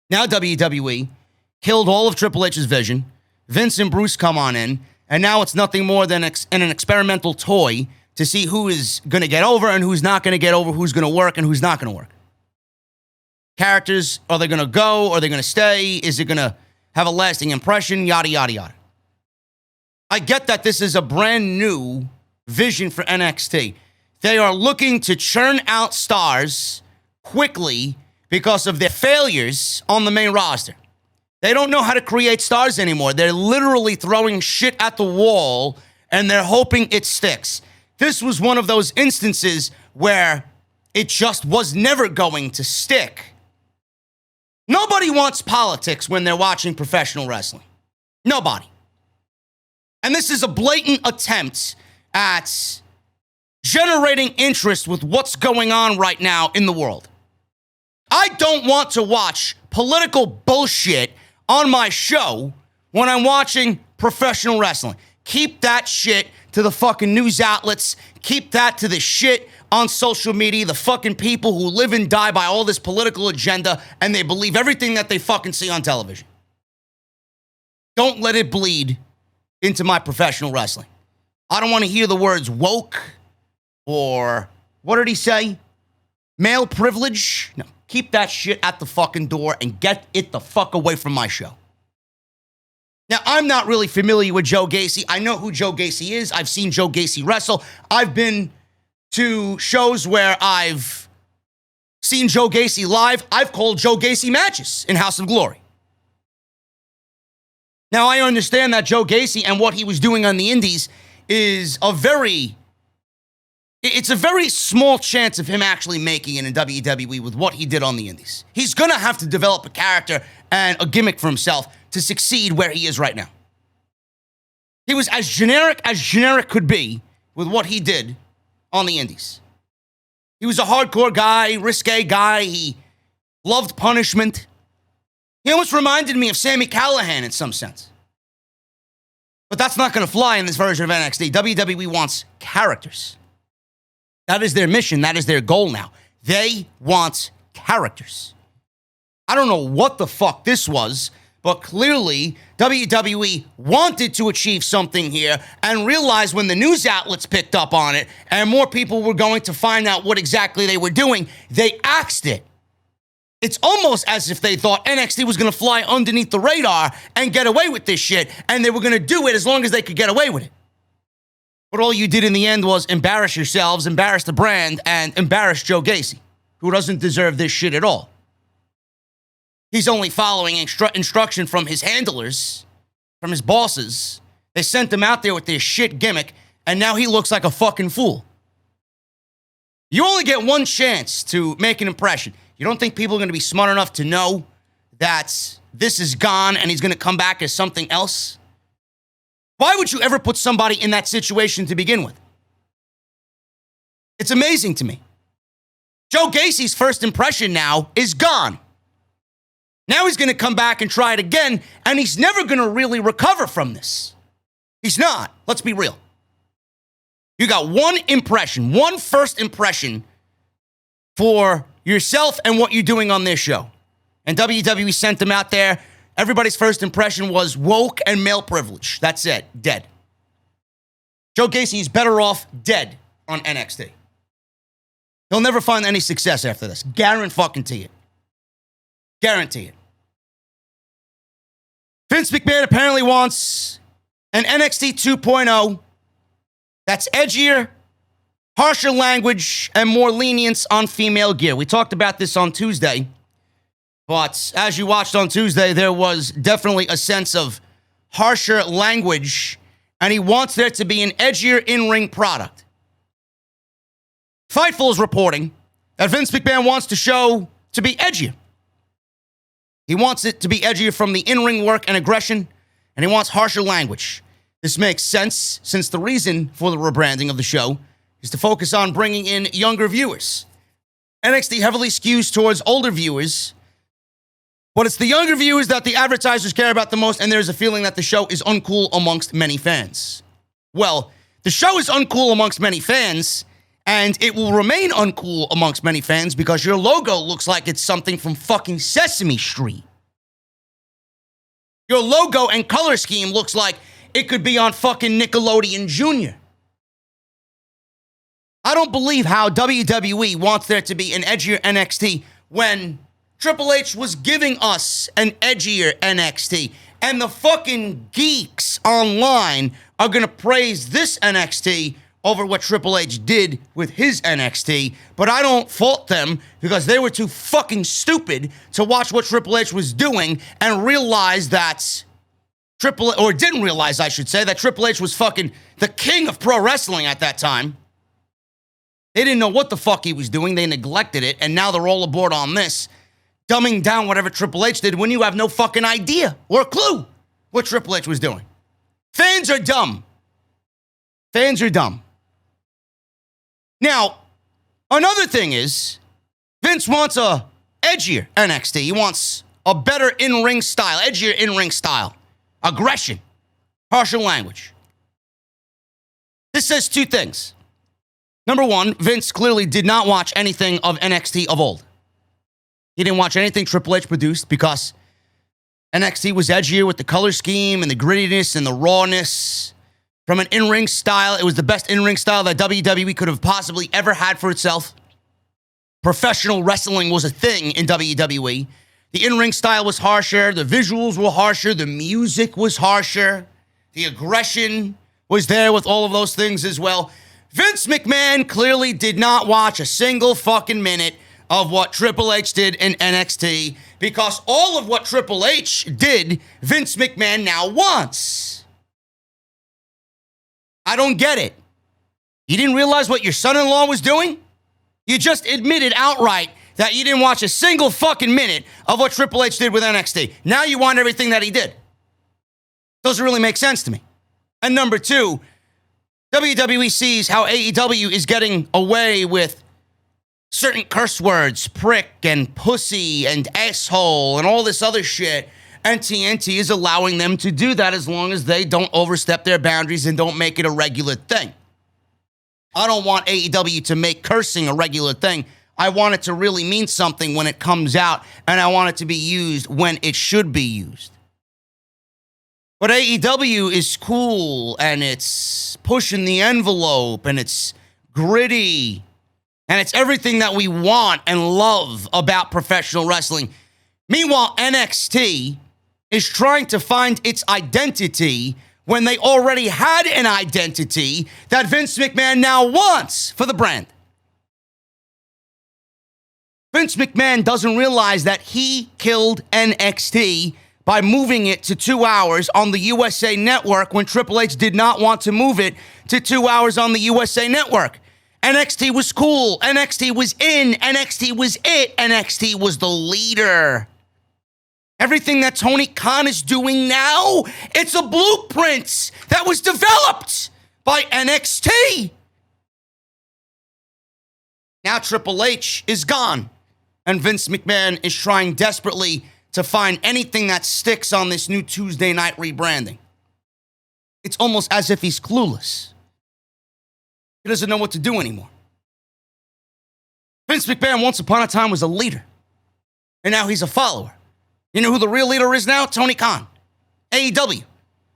Now WWE killed all of Triple H's vision. Vince and Bruce come on in, and now it's nothing more than an experimental toy to see who is going to get over and who's not going to get over, who's going to work and who's not going to work. Characters, are they going to go? Are they going to stay? Is it going to have a lasting impression? Yada, yada, yada. I get that this is a brand new vision for NXT. They are looking to churn out stars quickly because of their failures on the main roster. They don't know how to create stars anymore. They're literally throwing shit at the wall and they're hoping it sticks. This was one of those instances where it just was never going to stick. Nobody wants politics when they're watching professional wrestling. Nobody. And this is a blatant attempt at generating interest with what's going on right now in the world. I don't want to watch political bullshit on my show when I'm watching professional wrestling. Keep that shit to the fucking news outlets. Keep that to the shit on social media, the fucking people who live and die by all this political agenda and they believe everything that they fucking see on television. Don't let it bleed into my professional wrestling. I don't want to hear the words woke or, what did he say? Male privilege? No, keep that shit at the fucking door and get it the fuck away from my show. Now, I'm not really familiar with Joe Gacy. I know who Joe Gacy is. I've seen Joe Gacy wrestle. I've been to shows where I've seen Joe Gacy live. I've called Joe Gacy matches in House of Glory. Now, I understand that Joe Gacy and what he was doing on the indies is it's a very small chance of him actually making it in WWE with what he did on the indies. He's going to have to develop a character and a gimmick for himself to succeed where he is right now. He was as generic could be with what he did on the indies. He was a hardcore guy, risque guy. He loved punishment. He almost reminded me of Sami Callihan in some sense. But that's not going to fly in this version of NXT. WWE wants characters. That is their mission. That is their goal now. They want characters. I don't know what the fuck this was, but clearly WWE wanted to achieve something here and realized when the news outlets picked up on it and more people were going to find out what exactly they were doing, they axed it. It's almost as if they thought NXT was going to fly underneath the radar and get away with this shit, and they were going to do it as long as they could get away with it. But all you did in the end was embarrass yourselves, embarrass the brand, and embarrass Joe Gacy, who doesn't deserve this shit at all. He's only following instruction from his handlers, from his bosses. They sent him out there with this shit gimmick, and now he looks like a fucking fool. You only get one chance to make an impression. You don't think people are going to be smart enough to know that this is gone and he's going to come back as something else? Why would you ever put somebody in that situation to begin with? It's amazing to me. Joe Gacy's first impression now is gone. Now he's going to come back and try it again, and he's never going to really recover from this. He's not. Let's be real. You got one impression, one first impression for yourself and what you're doing on this show. And WWE sent him out there. Everybody's first impression was woke and male privilege. That's it. Dead. Joe Gacy's better off dead on NXT. He'll never find any success after this. Guarantee it. Guarantee it. Vince McMahon apparently wants an NXT 2.0 that's edgier, harsher language, and more lenience on female gear. We talked about this on Tuesday, but as you watched on Tuesday, there was definitely a sense of harsher language and he wants there to be an edgier in-ring product. Fightful is reporting that Vince McMahon wants the show to be edgier. He wants it to be edgier from the in-ring work and aggression, and he wants harsher language. This makes sense since the reason for the rebranding of the show is to focus on bringing in younger viewers. NXT heavily skews towards older viewers, but it's the younger viewers that the advertisers care about the most, and there's a feeling that the show is uncool amongst many fans. Well, the show is uncool amongst many fans, and it will remain uncool amongst many fans because your logo looks like it's something from fucking Sesame Street. Your logo and color scheme looks like it could be on fucking Nickelodeon Jr. I don't believe how WWE wants there to be an edgier NXT when Triple H was giving us an edgier NXT. And the fucking geeks online are going to praise this NXT over what Triple H did with his NXT. But I don't fault them because they were too fucking stupid to watch what Triple H was doing and realize that didn't realize, I should say, that Triple H was fucking the king of pro wrestling at that time. They didn't know what the fuck he was doing. They neglected it, and now they're all aboard on this, dumbing down whatever Triple H did when you have no fucking idea or a clue what Triple H was doing. Fans are dumb. Fans are dumb. Now, another thing is, Vince wants a edgier NXT. He wants a better in-ring style, edgier in-ring style, aggression, harsher language. This says two things. Number one, Vince clearly did not watch anything of NXT of old. He didn't watch anything Triple H produced because NXT was edgier with the color scheme and the grittiness and the rawness. From an in-ring style, it was the best in-ring style that WWE could have possibly ever had for itself. Professional wrestling was a thing in WWE. The in-ring style was harsher, the visuals were harsher, the music was harsher, the aggression was there with all of those things as well. Vince McMahon clearly did not watch a single fucking minute of what Triple H did in NXT because all of what Triple H did, Vince McMahon now wants. I don't get it. You didn't realize what your son-in-law was doing? You just admitted outright that you didn't watch a single fucking minute of what Triple H did with NXT. Now you want everything that he did. Doesn't really make sense to me. And number two, WWE sees how AEW is getting away with certain curse words, prick and pussy and asshole and all this other shit. And TNT is allowing them to do that as long as they don't overstep their boundaries and don't make it a regular thing. I don't want AEW to make cursing a regular thing. I want it to really mean something when it comes out, and I want it to be used when it should be used. But AEW is cool, and it's pushing the envelope, and it's gritty, and it's everything that we want and love about professional wrestling. Meanwhile, NXT is trying to find its identity when they already had an identity that Vince McMahon now wants for the brand. Vince McMahon doesn't realize that he killed NXT by moving it to 2 hours on the USA Network when Triple H did not want to move it to 2 hours on the USA Network. NXT was cool. NXT was in. NXT was it. NXT was the leader. Everything that Tony Khan is doing now, it's a blueprint that was developed by NXT. Now Triple H is gone, and Vince McMahon is trying desperately to find anything that sticks on this new Tuesday night rebranding. It's almost as if he's clueless. He doesn't know what to do anymore. Vince McMahon once upon a time was a leader, and now he's a follower. You know who the real leader is now? Tony Khan. AEW.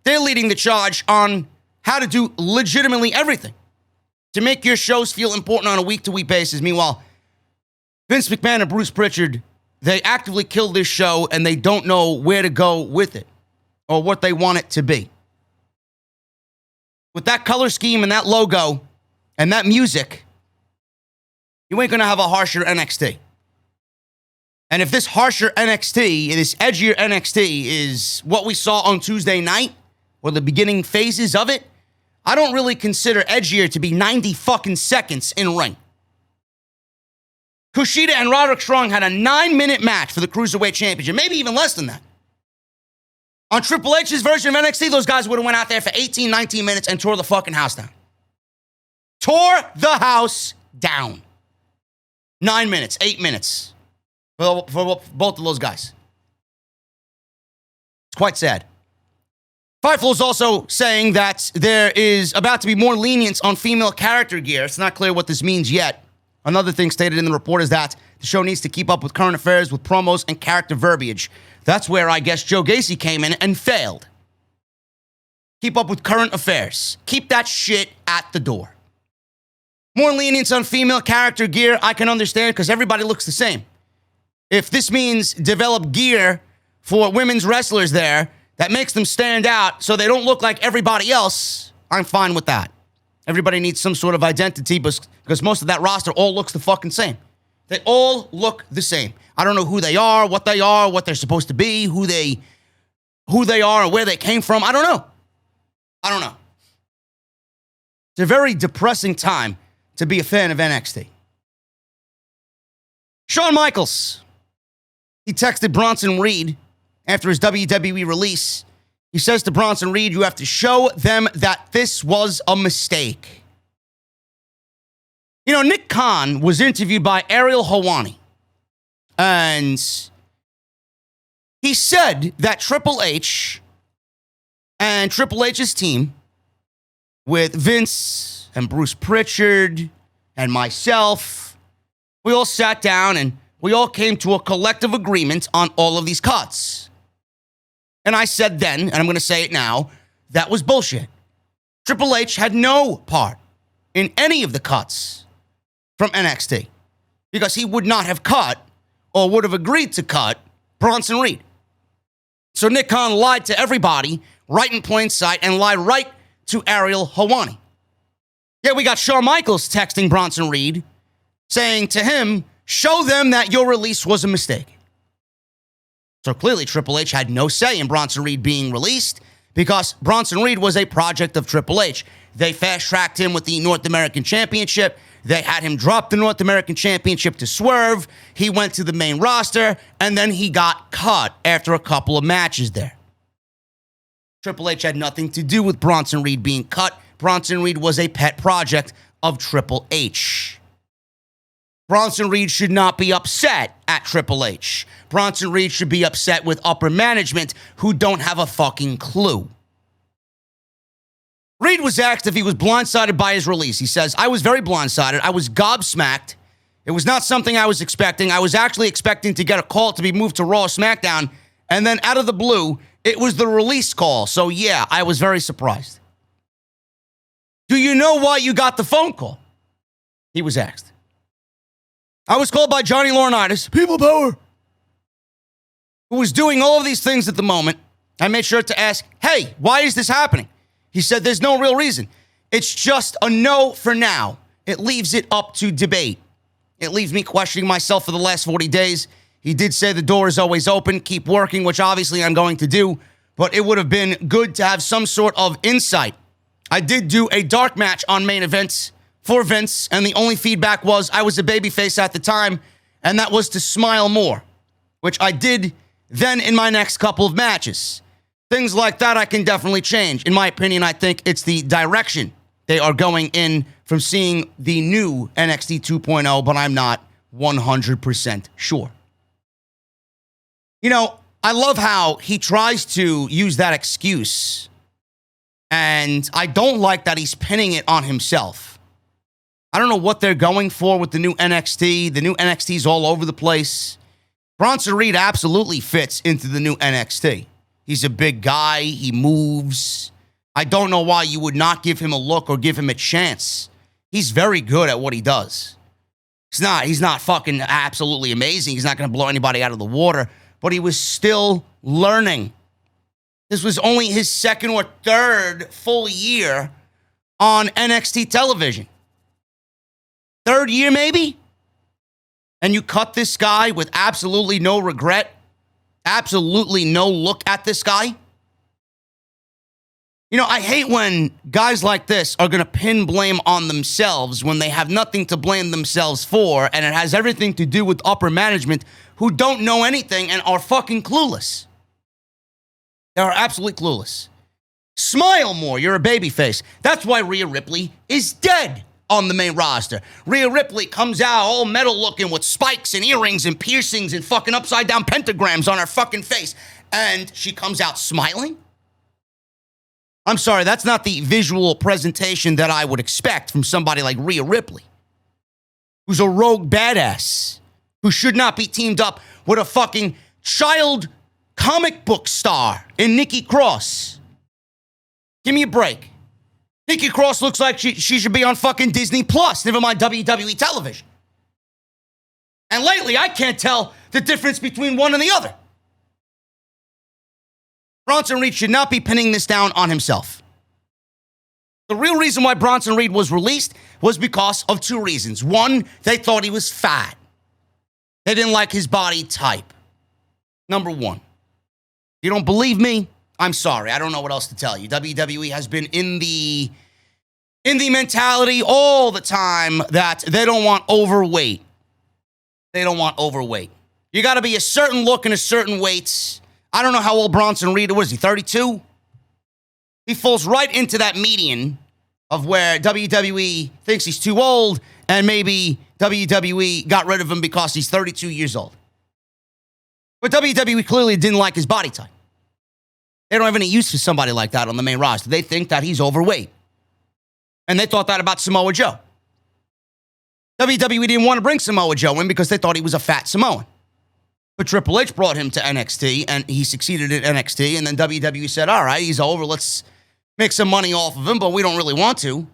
They're leading the charge on how to do legitimately everything to make your shows feel important on a week-to-week basis. Meanwhile, Vince McMahon and Bruce Pritchard, they actively killed this show, and they don't know where to go with it or what they want it to be. With that color scheme and that logo and that music, you ain't going to have a harsher NXT. And if this harsher NXT, this edgier NXT is what we saw on Tuesday night, or the beginning phases of it, I don't really consider edgier to be 90 fucking seconds in ring. Kushida and Roderick Strong had a 9-minute match for the Cruiserweight Championship, maybe even less than that. On Triple H's version of NXT, those guys would have went out there for 18, 19 minutes and tore the fucking house down. Tore the house down. 9 minutes, 8 minutes for both of those guys. It's quite sad. Fightful is also saying that there is about to be more lenience on female character gear. It's not clear what this means yet. Another thing stated in the report is that the show needs to keep up with current affairs with promos and character verbiage. That's where I guess Joe Gacy came in and failed. Keep up with current affairs. Keep that shit at the door. More lenience on female character gear, I can understand because everybody looks the same. If this means develop gear for women's wrestlers there that makes them stand out so they don't look like everybody else, I'm fine with that. Everybody needs some sort of identity because most of that roster all looks the fucking same. They all look the same. I don't know who they are, what they're supposed to be, who they are, and where they came from. I don't know. It's a very depressing time to be a fan of NXT. Shawn Michaels. He texted Bronson Reed after his WWE release. He says to Bronson Reed, you have to show them that this was a mistake. You know, Nick Khan was interviewed by Ariel Helwani, and he said that Triple H and Triple H's team with Vince and Bruce Pritchard and myself, we all sat down and we all came to a collective agreement on all of these cuts. And I said then, and I'm going to say it now, that was bullshit. Triple H had no part in any of the cuts from NXT because he would not have cut or would have agreed to cut Bronson Reed. So Nick Khan lied to everybody right in plain sight and lied right to Ariel Helwani. Yeah, we got Shawn Michaels texting Bronson Reed saying to him, show them that your release was a mistake. So clearly Triple H had no say in Bronson Reed being released because Bronson Reed was a project of Triple H. They fast-tracked him with the North American Championship. They had him drop the North American Championship to Swerve. He went to the main roster, and then he got cut after a couple of matches there. Triple H had nothing to do with Bronson Reed being cut. Bronson Reed was a pet project of Triple H. Bronson Reed should not be upset at Triple H. Bronson Reed should be upset with upper management who don't have a fucking clue. Reed was asked if he was blindsided by his release. He says, I was very blindsided. I was gobsmacked. It was not something I was expecting. I was actually expecting to get a call to be moved to Raw or SmackDown, and then out of the blue, it was the release call. So yeah, I was very surprised. Do you know why you got the phone call? He was asked. I was called by Johnny Laurinaitis, People Power, who was doing all of these things at the moment. I made sure to ask, hey, why is this happening? He said, there's no real reason. It's just a no for now. It leaves it up to debate. It leaves me questioning myself for the last 40 days. He did say the door is always open, keep working, which obviously I'm going to do, but it would have been good to have some sort of insight. I did do a dark match on main events for Vince, and the only feedback was I was a babyface at the time, and that was to smile more, which I did then in my next couple of matches. Things like that I can definitely change. In my opinion, I think it's the direction they are going in from seeing the new NXT 2.0, but I'm not 100% sure. You know, I love how he tries to use that excuse, and I don't like that he's pinning it on himself. I don't know what they're going for with the new NXT. The new NXT is all over the place. Bronson Reed absolutely fits into the new NXT. He's a big guy. He moves. I don't know why you would not give him a look or give him a chance. He's very good at what he does. He's not fucking absolutely amazing. He's not going to blow anybody out of the water, but he was still learning. This was only his second or third full year on NXT television. Third year, maybe? And you cut this guy with absolutely no regret, absolutely no look at this guy? You know, I hate when guys like this are going to pin blame on themselves when they have nothing to blame themselves for, and it has everything to do with upper management who don't know anything and are fucking clueless. They are absolutely clueless. Smile more, you're a babyface. That's why Rhea Ripley is dead on the main roster. Rhea Ripley comes out all metal looking with spikes and earrings and piercings and fucking upside down pentagrams on her fucking face. And she comes out smiling? I'm sorry, that's not the visual presentation that I would expect from somebody like Rhea Ripley, who's a rogue badass, who should not be teamed up with a fucking child comic book star in Nikki Cross. Give me a break. Nikki Cross looks like she should be on fucking Disney Plus, never mind WWE television. And lately, I can't tell the difference between one and the other. Bronson Reed should not be pinning this down on himself. The real reason why Bronson Reed was released was because of two reasons. One, they thought he was fat. They didn't like his body type. Number one. If you don't believe me, I'm sorry. I don't know what else to tell you. WWE has been in the mentality all the time that they don't want overweight. They don't want overweight. You got to be a certain look and a certain weight. I don't know how old Bronson Reed was. He 32? He falls right into that median of where WWE thinks he's too old and maybe WWE got rid of him because he's 32 years old. But WWE clearly didn't like his body type. They don't have any use for somebody like that on the main roster. They think that he's overweight. And they thought that about Samoa Joe. WWE didn't want to bring Samoa Joe in because they thought he was a fat Samoan. But Triple H brought him to NXT, and he succeeded at NXT, and then WWE said, all right, he's over, let's make some money off of him, but we don't really want to.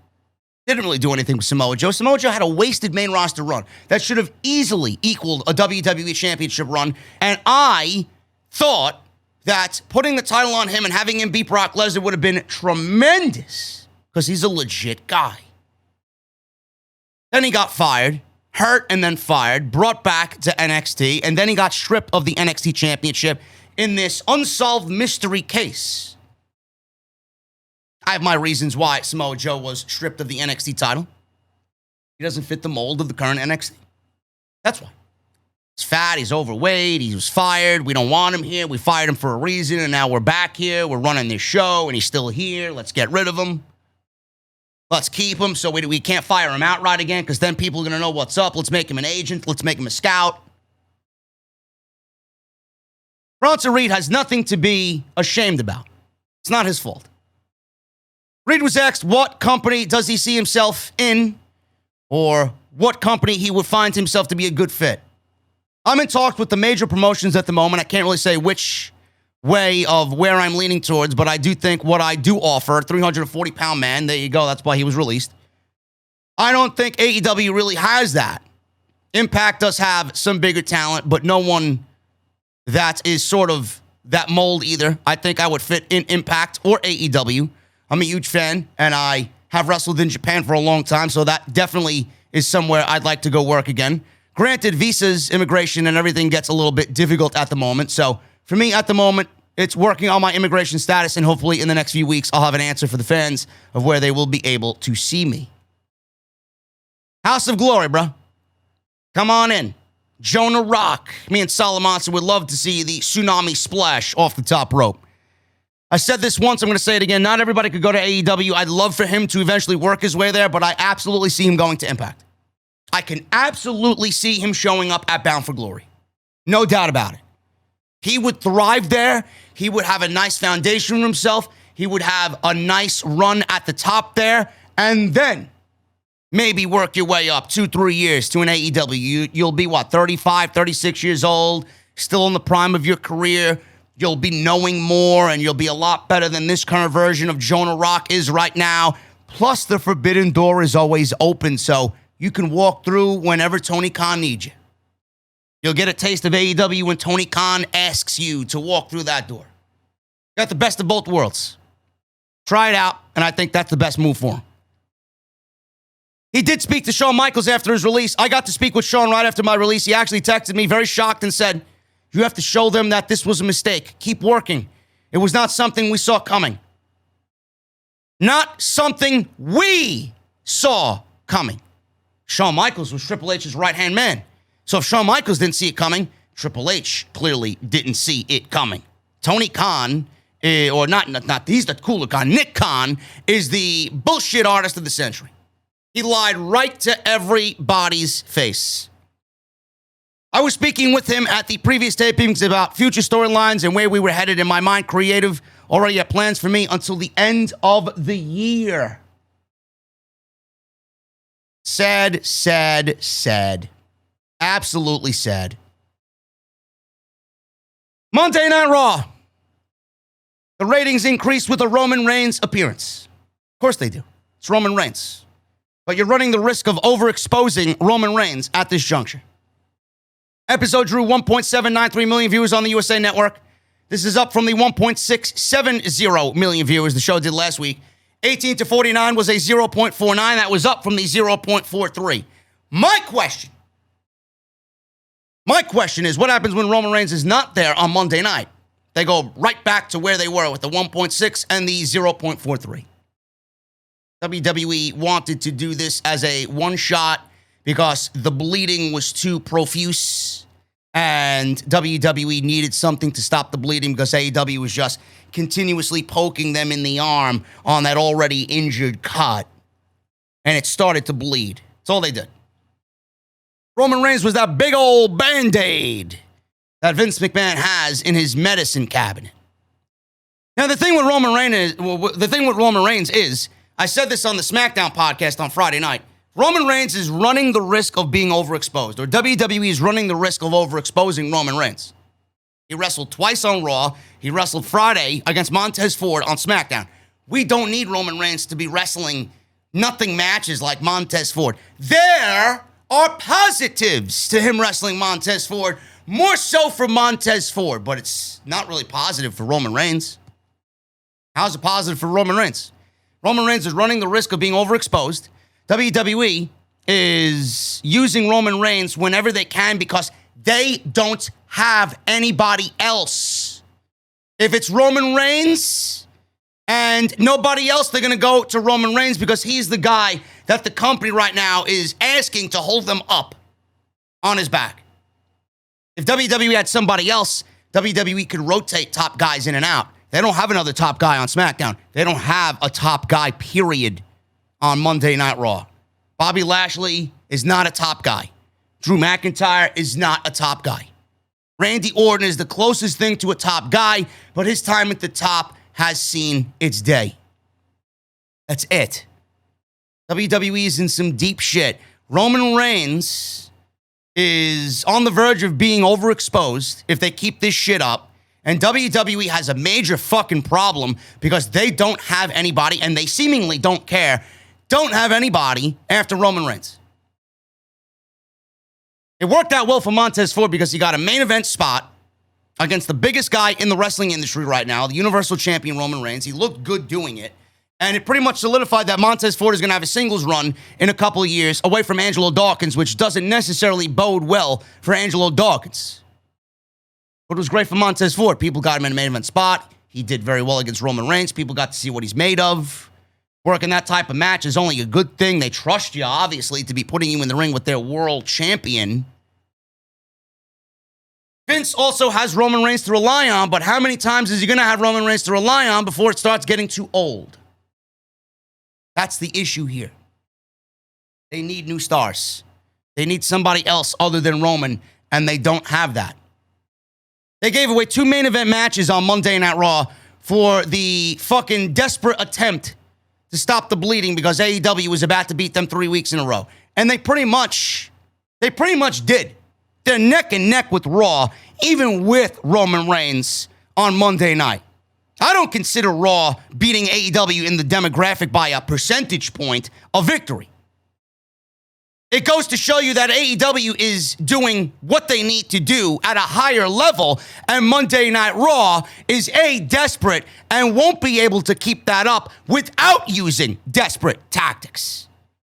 They didn't really do anything with Samoa Joe. Samoa Joe had a wasted main roster run that should have easily equaled a WWE Championship run, and I thought that putting the title on him and having him beat Brock Lesnar would have been tremendous, because he's a legit guy. Then he got fired. Hurt and then fired, brought back to NXT, and then he got stripped of the NXT Championship in this unsolved mystery case. I have my reasons why Samoa Joe was stripped of the NXT title. He doesn't fit the mold of the current NXT. That's why. He's fat, he's overweight, he was fired, we don't want him here, we fired him for a reason, and now we're back here, we're running this show, and he's still here, let's get rid of him. Let's keep him so we can't fire him outright again because then people are going to know what's up. Let's make him an agent. Let's make him a scout. Bronson Reed has nothing to be ashamed about. It's not his fault. Reed was asked what company does he see himself in or what company he would find himself to be a good fit. I'm in talks with the major promotions at the moment. I can't really say which way of where I'm leaning towards, but I do think what I do offer, 340-pound man, there you go, that's why he was released. I don't think AEW really has that. Impact does have some bigger talent, but no one that is sort of that mold either. I think I would fit in Impact or AEW. I'm a huge fan, and I have wrestled in Japan for a long time, so that definitely is somewhere I'd like to go work again. Granted, visas, immigration, and everything gets a little bit difficult at the moment, so for me, at the moment, it's working on my immigration status, and hopefully in the next few weeks, I'll have an answer for the fans of where they will be able to see me. House of Glory, bro. Come on in. Jonah Rock. Me and Salamanca would love to see the tsunami splash off the top rope. I said this once, I'm going to say it again. Not everybody could go to AEW. I'd love for him to eventually work his way there, but I absolutely see him going to Impact. I can absolutely see him showing up at Bound for Glory. No doubt about it. He would thrive there. He would have a nice foundation for himself. He would have a nice run at the top there. And then maybe work your way up 2-3 years to an AEW. You'll be, 35, 36 years old, still in the prime of your career. You'll be knowing more, and you'll be a lot better than this current version of Jonah Rock is right now. Plus, the forbidden door is always open, so you can walk through whenever Tony Khan needs you. You'll get a taste of AEW when Tony Khan asks you to walk through that door. Got the best of both worlds. Try it out, and I think that's the best move for him. He did speak to Shawn Michaels after his release. I got to speak with Shawn right after my release. He actually texted me very shocked and said, you have to show them that this was a mistake. Keep working. It was not something we saw coming. Not something we saw coming. Shawn Michaels was Triple H's right-hand man. So if Shawn Michaels didn't see it coming, Triple H clearly didn't see it coming. Tony Khan, he's the cooler Khan. Nick Khan is the bullshit artist of the century. He lied right to everybody's face. I was speaking with him at the previous tapings about future storylines and where we were headed. In my mind, creative already had plans for me until the end of the year. Sad, sad, sad. Absolutely sad. Monday Night Raw. The ratings increased with a Roman Reigns appearance. Of course they do. It's Roman Reigns. But you're running the risk of overexposing Roman Reigns at this juncture. Episode drew 1.793 million viewers on the USA Network. This is up from the 1.670 million viewers the show did last week. 18 to 49 was a 0.49. That was up from the 0.43. My question is, what happens when Roman Reigns is not there on Monday night? They go right back to where they were with the 1.6 and the 0.43. WWE wanted to do this as a one-shot because the bleeding was too profuse and WWE needed something to stop the bleeding because AEW was just continuously poking them in the arm on that already injured cut. And it started to bleed. That's all they did. Roman Reigns was that big old Band-Aid that Vince McMahon has in his medicine cabinet. Now, the thing with Roman Reigns is, I said this on the SmackDown podcast on Friday night, Roman Reigns is running the risk of being overexposed, or WWE is running the risk of overexposing Roman Reigns. He wrestled twice on Raw. He wrestled Friday against Montez Ford on SmackDown. We don't need Roman Reigns to be wrestling nothing matches like Montez Ford. There are positives to him wrestling Montez Ford, more so for Montez Ford, but it's not really positive for Roman Reigns. How's it positive for Roman Reigns? Roman Reigns is running the risk of being overexposed. WWE is using Roman Reigns whenever they can because they don't have anybody else. If it's Roman Reigns and nobody else, they're going to go to Roman Reigns because he's the guy that the company right now is asking to hold them up on his back. If WWE had somebody else, WWE could rotate top guys in and out. They don't have another top guy on SmackDown. They don't have a top guy, period, on Monday Night Raw. Bobby Lashley is not a top guy. Drew McIntyre is not a top guy. Randy Orton is the closest thing to a top guy, but his time at the top has seen its day. That's it. WWE is in some deep shit. Roman Reigns is on the verge of being overexposed if they keep this shit up. And WWE has a major fucking problem because they don't have anybody, and they seemingly don't care, don't have anybody after Roman Reigns. It worked out well for Montez Ford because he got a main event spot against the biggest guy in the wrestling industry right now, the Universal Champion Roman Reigns. He looked good doing it. And it pretty much solidified that Montez Ford is going to have a singles run in a couple of years away from Angelo Dawkins, which doesn't necessarily bode well for Angelo Dawkins. But it was great for Montez Ford. People got him in a main event spot. He did very well against Roman Reigns. People got to see what he's made of. Working that type of match is only a good thing. They trust you, obviously, to be putting you in the ring with their world champion. Vince also has Roman Reigns to rely on, but how many times is he going to have Roman Reigns to rely on before it starts getting too old? That's the issue here. They need new stars. They need somebody else other than Roman, and they don't have that. They gave away 2 main event matches on Monday Night Raw for the fucking desperate attempt to stop the bleeding because AEW was about to beat them 3 weeks in a row. And they pretty much did. They're neck and neck with Raw, even with Roman Reigns on Monday night. I don't consider Raw beating AEW in the demographic by a percentage point a victory. It goes to show you that AEW is doing what they need to do at a higher level, and Monday Night Raw is desperate and won't be able to keep that up without using desperate tactics.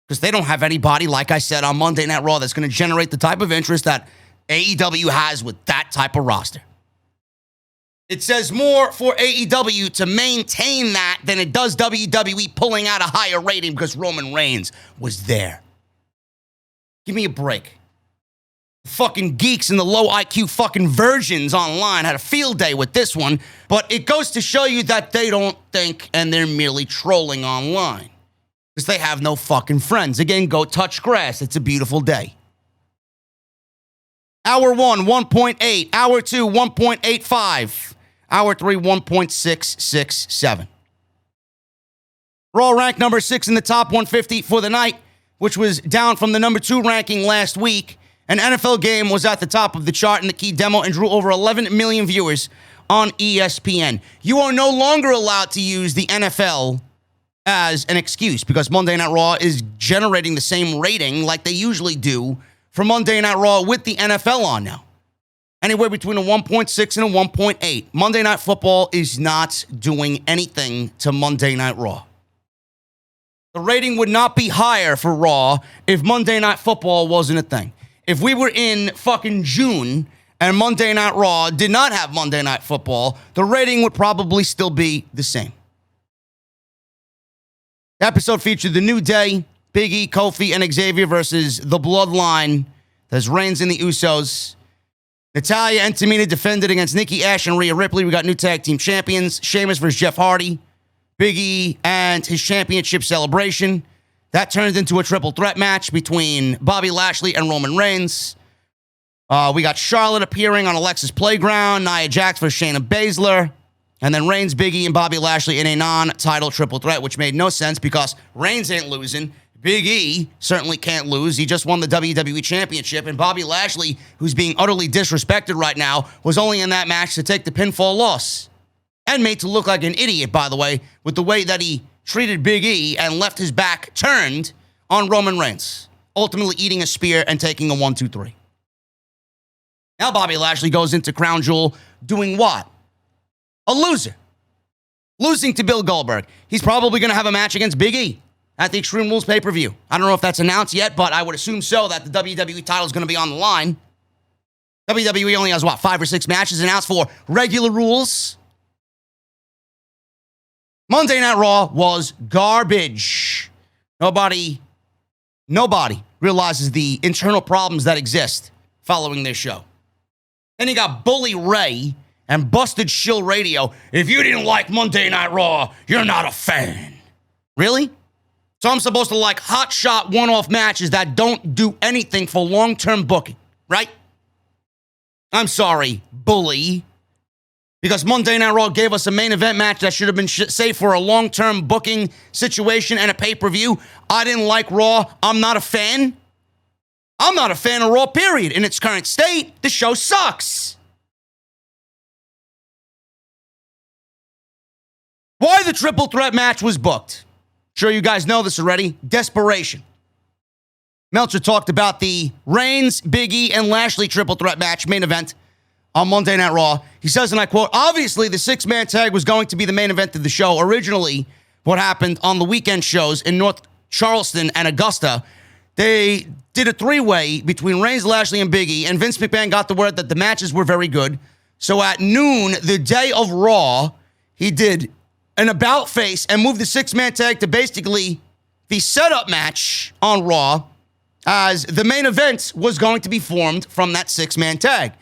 Because they don't have anybody, like I said, on Monday Night Raw that's going to generate the type of interest that AEW has with that type of roster. It says more for AEW to maintain that than it does WWE pulling out a higher rating because Roman Reigns was there. Give me a break. Fucking geeks and the low IQ fucking virgins online had a field day with this one, but it goes to show you that they don't think and they're merely trolling online because they have no fucking friends. Again, go touch grass. It's a beautiful day. Hour 1, 1.8. Hour 2, 1.85. Hour 3, 1.667. Raw ranked number 6 in the top 150 for the night, which was down from the number 2 ranking last week. An NFL game was at the top of the chart in the key demo and drew over 11 million viewers on ESPN. You are no longer allowed to use the NFL as an excuse because Monday Night Raw is generating the same rating like they usually do for Monday Night Raw with the NFL on now. Anywhere between a 1.6 and a 1.8. Monday Night Football is not doing anything to Monday Night Raw. The rating would not be higher for Raw if Monday Night Football wasn't a thing. If we were in fucking June and Monday Night Raw did not have Monday Night Football, the rating would probably still be the same. The episode featured The New Day, Big E, Kofi, and Xavier versus The Bloodline. There's Reigns and the Usos. Natalya and Tamina defended against Nikki Ash and Rhea Ripley. We got new tag team champions, Sheamus versus Jeff Hardy. Big E and his championship celebration. That turned into a triple threat match between Bobby Lashley and Roman Reigns. We got Charlotte appearing on Alexa's Playground, Nia Jax versus Shayna Baszler, and then Reigns, Big E, and Bobby Lashley in a non-title triple threat, which made no sense because Reigns ain't losing. Big E certainly can't lose. He just won the WWE Championship, and Bobby Lashley, who's being utterly disrespected right now, was only in that match to take the pinfall loss. And made to look like an idiot, by the way, with the way that he treated Big E and left his back turned on Roman Reigns, ultimately eating a spear and taking a 1-2-3. Now Bobby Lashley goes into Crown Jewel doing what? A loser. Losing to Bill Goldberg. He's probably going to have a match against Big E at the Extreme Rules pay-per-view. I don't know if that's announced yet, but I would assume so, that the WWE title is going to be on the line. WWE only has, 5 or 6 matches announced for regular rules. Monday Night Raw was garbage. Nobody realizes the internal problems that exist following this show. Then you got Bully Ray and Busted Shill Radio. If you didn't like Monday Night Raw, you're not a fan. Really? So I'm supposed to like hotshot one-off matches that don't do anything for long-term booking, right? I'm sorry, Bully. Because Monday Night Raw gave us a main event match that should have been saved for a long-term booking situation and a pay-per-view. I didn't like Raw. I'm not a fan. I'm not a fan of Raw, period. In its current state, the show sucks. Why the triple threat match was booked? Sure you guys know this already. Desperation. Meltzer talked about the Reigns, Big E, and Lashley triple threat match main event on Monday Night Raw. He says, and I quote, obviously the 6-man tag was going to be the main event of the show. Originally, what happened on the weekend shows in North Charleston and Augusta, they did a 3-way between Reigns, Lashley, and Big E, and Vince McMahon got the word that the matches were very good. So at noon, the day of Raw, he did an about face and moved the 6-man tag to basically the setup match on Raw, as the main event was going to be formed from that 6-man tag.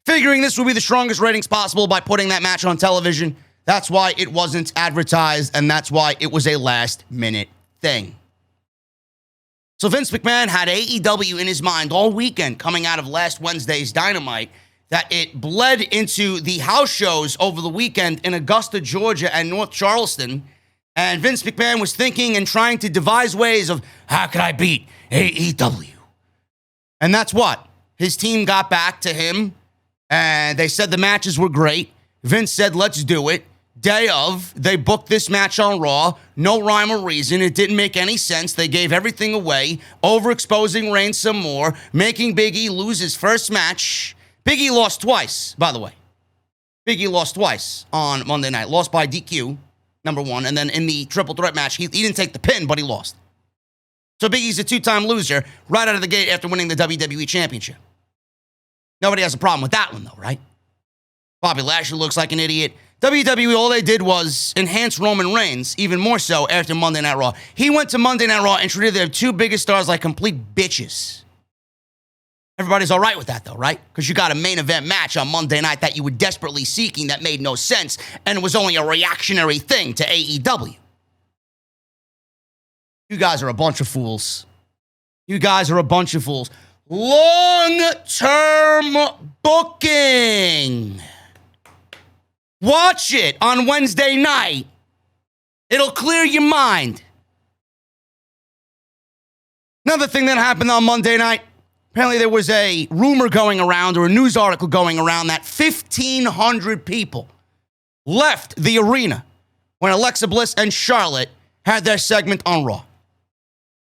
Figuring this would be the strongest ratings possible by putting that match on television. That's why it wasn't advertised, and that's why it was a last-minute thing. So Vince McMahon had AEW in his mind all weekend coming out of last Wednesday's Dynamite, that it bled into the house shows over the weekend in Augusta, Georgia, and North Charleston. And Vince McMahon was thinking and trying to devise ways of, how could I beat AEW? And that's what? His team got back to him, and they said the matches were great. Vince said, let's do it. Day of, they booked this match on Raw. No rhyme or reason. It didn't make any sense. They gave everything away, overexposing Reigns some more, making Big E lose his first match. Big E lost twice, by the way. Big E lost twice on Monday night. Lost by DQ, number one. And then in the triple threat match, he didn't take the pin, but he lost. So Big E's a 2-time loser right out of the gate after winning the WWE Championship. Nobody has a problem with that one, though, right? Bobby Lashley looks like an idiot. WWE, all they did was enhance Roman Reigns, even more so after Monday Night Raw. He went to Monday Night Raw and treated their two biggest stars like complete bitches. Everybody's all right with that, though, right? Because you got a main event match on Monday night that you were desperately seeking that made no sense, and it was only a reactionary thing to AEW. You guys are a bunch of fools. You guys are a bunch of fools. Long-term booking. Watch it on Wednesday night. It'll clear your mind. Another thing that happened on Monday night, apparently there was a rumor going around or a news article going around that 1,500 people left the arena when Alexa Bliss and Charlotte had their segment on Raw.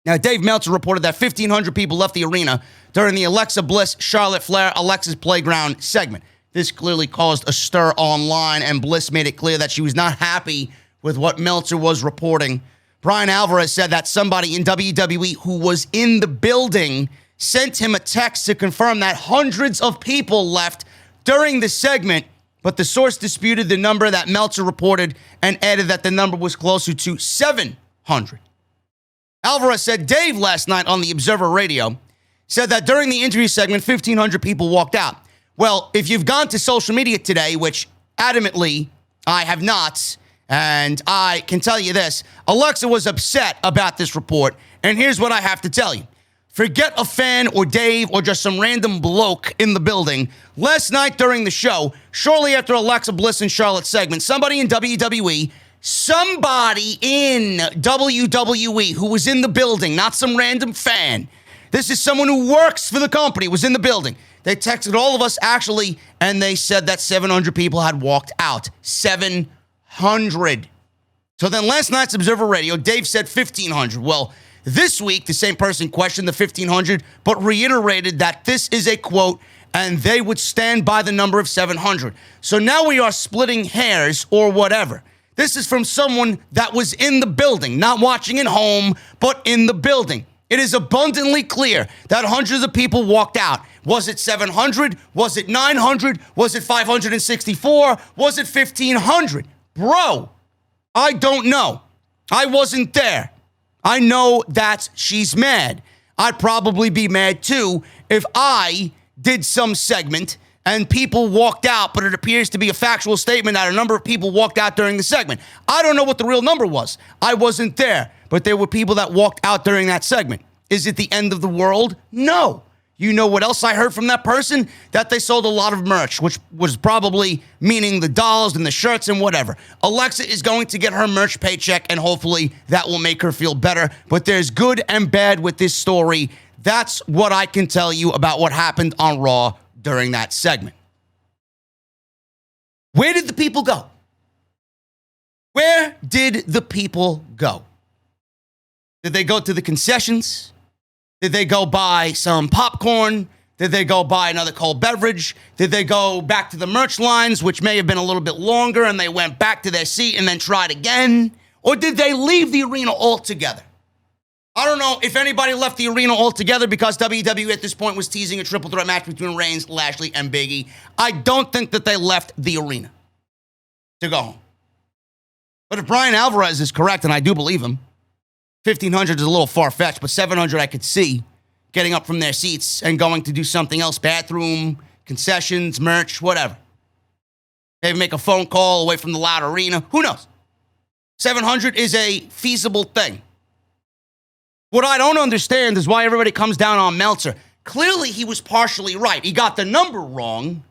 Now, Dave Meltzer reported that 1,500 people left the arena during the Alexa Bliss, Charlotte Flair, Alexa's Playground segment. This clearly caused a stir online, and Bliss made it clear that she was not happy with what Meltzer was reporting. Brian Alvarez said that somebody in WWE who was in the building sent him a text to confirm that hundreds of people left during the segment, but the source disputed the number that Meltzer reported and added that the number was closer to 700. Alvarez said Dave last night on the Observer Radio said that during the interview segment, 1,500 people walked out. Well, if you've gone to social media today, which adamantly I have not, and I can tell you this, Alexa was upset about this report, and here's what I have to tell you. Forget a fan or Dave or just some random bloke in the building. Last night during the show, shortly after Alexa Bliss and Charlotte's segment, somebody in WWE who was in the building, not some random fan. This is someone who works for the company, was in the building. They texted all of us, actually, and they said that 700 people had walked out. 700. So then last night's Observer Radio, Dave said 1,500. Well, this week, the same person questioned the 1,500, but reiterated that this is a quote, and they would stand by the number of 700. So now we are splitting hairs or whatever. This is from someone that was in the building, not watching at home, but in the building. It is abundantly clear that hundreds of people walked out. Was it 700? Was it 900? Was it 564? Was it 1,500? Bro, I don't know. I wasn't there. I know that she's mad. I'd probably be mad too if I did some segment and people walked out, but it appears to be a factual statement that a number of people walked out during the segment. I don't know what the real number was. I wasn't there, but there were people that walked out during that segment. Is it the end of the world? No. You know what else I heard from that person? That they sold a lot of merch, which was probably meaning the dolls and the shirts and whatever. Alexa is going to get her merch paycheck, and hopefully that will make her feel better. But there's good and bad with this story. That's what I can tell you about what happened on Raw during that segment. Where did the people go? Where did the people go? Did they go to the concessions? Did they go buy some popcorn? Did they go buy another cold beverage? Did they go back to the merch lines, which may have been a little bit longer, and they went back to their seat and then tried again? Or did they leave the arena altogether? I don't know if anybody left the arena altogether because WWE at this point was teasing a triple threat match between Reigns, Lashley, and Big E. I don't think that they left the arena to go home. But if Brian Alvarez is correct, and I do believe him, 1,500 is a little far-fetched, but 700 I could see getting up from their seats and going to do something else, bathroom, concessions, merch, whatever. Maybe make a phone call away from the loud arena. Who knows? 700 is a feasible thing. What I don't understand is why everybody comes down on Meltzer. Clearly, he was partially right. He got the number wrong.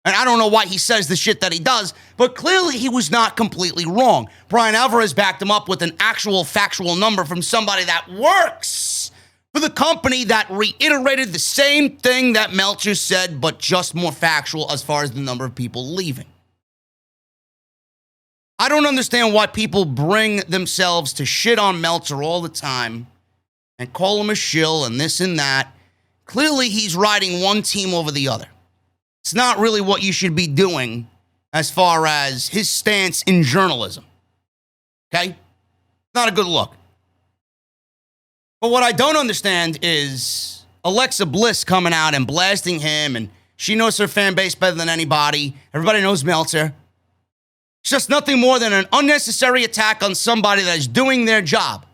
And I don't know why he says the shit that he does, but clearly he was not completely wrong. Brian Alvarez backed him up with an actual factual number from somebody that works for the company that reiterated the same thing that Meltzer said, but just more factual as far as the number of people leaving. I don't understand why people bring themselves to shit on Meltzer all the time and call him a shill and this and that. Clearly, he's riding one team over the other. It's not really what you should be doing as far as his stance in journalism. Okay? Not a good look. But what I don't understand is Alexa Bliss coming out and blasting him and She knows her fan base better than anybody. Everybody knows Meltzer. It's just nothing more than an unnecessary attack on somebody that is doing their job.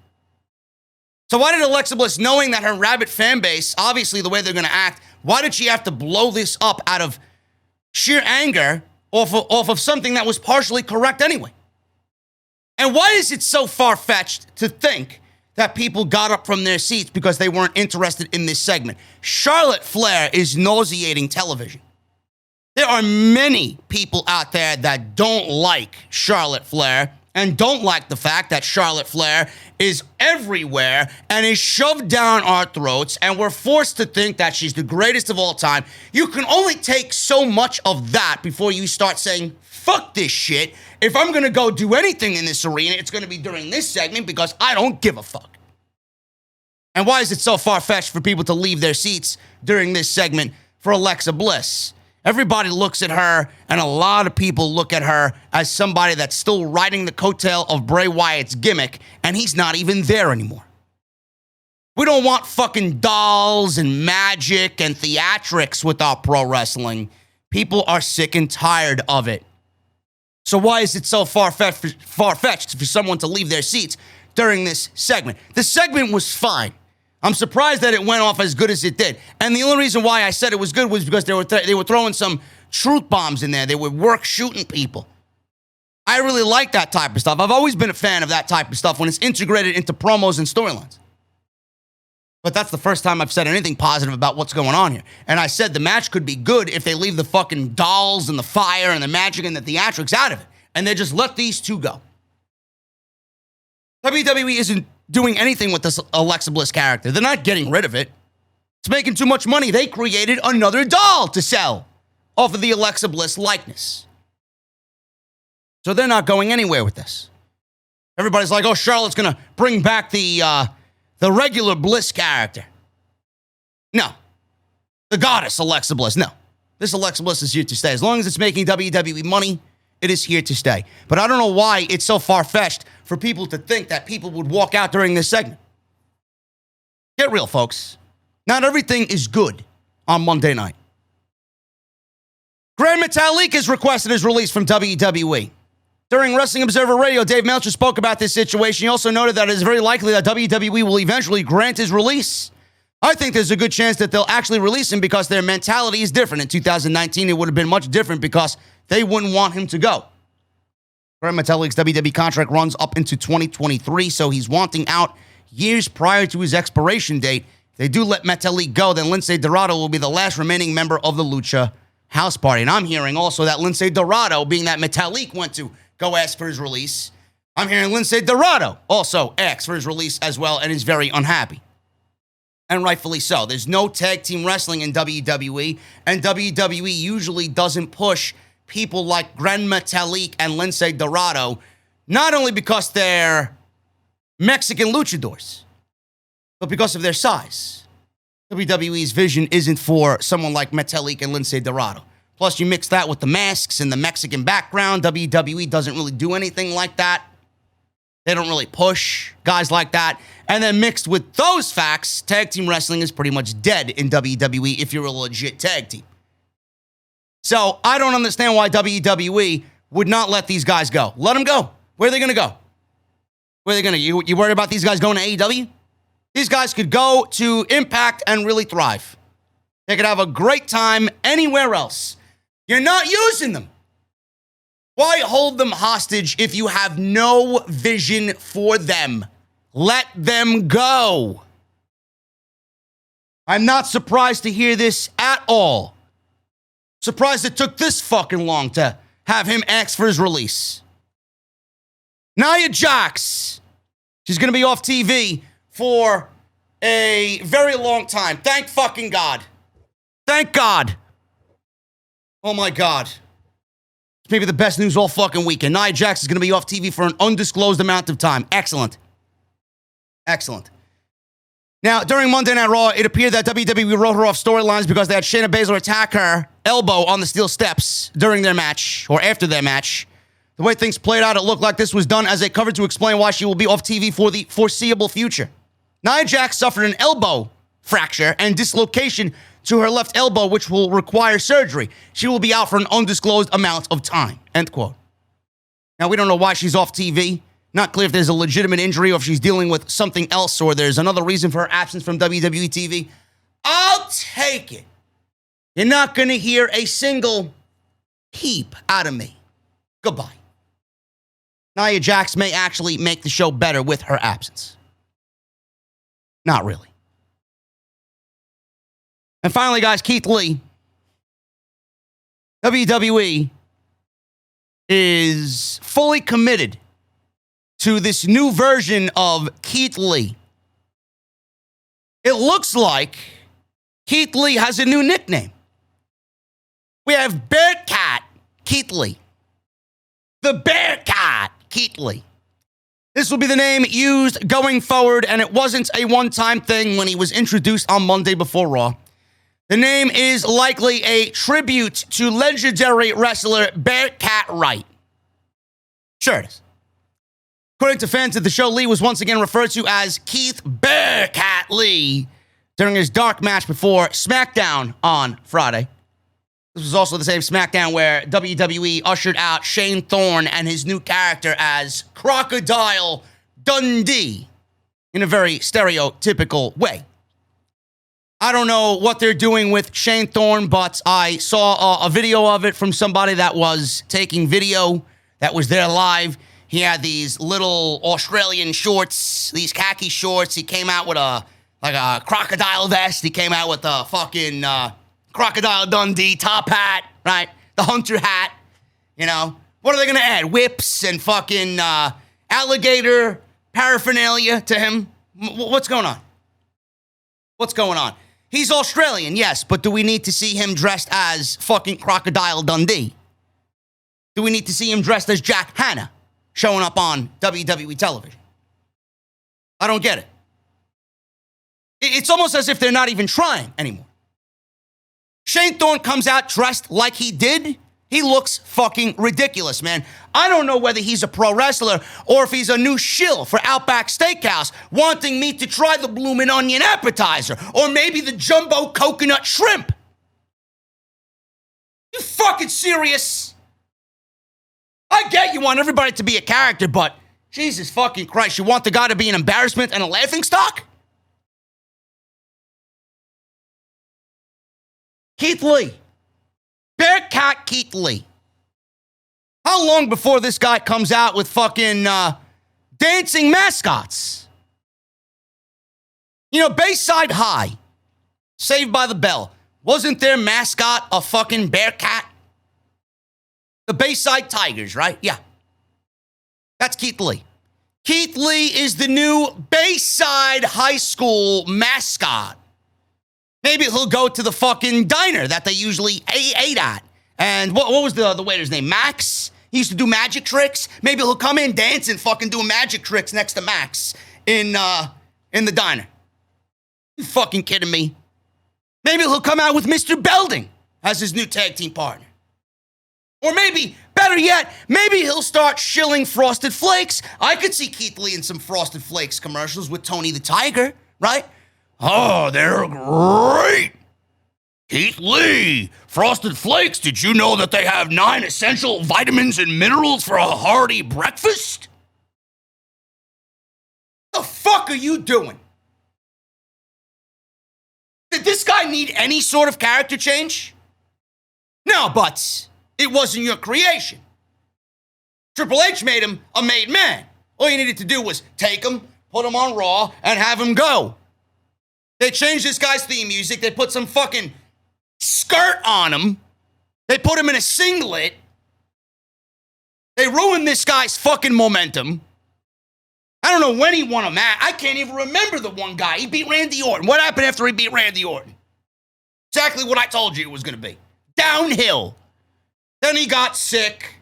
So why did Alexa Bliss, knowing that her rabid fan base, obviously the way they're going to act, why did she have to blow this up out of sheer anger off of something that was partially correct anyway? And why is it so far-fetched to think that people got up from their seats because they weren't interested in this segment? Charlotte Flair is nauseating television. There are many people out there that don't like Charlotte Flair and don't like the fact that Charlotte Flair is everywhere and is shoved down our throats, and we're forced to think that she's the greatest of all time. You can only take so much of that before you start saying, fuck this shit. If I'm going to go do anything in this arena, it's going to be during this segment because I don't give a fuck. And why is it so far-fetched for people to leave their seats during this segment for Alexa Bliss? Everybody looks at her, and a lot of people look at her as somebody that's still riding the coattail of Bray Wyatt's gimmick, and he's not even there anymore. We don't want fucking dolls and magic and theatrics with our pro wrestling. People are sick and tired of it. So why is it so far-fetched for someone to leave their seats during this segment? The segment was fine. I'm surprised that it went off as good as it did. And the only reason why I said it was good was because they were throwing some truth bombs in there. They were work shooting people. I really like that type of stuff. I've always been a fan of that type of stuff when it's integrated into promos and storylines. But that's the first time I've said anything positive about what's going on here. And I said the match could be good if they leave the fucking dolls and the fire and the magic and the theatrics out of it. And they just let these two go. WWE isn't doing anything with this Alexa Bliss character. They're not getting rid of it. It's making too much money. They created another doll to sell off of the Alexa Bliss likeness. So they're not going anywhere with this. Everybody's like, oh, Charlotte's going to bring back the regular Bliss character. No. The goddess Alexa Bliss. No. This Alexa Bliss is here to stay. As long as it's making WWE money, it is here to stay. But I don't know why it's so far-fetched for people to think that people would walk out during this segment. Get real, folks. Not everything is good on Monday night. Grand Metalik has requested his release from WWE. During Wrestling Observer Radio, Dave Meltzer spoke about this situation. He also noted that it is very likely that WWE will eventually grant his release. I think there's a good chance that they'll actually release him because their mentality is different. In 2019, it would have been much different because they wouldn't want him to go. Grand Metalik's WWE contract runs up into 2023, so he's wanting out years prior to his expiration date. If they do let Metalik go, then Lince Dorado will be the last remaining member of the Lucha House Party. And I'm hearing also that Lince Dorado, being that Metalik went to go ask for his release, I'm hearing Lince Dorado also asked for his release as well and is very unhappy. And rightfully so. There's no tag team wrestling in WWE, and WWE usually doesn't push people like Grand Metalik and Lince Dorado, not only because they're Mexican luchadors, but because of their size. WWE's vision isn't for someone like Metalik and Lince Dorado. Plus, you mix that with the masks and the Mexican background. WWE doesn't really do anything like that. They don't really push guys like that. And then mixed with those facts, tag team wrestling is pretty much dead in WWE if you're a legit tag team. So I don't understand why WWE would not let these guys go. Let them go. Where are they going to go? Where are they going to? You worried about these guys going to AEW? These guys could go to Impact and really thrive. They could have a great time anywhere else. You're not using them. Why hold them hostage if you have no vision for them? Let them go. I'm not surprised to hear this at all. Surprised it took this fucking long to have him ask for his release. Nia Jax. She's going to be off TV for a very long time. Thank fucking God. Thank God. Oh my God. It's maybe the best news all fucking weekend. Nia Jax is going to be off TV for an undisclosed amount of time. Excellent. Excellent. Now, during Monday Night Raw, it appeared that WWE wrote her off storylines because they had Shayna Baszler attack her elbow on the steel steps during their match, or after their match. The way things played out, it looked like this was done as a cover to explain why she will be off TV for the foreseeable future. Nia Jax suffered an elbow fracture and dislocation to her left elbow, which will require surgery. She will be out for an undisclosed amount of time, end quote. Now, we don't know why she's off TV. Not clear if there's a legitimate injury or if she's dealing with something else or there's another reason for her absence from WWE TV. I'll take it. You're not going to hear a single peep out of me. Goodbye. Nia Jax may actually make the show better with her absence. Not really. And finally, guys, Keith Lee. WWE is fully committed to this new version of Keith Lee. It looks like Keith Lee has a new nickname. We have Bearcat Keith Lee. The Bearcat Keith Lee. This will be the name used going forward, and it wasn't a one-time thing when he was introduced on Monday before Raw. The name is likely a tribute to legendary wrestler Bearcat Wright. Sure it is. According to fans of the show, Lee was once again referred to as Keith Bearcat Lee during his dark match before SmackDown on Friday. This was also the same SmackDown where WWE ushered out Shane Thorne and his new character as Crocodile Dundee in a very stereotypical way. I don't know what they're doing with Shane Thorne, but I saw a video of it from somebody that was taking video that was there live. He had these little Australian shorts, these khaki shorts. He came out with a crocodile vest. He came out with a fucking Crocodile Dundee top hat, right? The hunter hat, you know. What are they going to add? Whips and fucking alligator paraphernalia to him? What's going on? What's going on? He's Australian, yes, but do we need to see him dressed as fucking Crocodile Dundee? Do we need to see him dressed as Jack Hanna showing up on WWE television? I don't get it. It's almost as if they're not even trying anymore. Shane Thorne comes out dressed like he did. He looks fucking ridiculous, man. I don't know whether he's a pro wrestler or if he's a new shill for Outback Steakhouse wanting me to try the bloomin' onion appetizer or maybe the jumbo coconut shrimp. You fucking serious? I get you want everybody to be a character, but Jesus fucking Christ, you want the guy to be an embarrassment and a laughingstock? Keith Lee. Bearcat Keith Lee. How long before this guy comes out with fucking dancing mascots? You know, Bayside High, Saved by the Bell, wasn't their mascot a fucking bearcat? The Bayside Tigers, right? Yeah. That's Keith Lee. Keith Lee is the new Bayside High School mascot. Maybe he'll go to the fucking diner that they usually ate at. And what was the waiter's name? Max? He used to do magic tricks. Maybe he'll come in, dance, and fucking do magic tricks next to Max in the diner. You fucking kidding me? Maybe he'll come out with Mr. Belding as his new tag team partner. Or maybe, better yet, maybe he'll start shilling Frosted Flakes. I could see Keith Lee in some Frosted Flakes commercials with Tony the Tiger, right? Oh, they're great. Keith Lee, Frosted Flakes, did you know that they have 9 essential vitamins and minerals for a hearty breakfast? What the fuck are you doing? Did this guy need any sort of character change? No, but it wasn't your creation. Triple H made him a made man. All you needed to do was take him, put him on Raw, and have him go. They changed this guy's theme music. They put some fucking skirt on him. They put him in a singlet. They ruined this guy's fucking momentum. I don't know when he won a match. I can't even remember the one guy. He beat Randy Orton. What happened after he beat Randy Orton? Exactly what I told you it was going to be. Downhill. Then he got sick.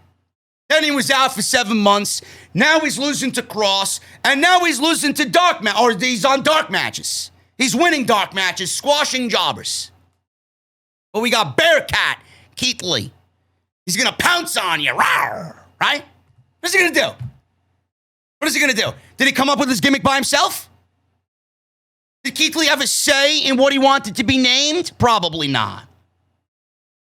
Then he was out for 7 months. Now he's losing to Cross. And now he's losing to he's on dark matches. He's winning dark matches, squashing jobbers. But we got Bearcat Keith Lee. He's going to pounce on you, rawr, right? What's he going to do? What is he going to do? Did he come up with his gimmick by himself? Did Keith Lee have a say in what he wanted to be named? Probably not.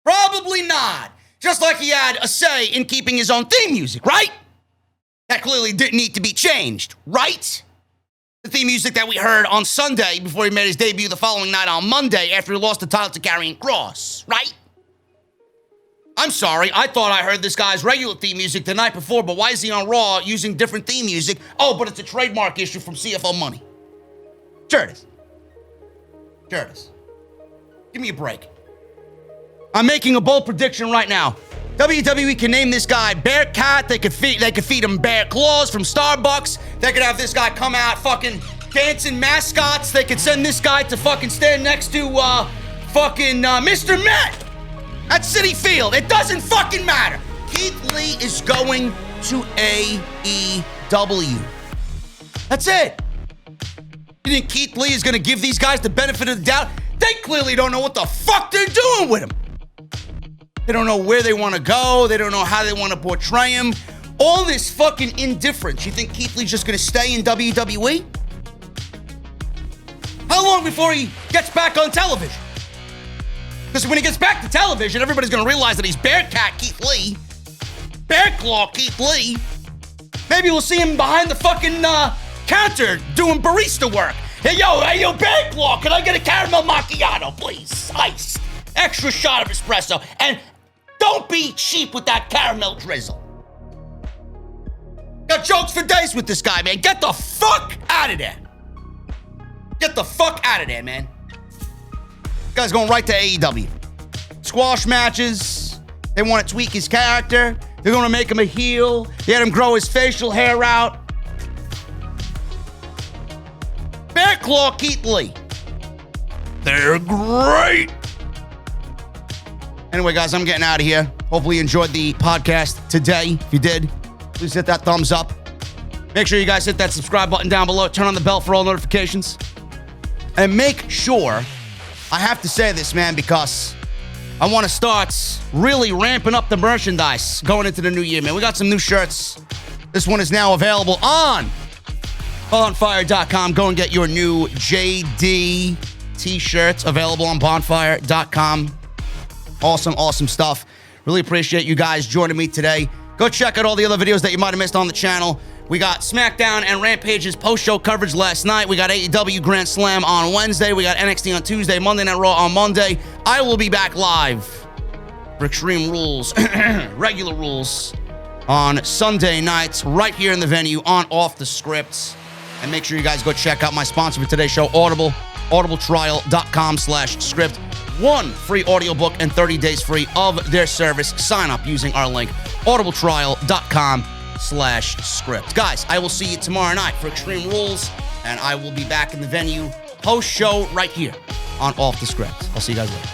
Probably not. Just like he had a say in keeping his own theme music, right? That clearly didn't need to be changed, right? The theme music that we heard on Sunday before he made his debut the following night on Monday after he lost the title to Karrion Kross, right? I'm sorry, I thought I heard this guy's regular theme music the night before, but why is he on Raw using different theme music? Oh, but it's a trademark issue from CFO Money. Sure it is. Sure it is. Give me a break. I'm making a bold prediction right now. WWE can name this guy Bearcat. They could feed him Bear Claws from Starbucks. They could have this guy come out fucking dancing mascots. They could send this guy to fucking stand next to Mr. Met at Citi Field. It doesn't fucking matter. Keith Lee is going to AEW. That's it. You think Keith Lee is going to give these guys the benefit of the doubt? They clearly don't know what the fuck they're doing with him. They don't know where they want to go. They don't know how they want to portray him. All this fucking indifference. You think Keith Lee's just going to stay in WWE? How long before he gets back on television? Because when he gets back to television, everybody's going to realize that he's Bearcat Keith Lee. Bearclaw Keith Lee. Maybe we'll see him behind the fucking counter doing barista work. Hey, yo, Bearclaw, can I get a caramel macchiato, please? Iced. Extra shot of espresso. And don't be cheap with that caramel drizzle. Got jokes for days with this guy, man. Get the fuck out of there. Get the fuck out of there, man. This guy's going right to AEW. Squash matches. They want to tweak his character. They're going to make him a heel. They had him grow his facial hair out. Bearclaw Keith Lee. They're great. Anyway, guys, I'm getting out of here. Hopefully you enjoyed the podcast today. If you did, please hit that thumbs up. Make sure you guys hit that subscribe button down below. Turn on the bell for all notifications. And make sure, I have to say this, man, because I want to start really ramping up the merchandise going into the new year, man. We got some new shirts. This one is now available on bonfire.com. Go and get your new JD t-shirts available on bonfire.com. Awesome stuff. Really appreciate you guys joining me today. Go check out all the other videos that you might have missed on the channel. We got SmackDown and Rampage's post-show coverage last night. We got AEW Grand Slam on Wednesday. We got NXT on Tuesday, Monday Night Raw on Monday. I will be back live for Extreme Rules, regular rules, on Sunday nights right here in the venue on Off the Script. And make sure you guys go check out my sponsor for today's show, Audible, audibletrial.com/script. 1 free audiobook and 30 days free of their service. Sign up using our link, audibletrial.com/script. Guys, I will see you tomorrow night for Extreme Rules, and I will be back in the venue post-show right here on Off the Script. I'll see you guys later.